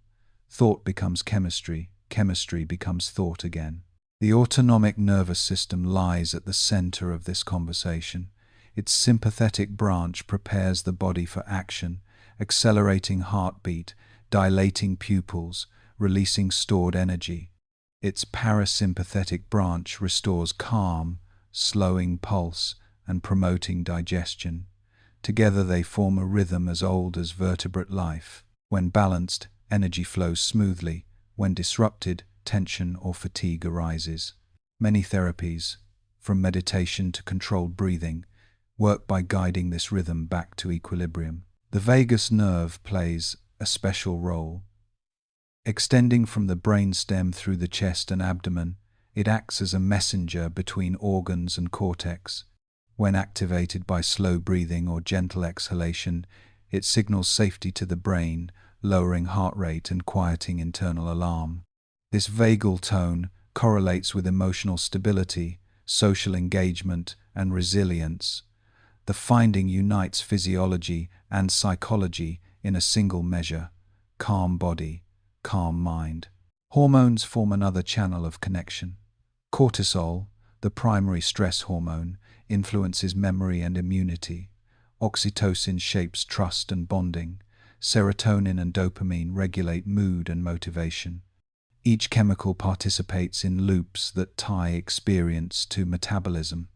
Thought becomes chemistry, chemistry becomes thought again. The autonomic nervous system lies at the center of this conversation. Its sympathetic branch prepares the body for action, accelerating heartbeat, dilating pupils, releasing stored energy. Its parasympathetic branch restores calm, slowing pulse, and promoting digestion. Together they form a rhythm as old as vertebrate life. When balanced, energy flows smoothly. When disrupted, tension or fatigue arises. Many therapies, from meditation to controlled breathing, work by guiding this rhythm back to equilibrium. The vagus nerve plays a special role. Extending from the brainstem through the chest and abdomen, it acts as a messenger between organs and cortex. When activated by slow breathing or gentle exhalation, it signals safety to the brain, lowering heart rate and quieting internal alarm. This vagal tone correlates with emotional stability, social engagement, and resilience. The finding unites physiology and psychology in a single measure: calm body, calm mind. Hormones form another channel of connection. Cortisol, the primary stress hormone, influences memory and immunity. Oxytocin shapes trust and bonding. Serotonin and dopamine regulate mood and motivation. Each chemical participates in loops that tie experience to metabolism.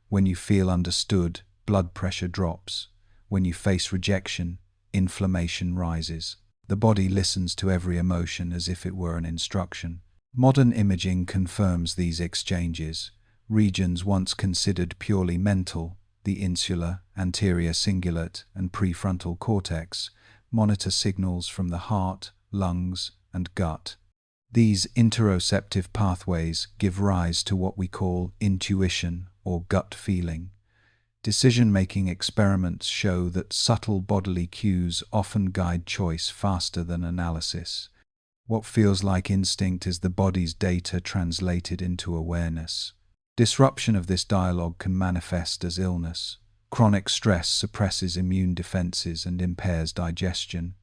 When you feel understood, blood pressure drops. When you face rejection, inflammation rises. The body listens to every emotion as if it were an instruction. Modern imaging confirms these exchanges. Regions once considered purely mental, the insular, anterior cingulate, and prefrontal cortex, monitor signals from the heart, lungs, and gut. These interoceptive pathways give rise to what we call intuition or gut feeling. Decision-making experiments show that subtle bodily cues often guide choice faster than analysis. What feels like instinct is the body's data translated into awareness. Disruption of this dialogue can manifest as illness. Chronic stress suppresses immune defenses and impairs digestion.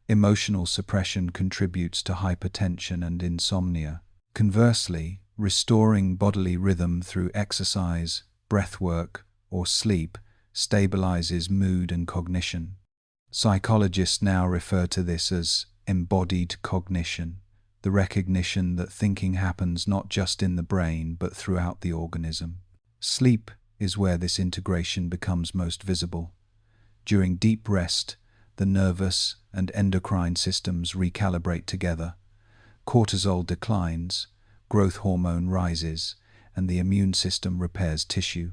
Emotional suppression contributes to hypertension and insomnia. Conversely, restoring bodily rhythm through exercise, breathwork, or sleep stabilizes mood and cognition. Psychologists now refer to this as embodied cognition, the recognition that thinking happens not just in the brain but throughout the organism. Sleep is where this integration becomes most visible. During deep rest, the nervous and endocrine systems recalibrate together. Cortisol declines, growth hormone rises, and the immune system repairs tissue.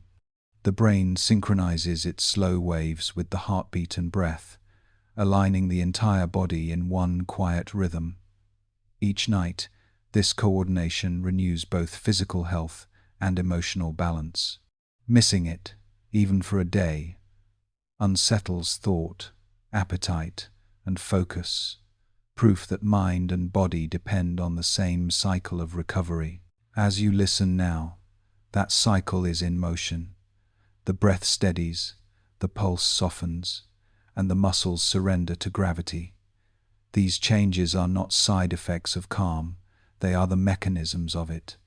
The brain synchronizes its slow waves with the heartbeat and breath, aligning the entire body in one quiet rhythm. Each night, this coordination renews both physical health and emotional balance. Missing it, even for a day, unsettles thought, appetite, and focus, proof that mind and body depend on the same cycle of recovery. As you listen now, that cycle is in motion. The breath steadies, the pulse softens, and the muscles surrender to gravity. These changes are not side effects of calm, they are the mechanisms of it.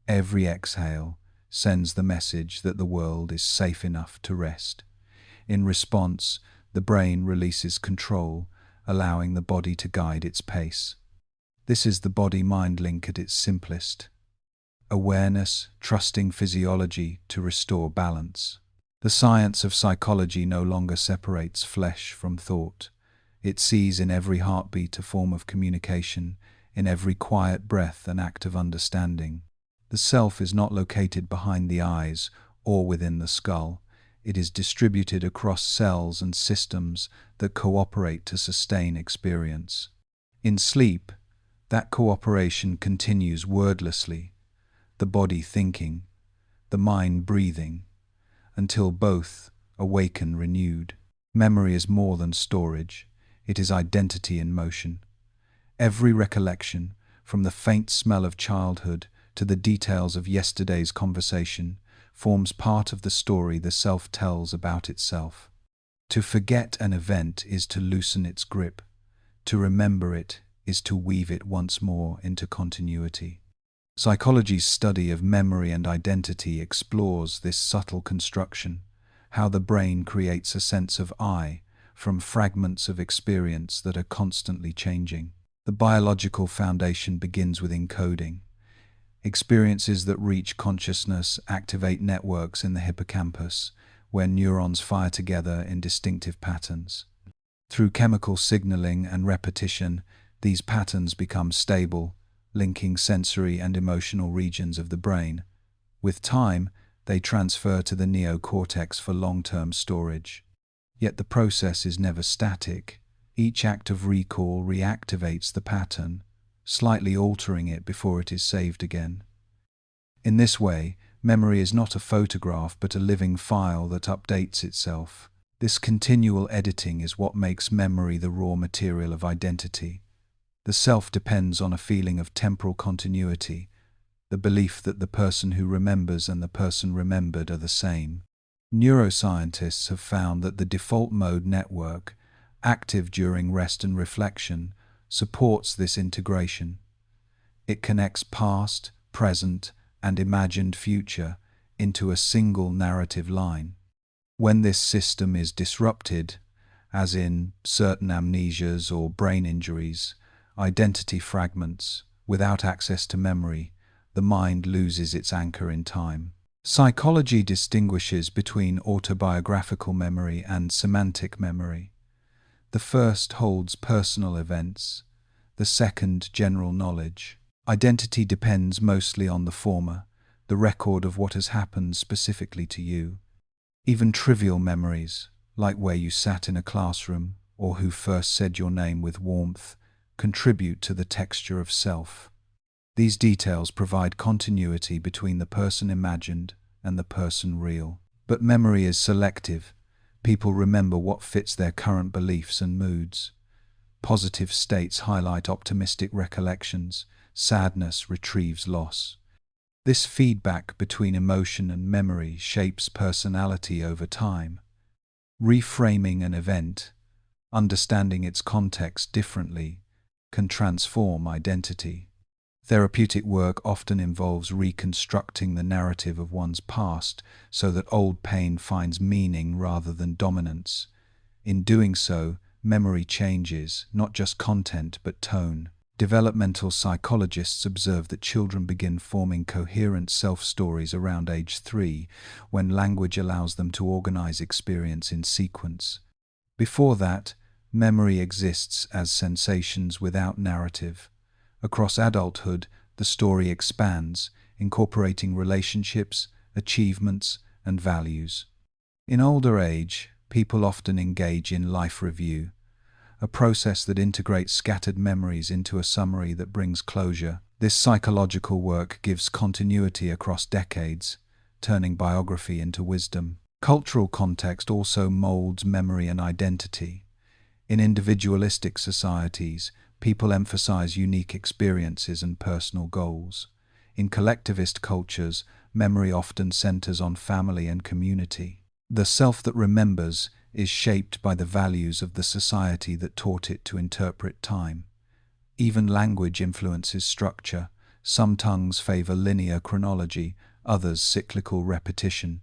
Every exhale sends the message that the world is safe enough to rest. In response, the brain releases control, allowing the body to guide its pace. This is the body-mind link at its simplest. Awareness, trusting physiology to restore balance. The science of psychology no longer separates flesh from thought. It sees in every heartbeat a form of communication, in every quiet breath an act of understanding. The self is not located behind the eyes or within the skull. It is distributed across cells and systems that cooperate to sustain experience. In sleep, that cooperation continues wordlessly, the body thinking, the mind breathing, until both awaken renewed. Memory is more than storage. It is identity in motion. Every recollection, from the faint smell of childhood to the details of yesterday's conversation, forms part of the story the self tells about itself. To forget an event is to loosen its grip. To remember it is to weave it once more into continuity. Psychology's study of memory and identity explores this subtle construction, how the brain creates a sense of I from fragments of experience that are constantly changing. The biological foundation begins with encoding. Experiences that reach consciousness activate networks in the hippocampus, where neurons fire together in distinctive patterns. Through chemical signaling and repetition, these patterns become stable, linking sensory and emotional regions of the brain. With time, they transfer to the neocortex for long-term storage. Yet the process is never static. Each act of recall reactivates the pattern, slightly altering it before it is saved again. In this way, memory is not a photograph but a living file that updates itself. This continual editing is what makes memory the raw material of identity. The self depends on a feeling of temporal continuity, the belief that the person who remembers and the person remembered are the same. Neuroscientists have found that the default mode network, active during rest and reflection, supports this integration. It connects past, present, and imagined future into a single narrative line. When this system is disrupted, as in certain amnesias or brain injuries, identity fragments, without access to memory, the mind loses its anchor in time. Psychology distinguishes between autobiographical memory and semantic memory. The first holds personal events, the second general knowledge. Identity depends mostly on the former, the record of what has happened specifically to you. Even trivial memories, like where you sat in a classroom or who first said your name with warmth, contribute to the texture of self. These details provide continuity between the person imagined and the person real. But memory is selective. People remember what fits their current beliefs and moods. Positive states highlight optimistic recollections, sadness retrieves loss. This feedback between emotion and memory shapes personality over time. Reframing an event, understanding its context differently, can transform identity. Therapeutic work often involves reconstructing the narrative of one's past so that old pain finds meaning rather than dominance. In doing so, memory changes, not just content but tone. Developmental psychologists observe that children begin forming coherent self-stories around age 3, when language allows them to organize experience in sequence. Before that, memory exists as sensations without narrative. Across adulthood, the story expands, incorporating relationships, achievements, and values. In older age, people often engage in life review, a process that integrates scattered memories into a summary that brings closure. This psychological work gives continuity across decades, turning biography into wisdom. Cultural context also molds memory and identity. In individualistic societies, people emphasize unique experiences and personal goals. In collectivist cultures, memory often centers on family and community. The self that remembers is shaped by the values of the society that taught it to interpret time. Even language influences structure. Some tongues favor linear chronology, others cyclical repetition.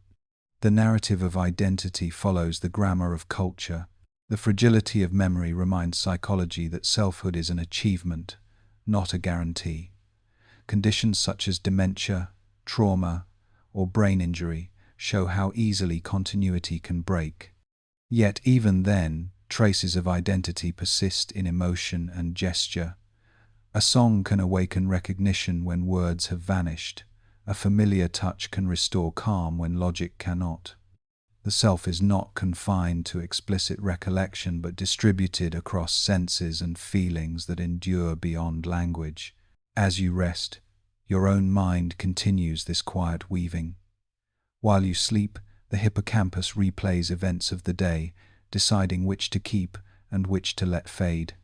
The narrative of identity follows the grammar of culture. The fragility of memory reminds psychology that selfhood is an achievement, not a guarantee. Conditions such as dementia, trauma, or brain injury show how easily continuity can break. Yet even then, traces of identity persist in emotion and gesture. A song can awaken recognition when words have vanished. A familiar touch can restore calm when logic cannot. The self is not confined to explicit recollection but distributed across senses and feelings that endure beyond language. As you rest, your own mind continues this quiet weaving. While you sleep, the hippocampus replays events of the day, deciding which to keep and which to let fade.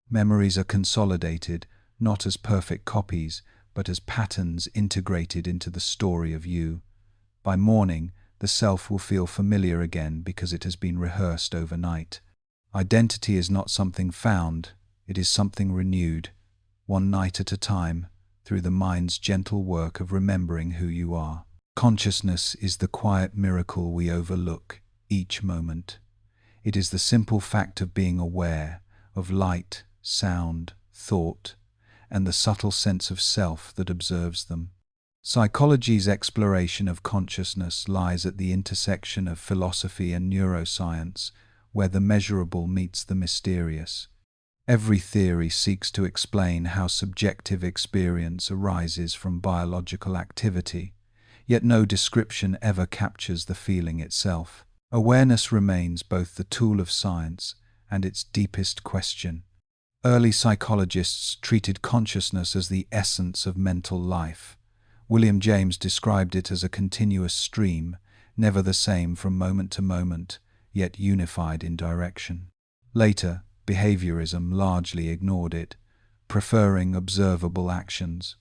Memories are consolidated, not as perfect copies, but as patterns integrated into the story of you. By morning, the self will feel familiar again because it has been rehearsed overnight. Identity is not something found, it is something renewed, one night at a time, through the mind's gentle work of remembering who you are. Consciousness is the quiet miracle we overlook each moment. It is the simple fact of being aware of light, sound, thought, and the subtle sense of self that observes them. Psychology's exploration of consciousness lies at the intersection of philosophy and neuroscience, where the measurable meets the mysterious. Every theory seeks to explain how subjective experience arises from biological activity, yet no description ever captures the feeling itself. Awareness remains both the tool of science and its deepest question. Early psychologists treated consciousness as the essence of mental life. William James described it as a continuous stream, never the same from moment to moment, yet unified in direction. Later, behaviorism largely ignored it, preferring observable actions.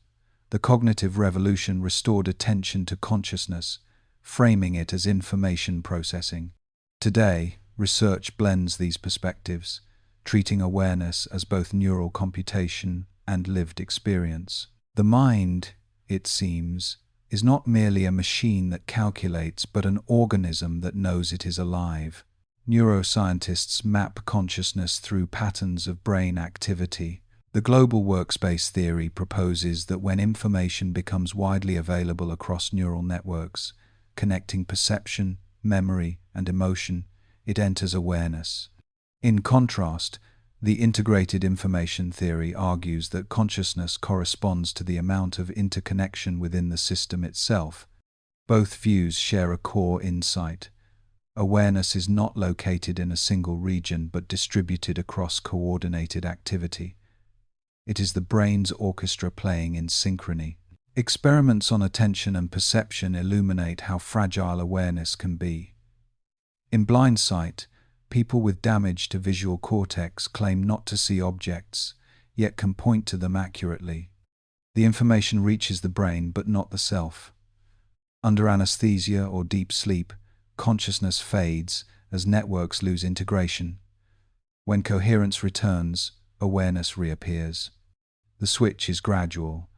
The cognitive revolution restored attention to consciousness, framing it as information processing. Today, research blends these perspectives, treating awareness as both neural computation and lived experience. The mind, it seems, is not merely a machine that calculates, but an organism that knows it is alive. Neuroscientists map consciousness through patterns of brain activity. The global workspace theory proposes that when information becomes widely available across neural networks, connecting perception, memory, and emotion, it enters awareness. In contrast, the integrated information theory argues that consciousness corresponds to the amount of interconnection within the system itself. Both views share a core insight. Awareness is not located in a single region but distributed across coordinated activity. It is the brain's orchestra playing in synchrony. Experiments on attention and perception illuminate how fragile awareness can be. In blind sight, people with damage to visual cortex claim not to see objects, yet can point to them accurately. The information reaches the brain but not the self. Under anesthesia or deep sleep, consciousness fades as networks lose integration. When coherence returns, awareness reappears. The switch is gradual,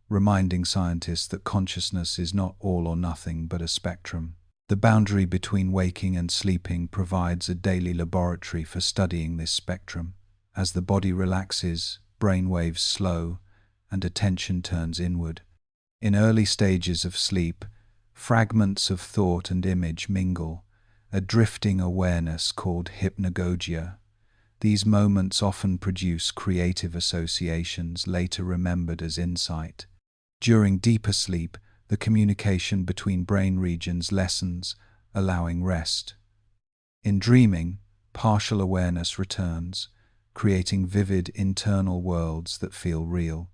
reminding scientists that consciousness is not all or nothing but a spectrum. The boundary between waking and sleeping provides a daily laboratory for studying this spectrum. As the body relaxes, brain waves slow, and attention turns inward. In early stages of sleep, fragments of thought and image mingle, a drifting awareness called hypnagogia. These moments often produce creative associations later remembered as insight. During deeper sleep, the communication between brain regions lessens, allowing rest. In dreaming, partial awareness returns, creating vivid internal worlds that feel real.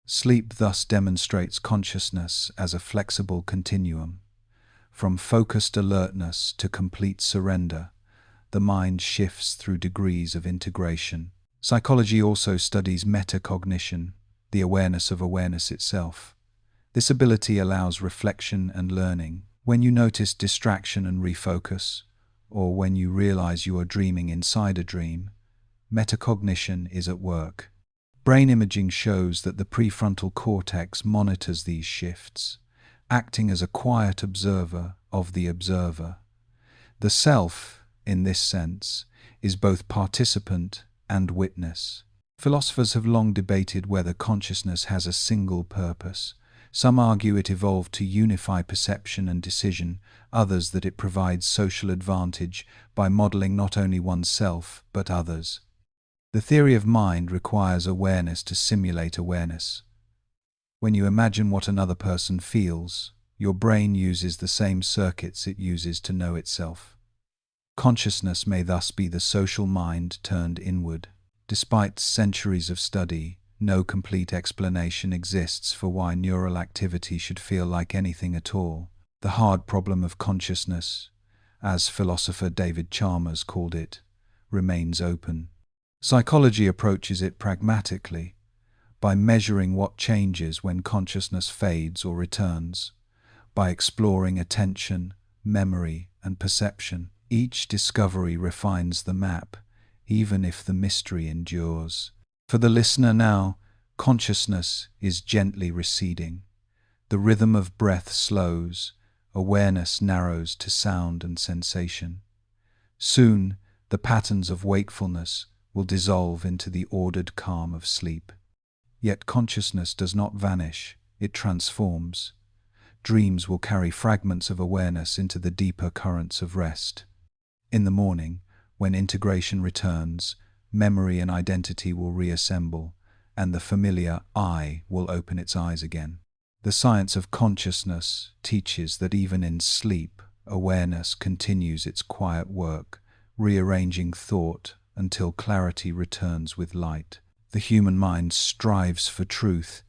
Sleep thus demonstrates consciousness as a flexible continuum. From focused alertness to complete surrender, the mind shifts through degrees of integration. Psychology also studies metacognition, the awareness of awareness itself. This ability allows reflection and learning. When you notice distraction and refocus, or when you realize you are dreaming inside a dream, metacognition is at work. Brain imaging shows that the prefrontal cortex monitors these shifts, acting as a quiet observer of the observer. The self, in this sense, is both participant and witness. Philosophers have long debated whether consciousness has a single purpose. Some argue it evolved to unify perception and decision, others that it provides social advantage by modeling not only oneself but others. The theory of mind requires awareness to simulate awareness. When you imagine what another person feels, your brain uses the same circuits it uses to know itself. Consciousness may thus be the social mind turned inward. Despite centuries of study, no complete explanation exists for why neural activity should feel like anything at all. The hard problem of consciousness, as philosopher David Chalmers called it, remains open. Psychology approaches it pragmatically, by measuring what changes when consciousness fades or returns, by exploring attention, memory, and perception. Each discovery refines the map, even if the mystery endures. For the listener now, consciousness is gently receding. The rhythm of breath slows, awareness narrows to sound and sensation. Soon, the patterns of wakefulness will dissolve into the ordered calm of sleep. Yet consciousness does not vanish, it transforms. Dreams will carry fragments of awareness into the deeper currents of rest. In the morning, when integration returns, memory and identity will reassemble, and the familiar I will open its eyes again. The science of consciousness teaches that even in sleep, awareness continues its quiet work, rearranging thought until clarity returns with light. The human mind strives for truth,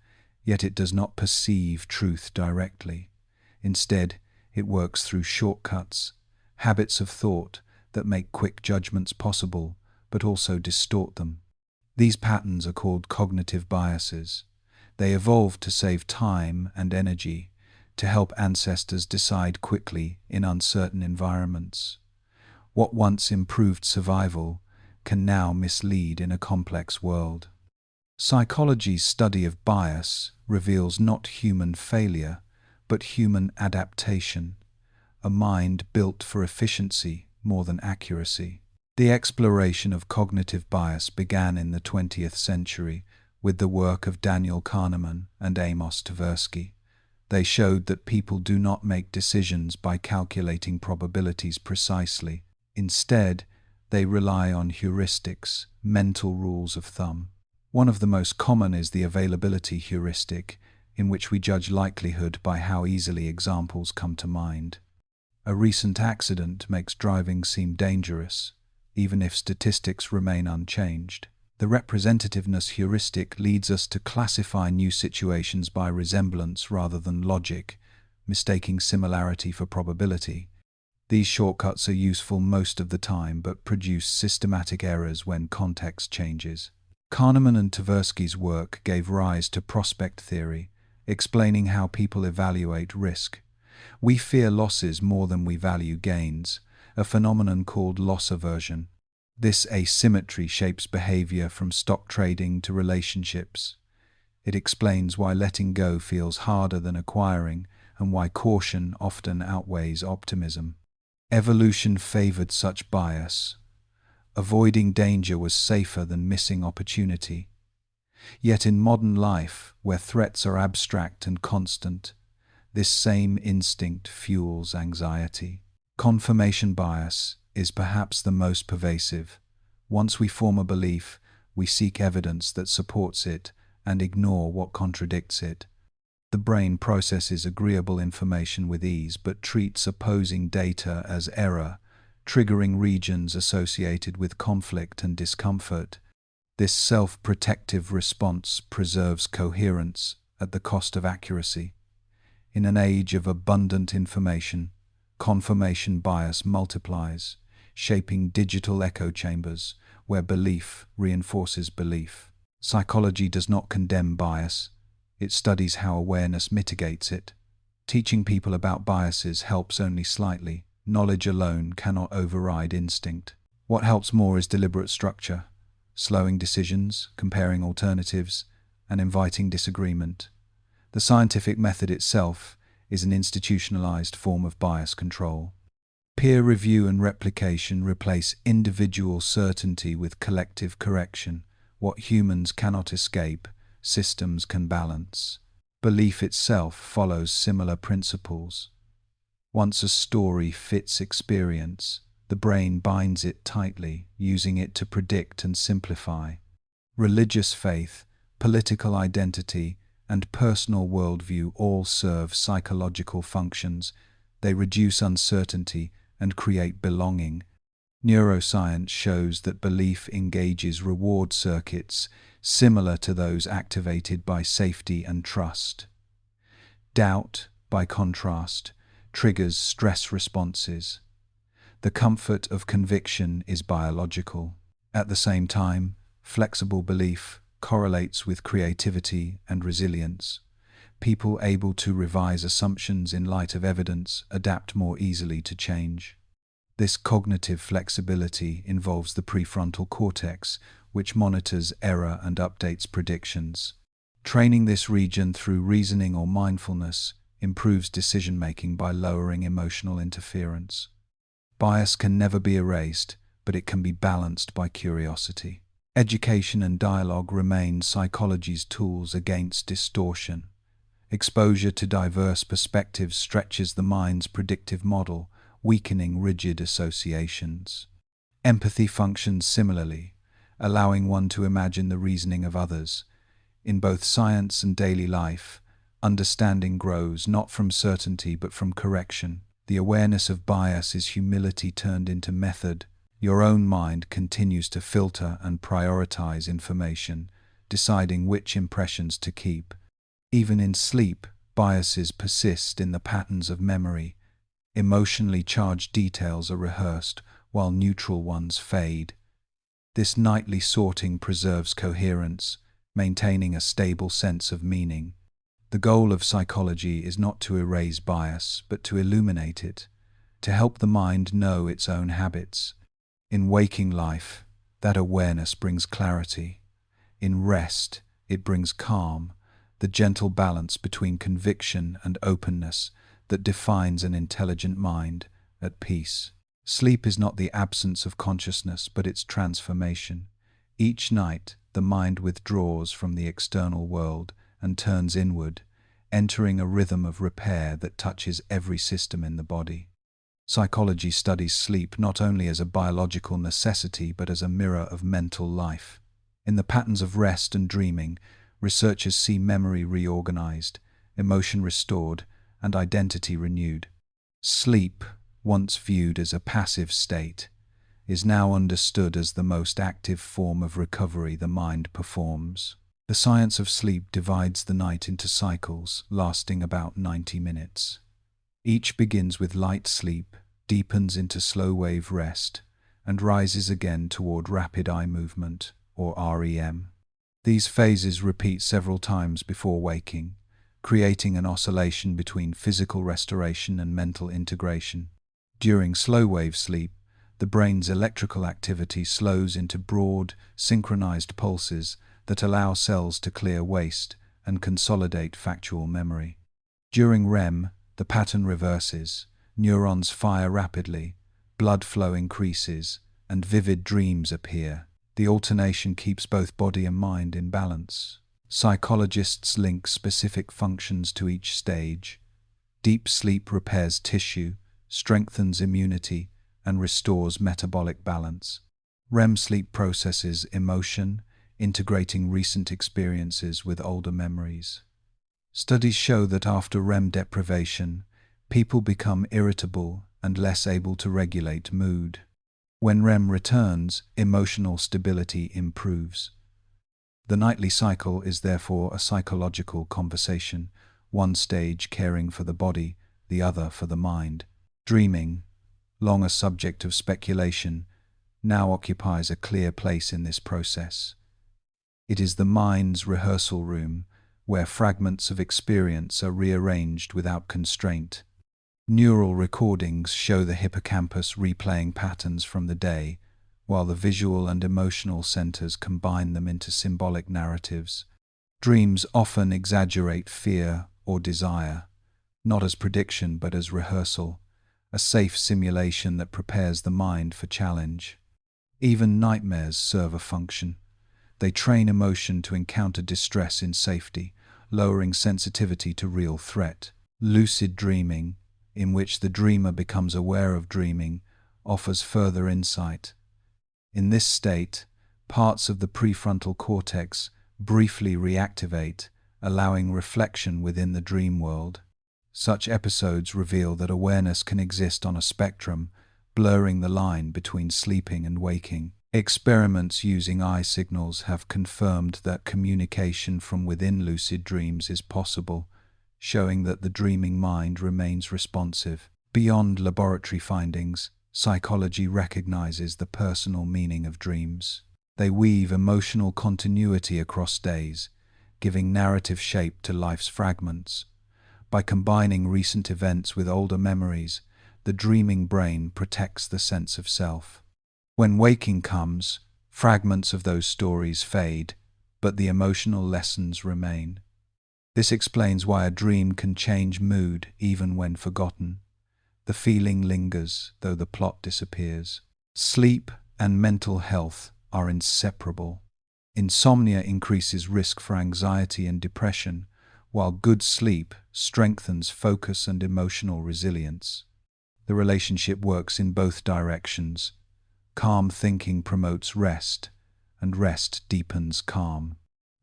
yet it does not perceive truth directly. Instead, it works through shortcuts, habits of thought that make quick judgments possible, but also distort them. These patterns are called cognitive biases. They evolved to save time and energy, to help ancestors decide quickly in uncertain environments. What once improved survival can now mislead in a complex world. Psychology's study of bias reveals not human failure, but human adaptation, a mind built for efficiency more than accuracy. The exploration of cognitive bias began in the 20th century with the work of Daniel Kahneman and Amos Tversky. They showed that people do not make decisions by calculating probabilities precisely. Instead, they rely on heuristics, mental rules of thumb. One of the most common is the availability heuristic, in which we judge likelihood by how easily examples come to mind. A recent accident makes driving seem dangerous, even if statistics remain unchanged. The representativeness heuristic leads us to classify new situations by resemblance rather than logic, mistaking similarity for probability. These shortcuts are useful most of the time but produce systematic errors when context changes. Kahneman and Tversky's work gave rise to prospect theory, explaining how people evaluate risk. We fear losses more than we value gains, a phenomenon called loss aversion. This asymmetry shapes behavior from stock trading to relationships. It explains why letting go feels harder than acquiring and why caution often outweighs optimism. Evolution favored such bias. Avoiding danger was safer than missing opportunity. Yet in modern life, where threats are abstract and constant, this same instinct fuels anxiety. Confirmation bias is perhaps the most pervasive. Once we form a belief, we seek evidence that supports it and ignore what contradicts it. The brain processes agreeable information with ease but treats opposing data as error, triggering regions associated with conflict and discomfort. This self-protective response preserves coherence at the cost of accuracy. In an age of abundant information, confirmation bias multiplies, shaping digital echo chambers where belief reinforces belief. Psychology does not condemn bias, it studies how awareness mitigates it. Teaching people about biases helps only slightly. Knowledge alone cannot override instinct. What helps more is deliberate structure, slowing decisions, comparing alternatives, and inviting disagreement. The scientific method itself is an institutionalized form of bias control. Peer review and replication replace individual certainty with collective correction. What humans cannot escape, systems can balance. Belief itself follows similar principles. Once a story fits experience, the brain binds it tightly, using it to predict and simplify. Religious faith, political identity, and personal worldview all serve psychological functions. They reduce uncertainty and create belonging. Neuroscience shows that belief engages reward circuits similar to those activated by safety and trust. Doubt, by contrast, triggers stress responses. The comfort of conviction is biological. At the same time, flexible belief correlates with creativity and resilience. People able to revise assumptions in light of evidence adapt more easily to change. This cognitive flexibility involves the prefrontal cortex, which monitors error and updates predictions. Training this region through reasoning or mindfulness improves decision-making by lowering emotional interference. Bias can never be erased, but it can be balanced by curiosity. Education and dialogue remain psychology's tools against distortion. Exposure to diverse perspectives stretches the mind's predictive model, weakening rigid associations. Empathy functions similarly, allowing one to imagine the reasoning of others. In both science and daily life, understanding grows not from certainty but from correction. The awareness of bias is humility turned into method. Your own mind continues to filter and prioritize information, deciding which impressions to keep. Even in sleep, biases persist in the patterns of memory. Emotionally charged details are rehearsed, while neutral ones fade. This nightly sorting preserves coherence, maintaining a stable sense of meaning. The goal of psychology is not to erase bias, but to illuminate it, to help the mind know its own habits. In waking life, that awareness brings clarity. In rest, it brings calm, the gentle balance between conviction and openness that defines an intelligent mind at peace. Sleep is not the absence of consciousness, but its transformation. Each night, the mind withdraws from the external world and turns inward, entering a rhythm of repair that touches every system in the body. Psychology studies sleep not only as a biological necessity but as a mirror of mental life. In the patterns of rest and dreaming, researchers see memory reorganized, emotion restored, and identity renewed. Sleep, once viewed as a passive state, is now understood as the most active form of recovery the mind performs. The science of sleep divides the night into cycles lasting about 90 minutes. Each begins with light sleep, deepens into slow-wave rest, and rises again toward rapid eye movement, or REM. These phases repeat several times before waking, creating an oscillation between physical restoration and mental integration. During slow-wave sleep, the brain's electrical activity slows into broad, synchronized pulses that allow cells to clear waste and consolidate factual memory. During REM, the pattern reverses. Neurons fire rapidly, blood flow increases, and vivid dreams appear. The alternation keeps both body and mind in balance. Psychologists link specific functions to each stage. Deep sleep repairs tissue, strengthens immunity, and restores metabolic balance. REM sleep processes emotion, integrating recent experiences with older memories. Studies show that after REM deprivation, people become irritable and less able to regulate mood. When REM returns, emotional stability improves. The nightly cycle is therefore a psychological conversation, one stage caring for the body, the other for the mind. Dreaming, long a subject of speculation, now occupies a clear place in this process. It is the mind's rehearsal room, where fragments of experience are rearranged without constraint. Neural recordings show the hippocampus replaying patterns from the day, while the visual and emotional centers combine them into symbolic narratives. Dreams often exaggerate fear or desire, not as prediction but as rehearsal, a safe simulation that prepares the mind for challenge. Even nightmares serve a function. They train emotion to encounter distress in safety, lowering sensitivity to real threat. Lucid dreaming, in which the dreamer becomes aware of dreaming, offers further insight. In this state, parts of the prefrontal cortex briefly reactivate, allowing reflection within the dream world. Such episodes reveal that awareness can exist on a spectrum, blurring the line between sleeping and waking. Experiments using eye signals have confirmed that communication from within lucid dreams is possible, showing that the dreaming mind remains responsive. Beyond laboratory findings, psychology recognizes the personal meaning of dreams. They weave emotional continuity across days, giving narrative shape to life's fragments. By combining recent events with older memories, the dreaming brain protects the sense of self. When waking comes, fragments of those stories fade, but the emotional lessons remain. This explains why a dream can change mood even when forgotten. The feeling lingers, though the plot disappears. Sleep and mental health are inseparable. Insomnia increases risk for anxiety and depression, while good sleep strengthens focus and emotional resilience. The relationship works in both directions. Calm thinking promotes rest, and rest deepens calm.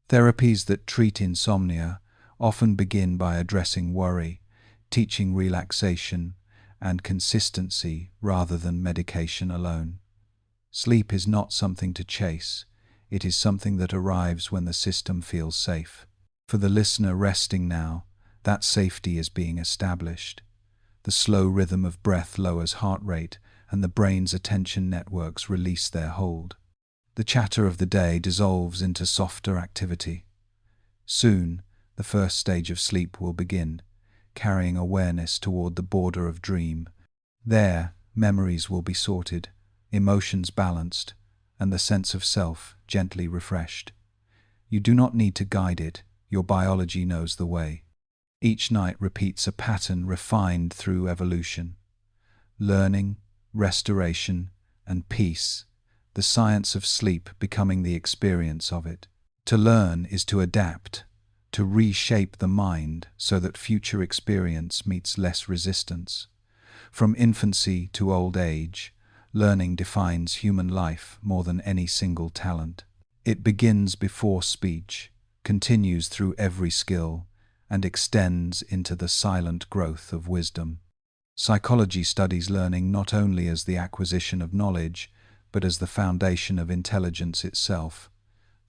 Therapies that treat insomnia often begin by addressing worry, teaching relaxation and consistency rather than medication alone. Sleep is not something to chase, it is something that arrives when the system feels safe. For the listener resting now, that safety is being established. The slow rhythm of breath lowers heart rate, and the brain's attention networks release their hold. The chatter of the day dissolves into softer activity. Soon, the first stage of sleep will begin, carrying awareness toward the border of dream. There, memories will be sorted, emotions balanced, and the sense of self gently refreshed. You do not need to guide it, your biology knows the way. Each night repeats a pattern refined through evolution. Learning, restoration, and peace, the science of sleep becoming the experience of it. To learn is to adapt, to reshape the mind so that future experience meets less resistance. From infancy to old age, learning defines human life more than any single talent. It begins before speech, continues through every skill, and extends into the silent growth of wisdom. Psychology studies learning not only as the acquisition of knowledge, but as the foundation of intelligence itself,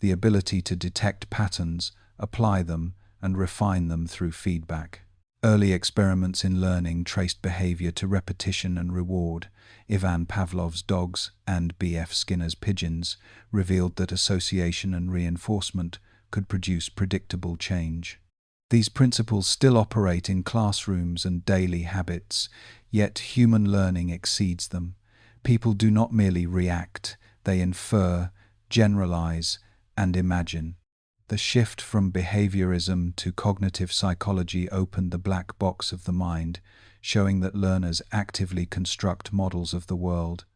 the ability to detect patterns, apply them, and refine them through feedback. Early experiments in learning traced behavior to repetition and reward. Ivan Pavlov's dogs and B.F. Skinner's pigeons revealed that association and reinforcement could produce predictable change. These principles still operate in classrooms and daily habits, yet human learning exceeds them. People do not merely react, they infer, generalize, and imagine. The shift from behaviorism to cognitive psychology opened the black box of the mind, showing that learners actively construct models of the world.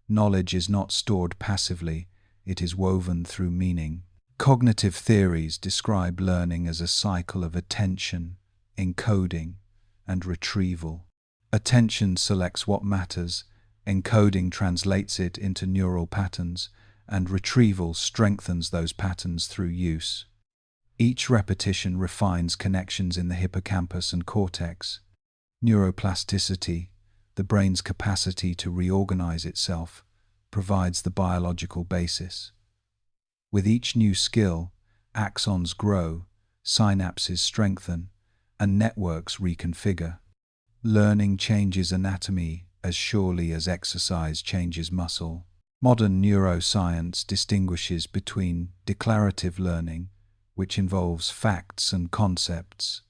Knowledge is not stored passively, it is woven through meaning. Cognitive theories describe learning as a cycle of attention, encoding, and retrieval. Attention selects what matters, encoding translates it into neural patterns, and retrieval strengthens those patterns through use. Each repetition refines connections in the hippocampus and cortex. Neuroplasticity, the brain's capacity to reorganize itself, provides the biological basis. With each new skill, axons grow, synapses strengthen, and networks reconfigure. Learning changes anatomy as surely as exercise changes muscle. Modern neuroscience distinguishes between declarative learning, which involves facts and concepts,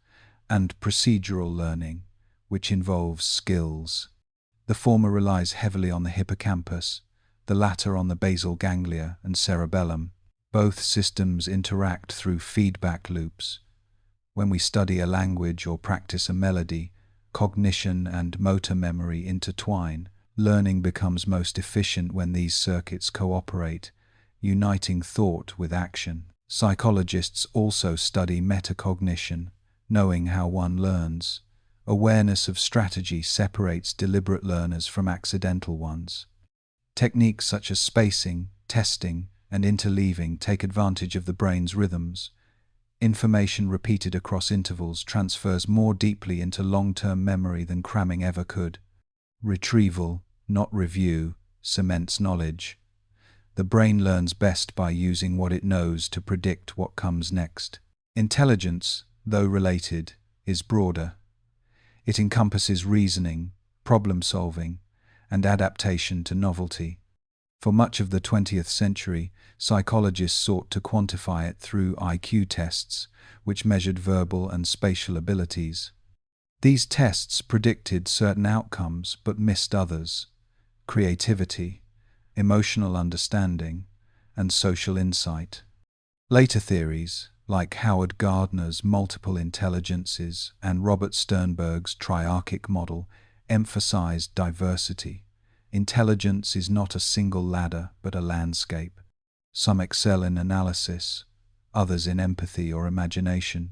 and procedural learning, which involves skills. The former relies heavily on the hippocampus, the latter on the basal ganglia and cerebellum. Both systems interact through feedback loops. When we study a language or practice a melody, cognition and motor memory intertwine. Learning becomes most efficient when these circuits cooperate, uniting thought with action. Psychologists also study metacognition, knowing how one learns. Awareness of strategy separates deliberate learners from accidental ones. Techniques such as spacing, testing, and interleaving take advantage of the brain's rhythms. Information repeated across intervals transfers more deeply into long-term memory than cramming ever could. Retrieval, not review, cements knowledge. The brain learns best by using what it knows to predict what comes next. Intelligence, though related, is broader. It encompasses reasoning, problem-solving, and adaptation to novelty. For much of the 20th century, psychologists sought to quantify it through IQ tests, which measured verbal and spatial abilities. These tests predicted certain outcomes but missed others: creativity, emotional understanding, and social insight. Later theories, like Howard Gardner's multiple intelligences and Robert Sternberg's triarchic model, emphasized diversity. Intelligence is not a single ladder but a landscape. Some excel in analysis, others in empathy or imagination,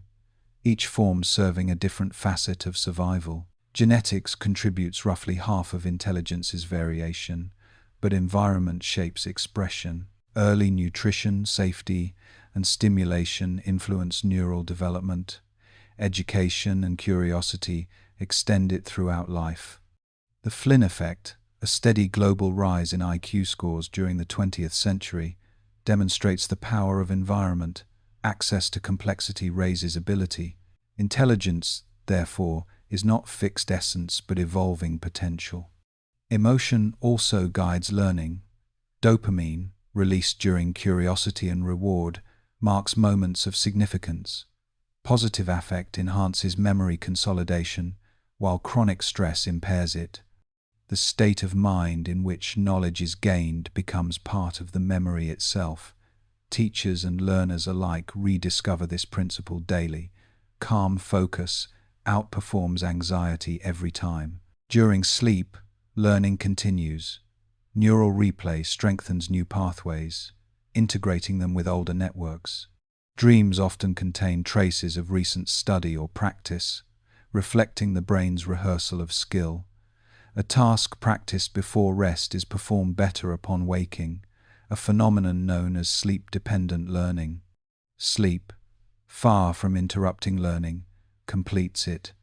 each form serving a different facet of survival. Genetics contributes roughly half of intelligence's variation, but environment shapes expression. Early nutrition, safety, and stimulation influence neural development. Education and curiosity extend it throughout life. The Flynn effect, a steady global rise in IQ scores during the 20th century, demonstrates the power of environment. Access to complexity raises ability. Intelligence, therefore, is not fixed essence but evolving potential. Emotion also guides learning. Dopamine, released during curiosity and reward, marks moments of significance. Positive affect enhances memory consolidation, while chronic stress impairs it. The state of mind in which knowledge is gained becomes part of the memory itself. Teachers and learners alike rediscover this principle daily. Calm focus outperforms anxiety every time. During sleep, learning continues. Neural replay strengthens new pathways, integrating them with older networks. Dreams often contain traces of recent study or practice, reflecting the brain's rehearsal of skill. A task practiced before rest is performed better upon waking, a phenomenon known as sleep-dependent learning. Sleep, far from interrupting learning, completes it.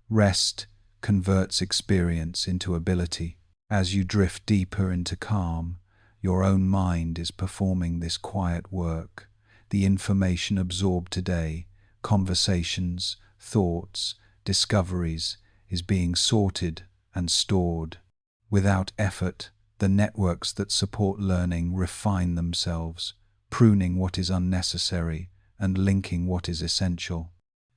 Rest converts experience into ability. As you drift deeper into calm, your own mind is performing this quiet work. The information absorbed today, conversations, thoughts, discoveries, is being sorted and stored. Without effort, the networks that support learning refine themselves, pruning what is unnecessary and linking what is essential.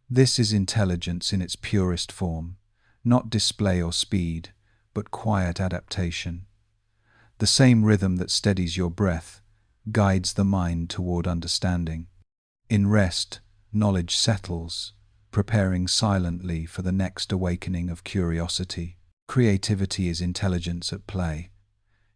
This is intelligence in its purest form, not display or speed, but quiet adaptation. The same rhythm that steadies your breath guides the mind toward understanding. In rest, knowledge settles, preparing silently for the next awakening of curiosity. Creativity is intelligence at play.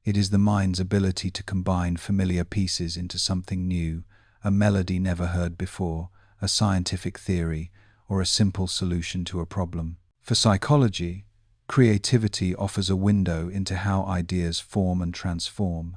It is the mind's ability to combine familiar pieces into something new, a melody never heard before, a scientific theory, or a simple solution to a problem. For psychology, creativity offers a window into how ideas form and transform,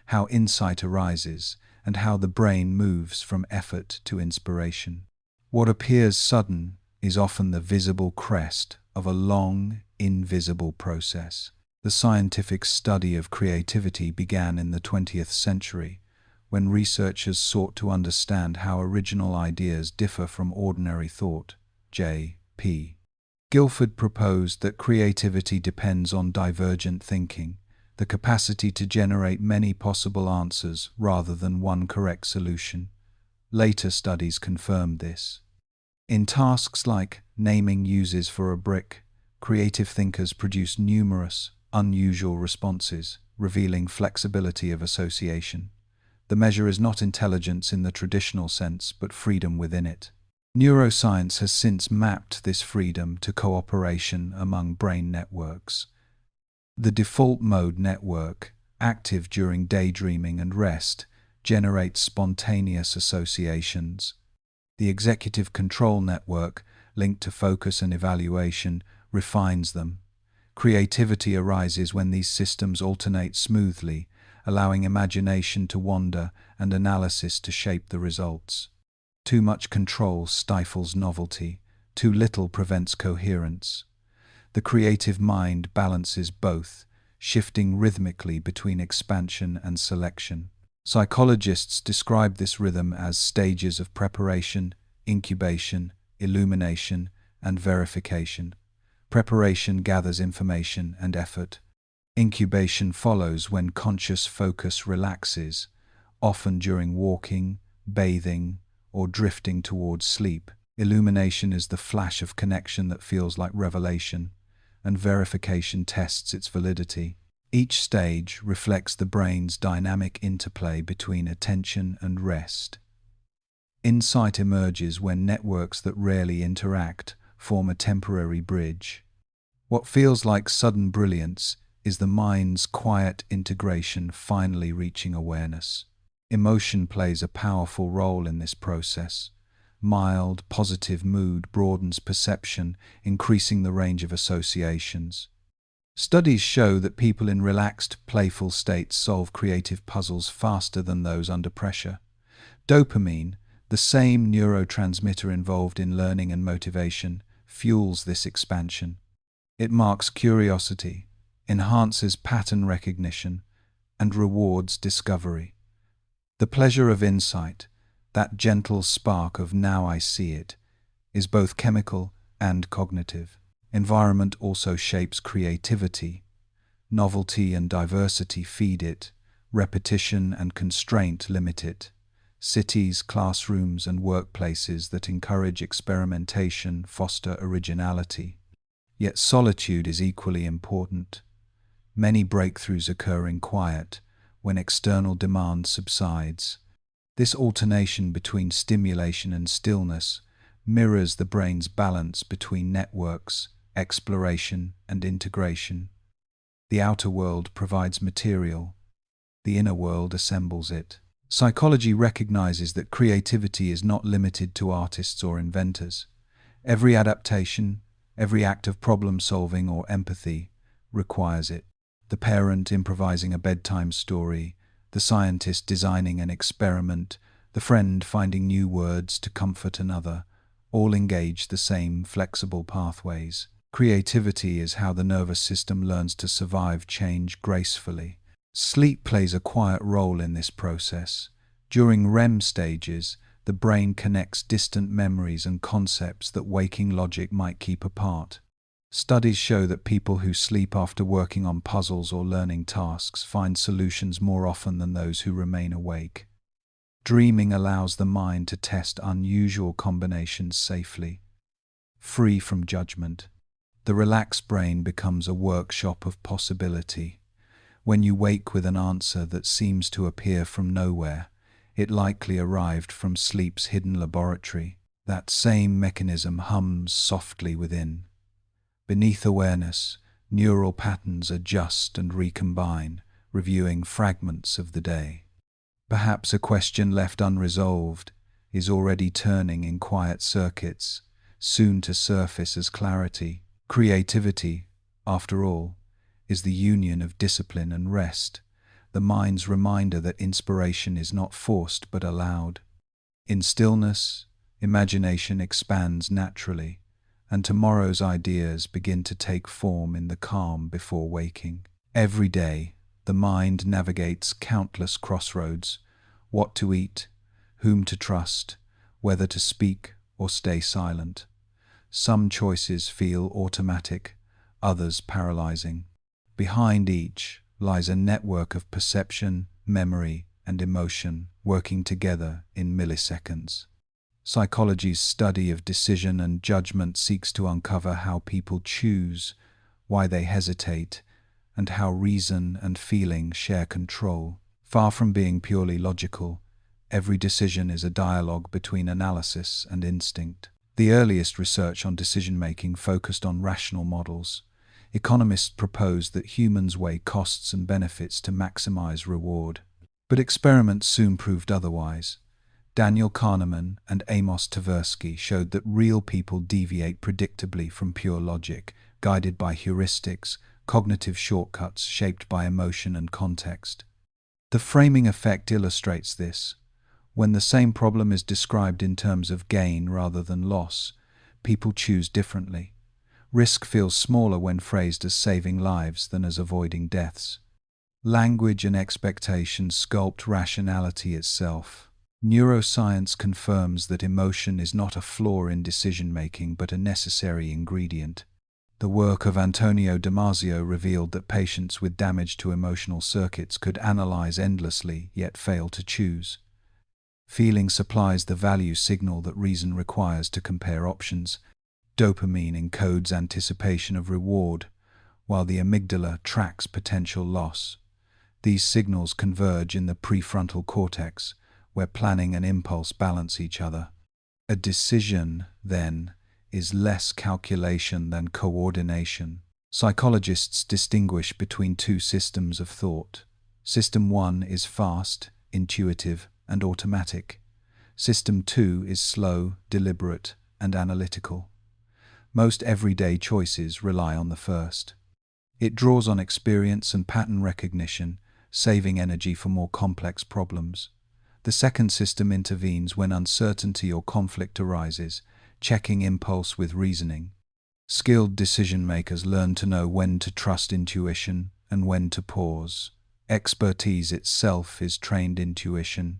how insight arises, and how the brain moves from effort to inspiration. What appears sudden is often the visible crest of a long, invisible process. The scientific study of creativity began in the 20th century, when researchers sought to understand how original ideas differ from ordinary thought. J.P. Guilford proposed that creativity depends on divergent thinking, the capacity to generate many possible answers rather than one correct solution. Later studies confirmed this. In tasks like naming uses for a brick, creative thinkers produce numerous, unusual responses, revealing flexibility of association. The measure is not intelligence in the traditional sense, but freedom within it. Neuroscience has since mapped this freedom to cooperation among brain networks. The default mode network, active during daydreaming and rest, generates spontaneous associations. The executive control network, linked to focus and evaluation, refines them. Creativity arises when these systems alternate smoothly, allowing imagination to wander and analysis to shape the results. Too much control stifles novelty, too little prevents coherence. The creative mind balances both, shifting rhythmically between expansion and selection. Psychologists describe this rhythm as stages of preparation, incubation, illumination, and verification. Preparation gathers information and effort. Incubation follows when conscious focus relaxes, often during walking, bathing, or drifting towards sleep. Illumination is the flash of connection that feels like revelation, and verification tests its validity. Each stage reflects the brain's dynamic interplay between attention and rest. Insight emerges when networks that rarely interact form a temporary bridge. What feels like sudden brilliance is the mind's quiet integration finally reaching awareness. Emotion plays a powerful role in this process. Mild, positive mood broadens perception, increasing the range of associations. Studies show that people in relaxed, playful states solve creative puzzles faster than those under pressure. Dopamine, the same neurotransmitter involved in learning and motivation, fuels this expansion. It marks curiosity, enhances pattern recognition, and rewards discovery. The pleasure of insight, that gentle spark of "now I see it," is both chemical and cognitive. Environment also shapes creativity. Novelty and diversity feed it, repetition and constraint limit it. Cities, classrooms, and workplaces that encourage experimentation foster originality. Yet solitude is equally important. Many breakthroughs occur in quiet, when external demand subsides. This alternation between stimulation and stillness mirrors the brain's balance between networks, exploration, and integration. The outer world provides material. The inner world assembles it. Psychology recognizes that creativity is not limited to artists or inventors. Every adaptation, every act of problem-solving or empathy requires it. The parent improvising a bedtime story, the scientist designing an experiment, the friend finding new words to comfort another, all engage the same flexible pathways. Creativity is how the nervous system learns to survive change gracefully. Sleep plays a quiet role in this process. During REM stages, the brain connects distant memories and concepts that waking logic might keep apart. Studies show that people who sleep after working on puzzles or learning tasks find solutions more often than those who remain awake. Dreaming allows the mind to test unusual combinations safely, free from judgment. The relaxed brain becomes a workshop of possibility. When you wake with an answer that seems to appear from nowhere, it likely arrived from sleep's hidden laboratory. That same mechanism hums softly within. Beneath awareness, neural patterns adjust and recombine, reviewing fragments of the day. Perhaps a question left unresolved is already turning in quiet circuits, soon to surface as clarity. Creativity, after all, is the union of discipline and rest, the mind's reminder that inspiration is not forced but allowed. In stillness, imagination expands naturally, and tomorrow's ideas begin to take form in the calm before waking. Every day, the mind navigates countless crossroads: what to eat, whom to trust, whether to speak or stay silent. Some choices feel automatic, others paralyzing. Behind each lies a network of perception, memory, and emotion working together in milliseconds. Psychology's study of decision and judgment seeks to uncover how people choose, why they hesitate, and how reason and feeling share control. Far from being purely logical, every decision is a dialogue between analysis and instinct. The earliest research on decision-making focused on rational models. Economists proposed that humans weigh costs and benefits to maximize reward. But experiments soon proved otherwise. Daniel Kahneman and Amos Tversky showed that real people deviate predictably from pure logic, guided by heuristics, cognitive shortcuts shaped by emotion and context. The framing effect illustrates this. When the same problem is described in terms of gain rather than loss, people choose differently. Risk feels smaller when phrased as saving lives than as avoiding deaths. Language and expectations sculpt rationality itself. Neuroscience confirms that emotion is not a flaw in decision-making but a necessary ingredient. The work of Antonio Damasio revealed that patients with damage to emotional circuits could analyze endlessly yet fail to choose. Feeling supplies the value signal that reason requires to compare options. Dopamine encodes anticipation of reward, while the amygdala tracks potential loss. These signals converge in the prefrontal cortex, where planning and impulse balance each other. A decision, then, is less calculation than coordination. Psychologists distinguish between two systems of thought. System 1 is fast, intuitive, and automatic. System 2 is slow, deliberate, and analytical. Most everyday choices rely on the first. It draws on experience and pattern recognition, saving energy for more complex problems. The second system intervenes when uncertainty or conflict arises, checking impulse with reasoning. Skilled decision-makers learn to know when to trust intuition and when to pause. Expertise itself is trained intuition.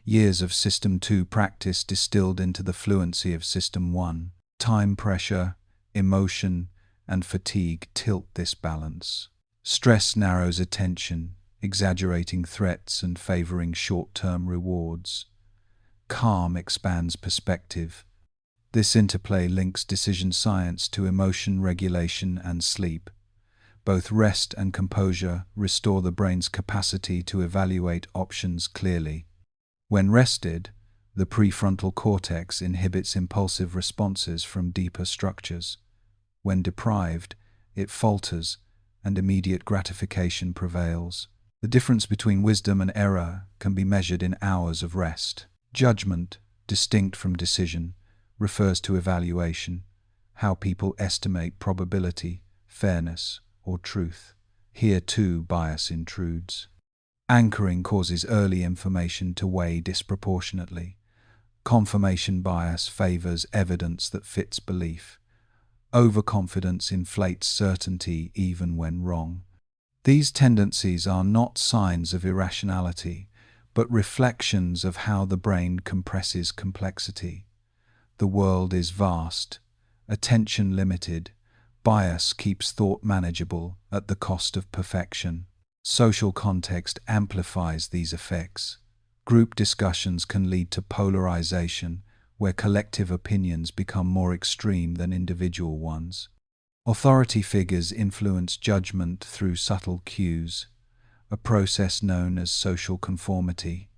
Years of System 2 practice distilled into the fluency of System 1. Time pressure, emotion, and fatigue tilt this balance. Stress narrows attention, exaggerating threats and favoring short-term rewards. Calm expands perspective. This interplay links decision science to emotion regulation and sleep. Both rest and composure restore the brain's capacity to evaluate options clearly. When rested, the prefrontal cortex inhibits impulsive responses from deeper structures. When deprived, it falters and immediate gratification prevails. The difference between wisdom and error can be measured in hours of rest. Judgment, distinct from decision, refers to evaluation, how people estimate probability, fairness, or truth. Here too bias intrudes. Anchoring causes early information to weigh disproportionately. Confirmation bias favors evidence that fits belief. Overconfidence inflates certainty even when wrong. These tendencies are not signs of irrationality, but reflections of how the brain compresses complexity. The world is vast, attention limited, bias keeps thought manageable at the cost of perfection. Social context amplifies these effects. Group discussions can lead to polarization, where collective opinions become more extreme than individual ones. Authority figures influence judgment through subtle cues, a process known as social conformity.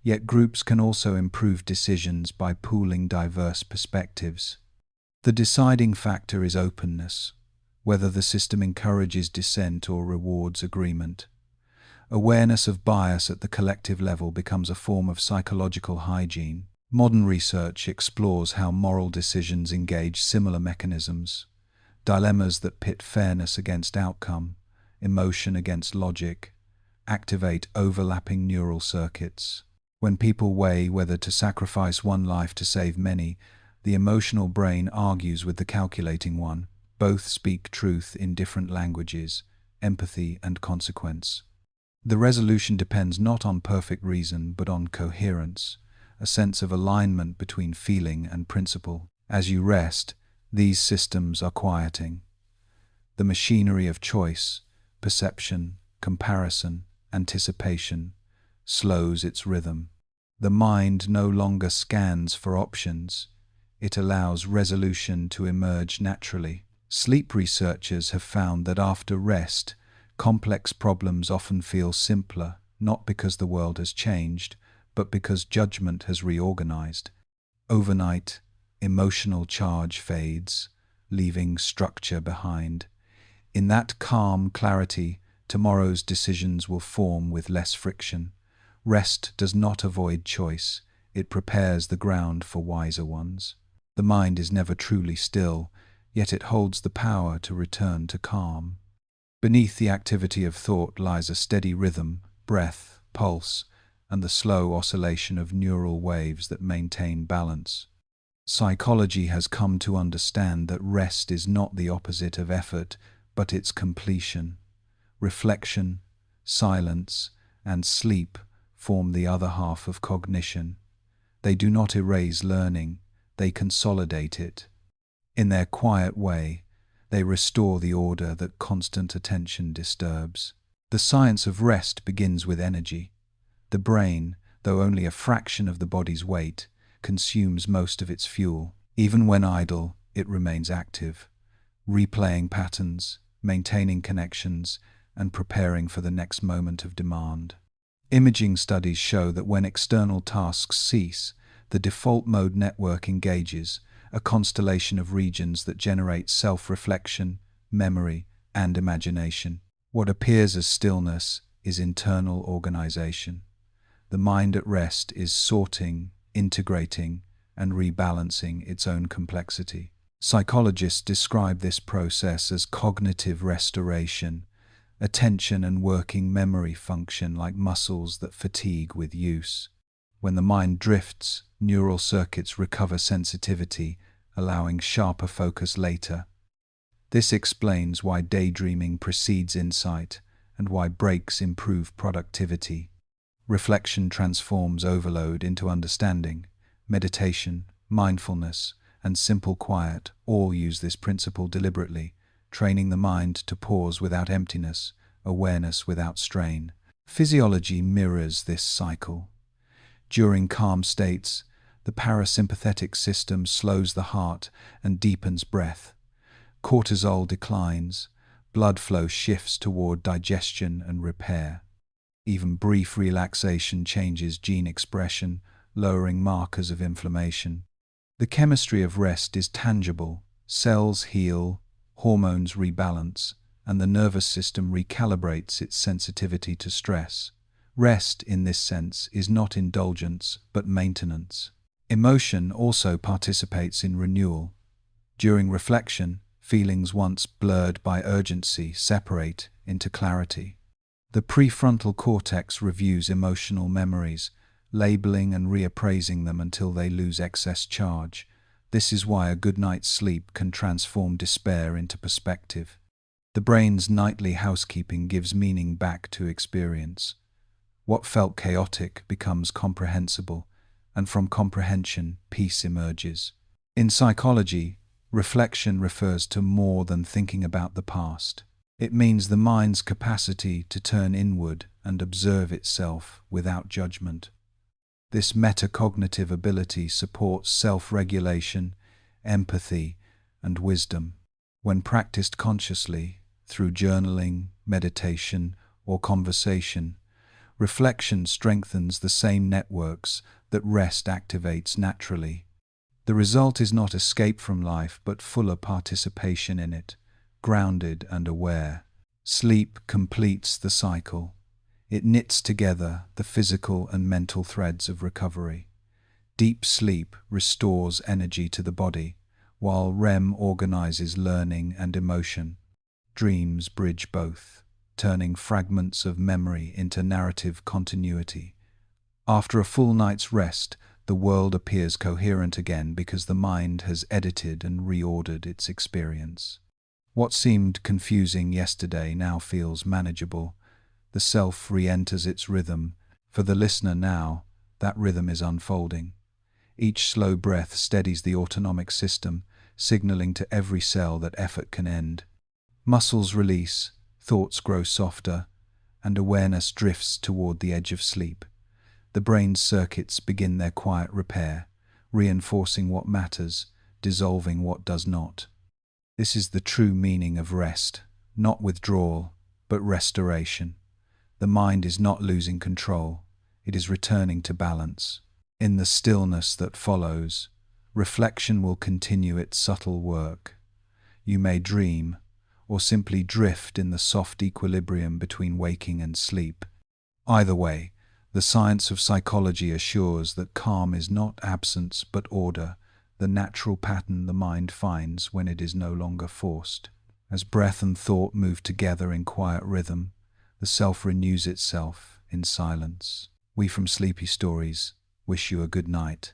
Yet groups can also improve decisions by pooling diverse perspectives. The deciding factor is openness, whether the system encourages dissent or rewards agreement. Awareness of bias at the collective level becomes a form of psychological hygiene. Modern research explores how moral decisions engage similar mechanisms. Dilemmas that pit fairness against outcome, emotion against logic, activate overlapping neural circuits. When people weigh whether to sacrifice one life to save many, the emotional brain argues with the calculating one. Both speak truth in different languages, empathy and consequence. The resolution depends not on perfect reason but on coherence, a sense of alignment between feeling and principle. As you rest, these systems are quieting. The machinery of choice, perception, comparison, anticipation, slows its rhythm. The mind no longer scans for options. It allows resolution to emerge naturally. Sleep researchers have found that after rest, complex problems often feel simpler, not because the world has changed, but because judgment has reorganized. Overnight, emotional charge fades, leaving structure behind. In that calm clarity, tomorrow's decisions will form with less friction. Rest does not avoid choice, it prepares the ground for wiser ones. The mind is never truly still, yet it holds the power to return to calm. Beneath the activity of thought lies a steady rhythm, breath, pulse, and the slow oscillation of neural waves that maintain balance. Psychology has come to understand that rest is not the opposite of effort, but its completion. Reflection, silence, and sleep form the other half of cognition. They do not erase learning, they consolidate it. In their quiet way, They restore the order that constant attention disturbs. The science of rest begins with energy. The brain, though only a fraction of the body's weight, consumes most of its fuel. Even when idle, it remains active, replaying patterns, maintaining connections, and preparing for the next moment of demand. Imaging studies show that when external tasks cease, the default mode network engages, a constellation of regions that generate self-reflection, memory, and imagination. What appears as stillness is internal organization. The mind at rest is sorting, integrating, and rebalancing its own complexity. Psychologists describe this process as cognitive restoration, attention and working memory function like muscles that fatigue with use. When the mind drifts, neural circuits recover sensitivity, allowing sharper focus later. This explains why daydreaming precedes insight and why breaks improve productivity. Reflection transforms overload into understanding. Meditation, mindfulness, and simple quiet all use this principle deliberately, training the mind to pause without emptiness, awareness without strain. Physiology mirrors this cycle. During calm states, the parasympathetic system slows the heart and deepens breath. Cortisol declines, blood flow shifts toward digestion and repair. Even brief relaxation changes gene expression, lowering markers of inflammation. The chemistry of rest is tangible. Cells heal, hormones rebalance, and the nervous system recalibrates its sensitivity to stress. Rest, in this sense, is not indulgence, but maintenance. Emotion also participates in renewal. During reflection, feelings once blurred by urgency separate into clarity. The prefrontal cortex reviews emotional memories, labeling and reappraising them until they lose excess charge. This is why a good night's sleep can transform despair into perspective. The brain's nightly housekeeping gives meaning back to experience. What felt chaotic becomes comprehensible, and from comprehension, peace emerges. In psychology, reflection refers to more than thinking about the past. It means the mind's capacity to turn inward and observe itself without judgment. This metacognitive ability supports self-regulation, empathy, and wisdom. When practiced consciously, through journaling, meditation, or conversation, reflection strengthens the same networks that rest activates naturally. The result is not escape from life, but fuller participation in it, grounded and aware. Sleep completes the cycle. It knits together the physical and mental threads of recovery. Deep sleep restores energy to the body, while REM organizes learning and emotion. Dreams bridge both, turning fragments of memory into narrative continuity. After a full night's rest, the world appears coherent again because the mind has edited and reordered its experience. What seemed confusing yesterday now feels manageable. The self re-enters its rhythm. For the listener now, that rhythm is unfolding. Each slow breath steadies the autonomic system, signaling to every cell that effort can end. Muscles release, thoughts grow softer, and awareness drifts toward the edge of sleep. The brain's circuits begin their quiet repair, reinforcing what matters, dissolving what does not. This is the true meaning of rest, not withdrawal, but restoration. The mind is not losing control, it is returning to balance. In the stillness that follows, reflection will continue its subtle work. You may dream, or simply drift in the soft equilibrium between waking and sleep. Either way, the science of psychology assures that calm is not absence but order, the natural pattern the mind finds when it is no longer forced. As breath and thought move together in quiet rhythm, the self renews itself in silence. We from Sleepy Stories wish you a good night.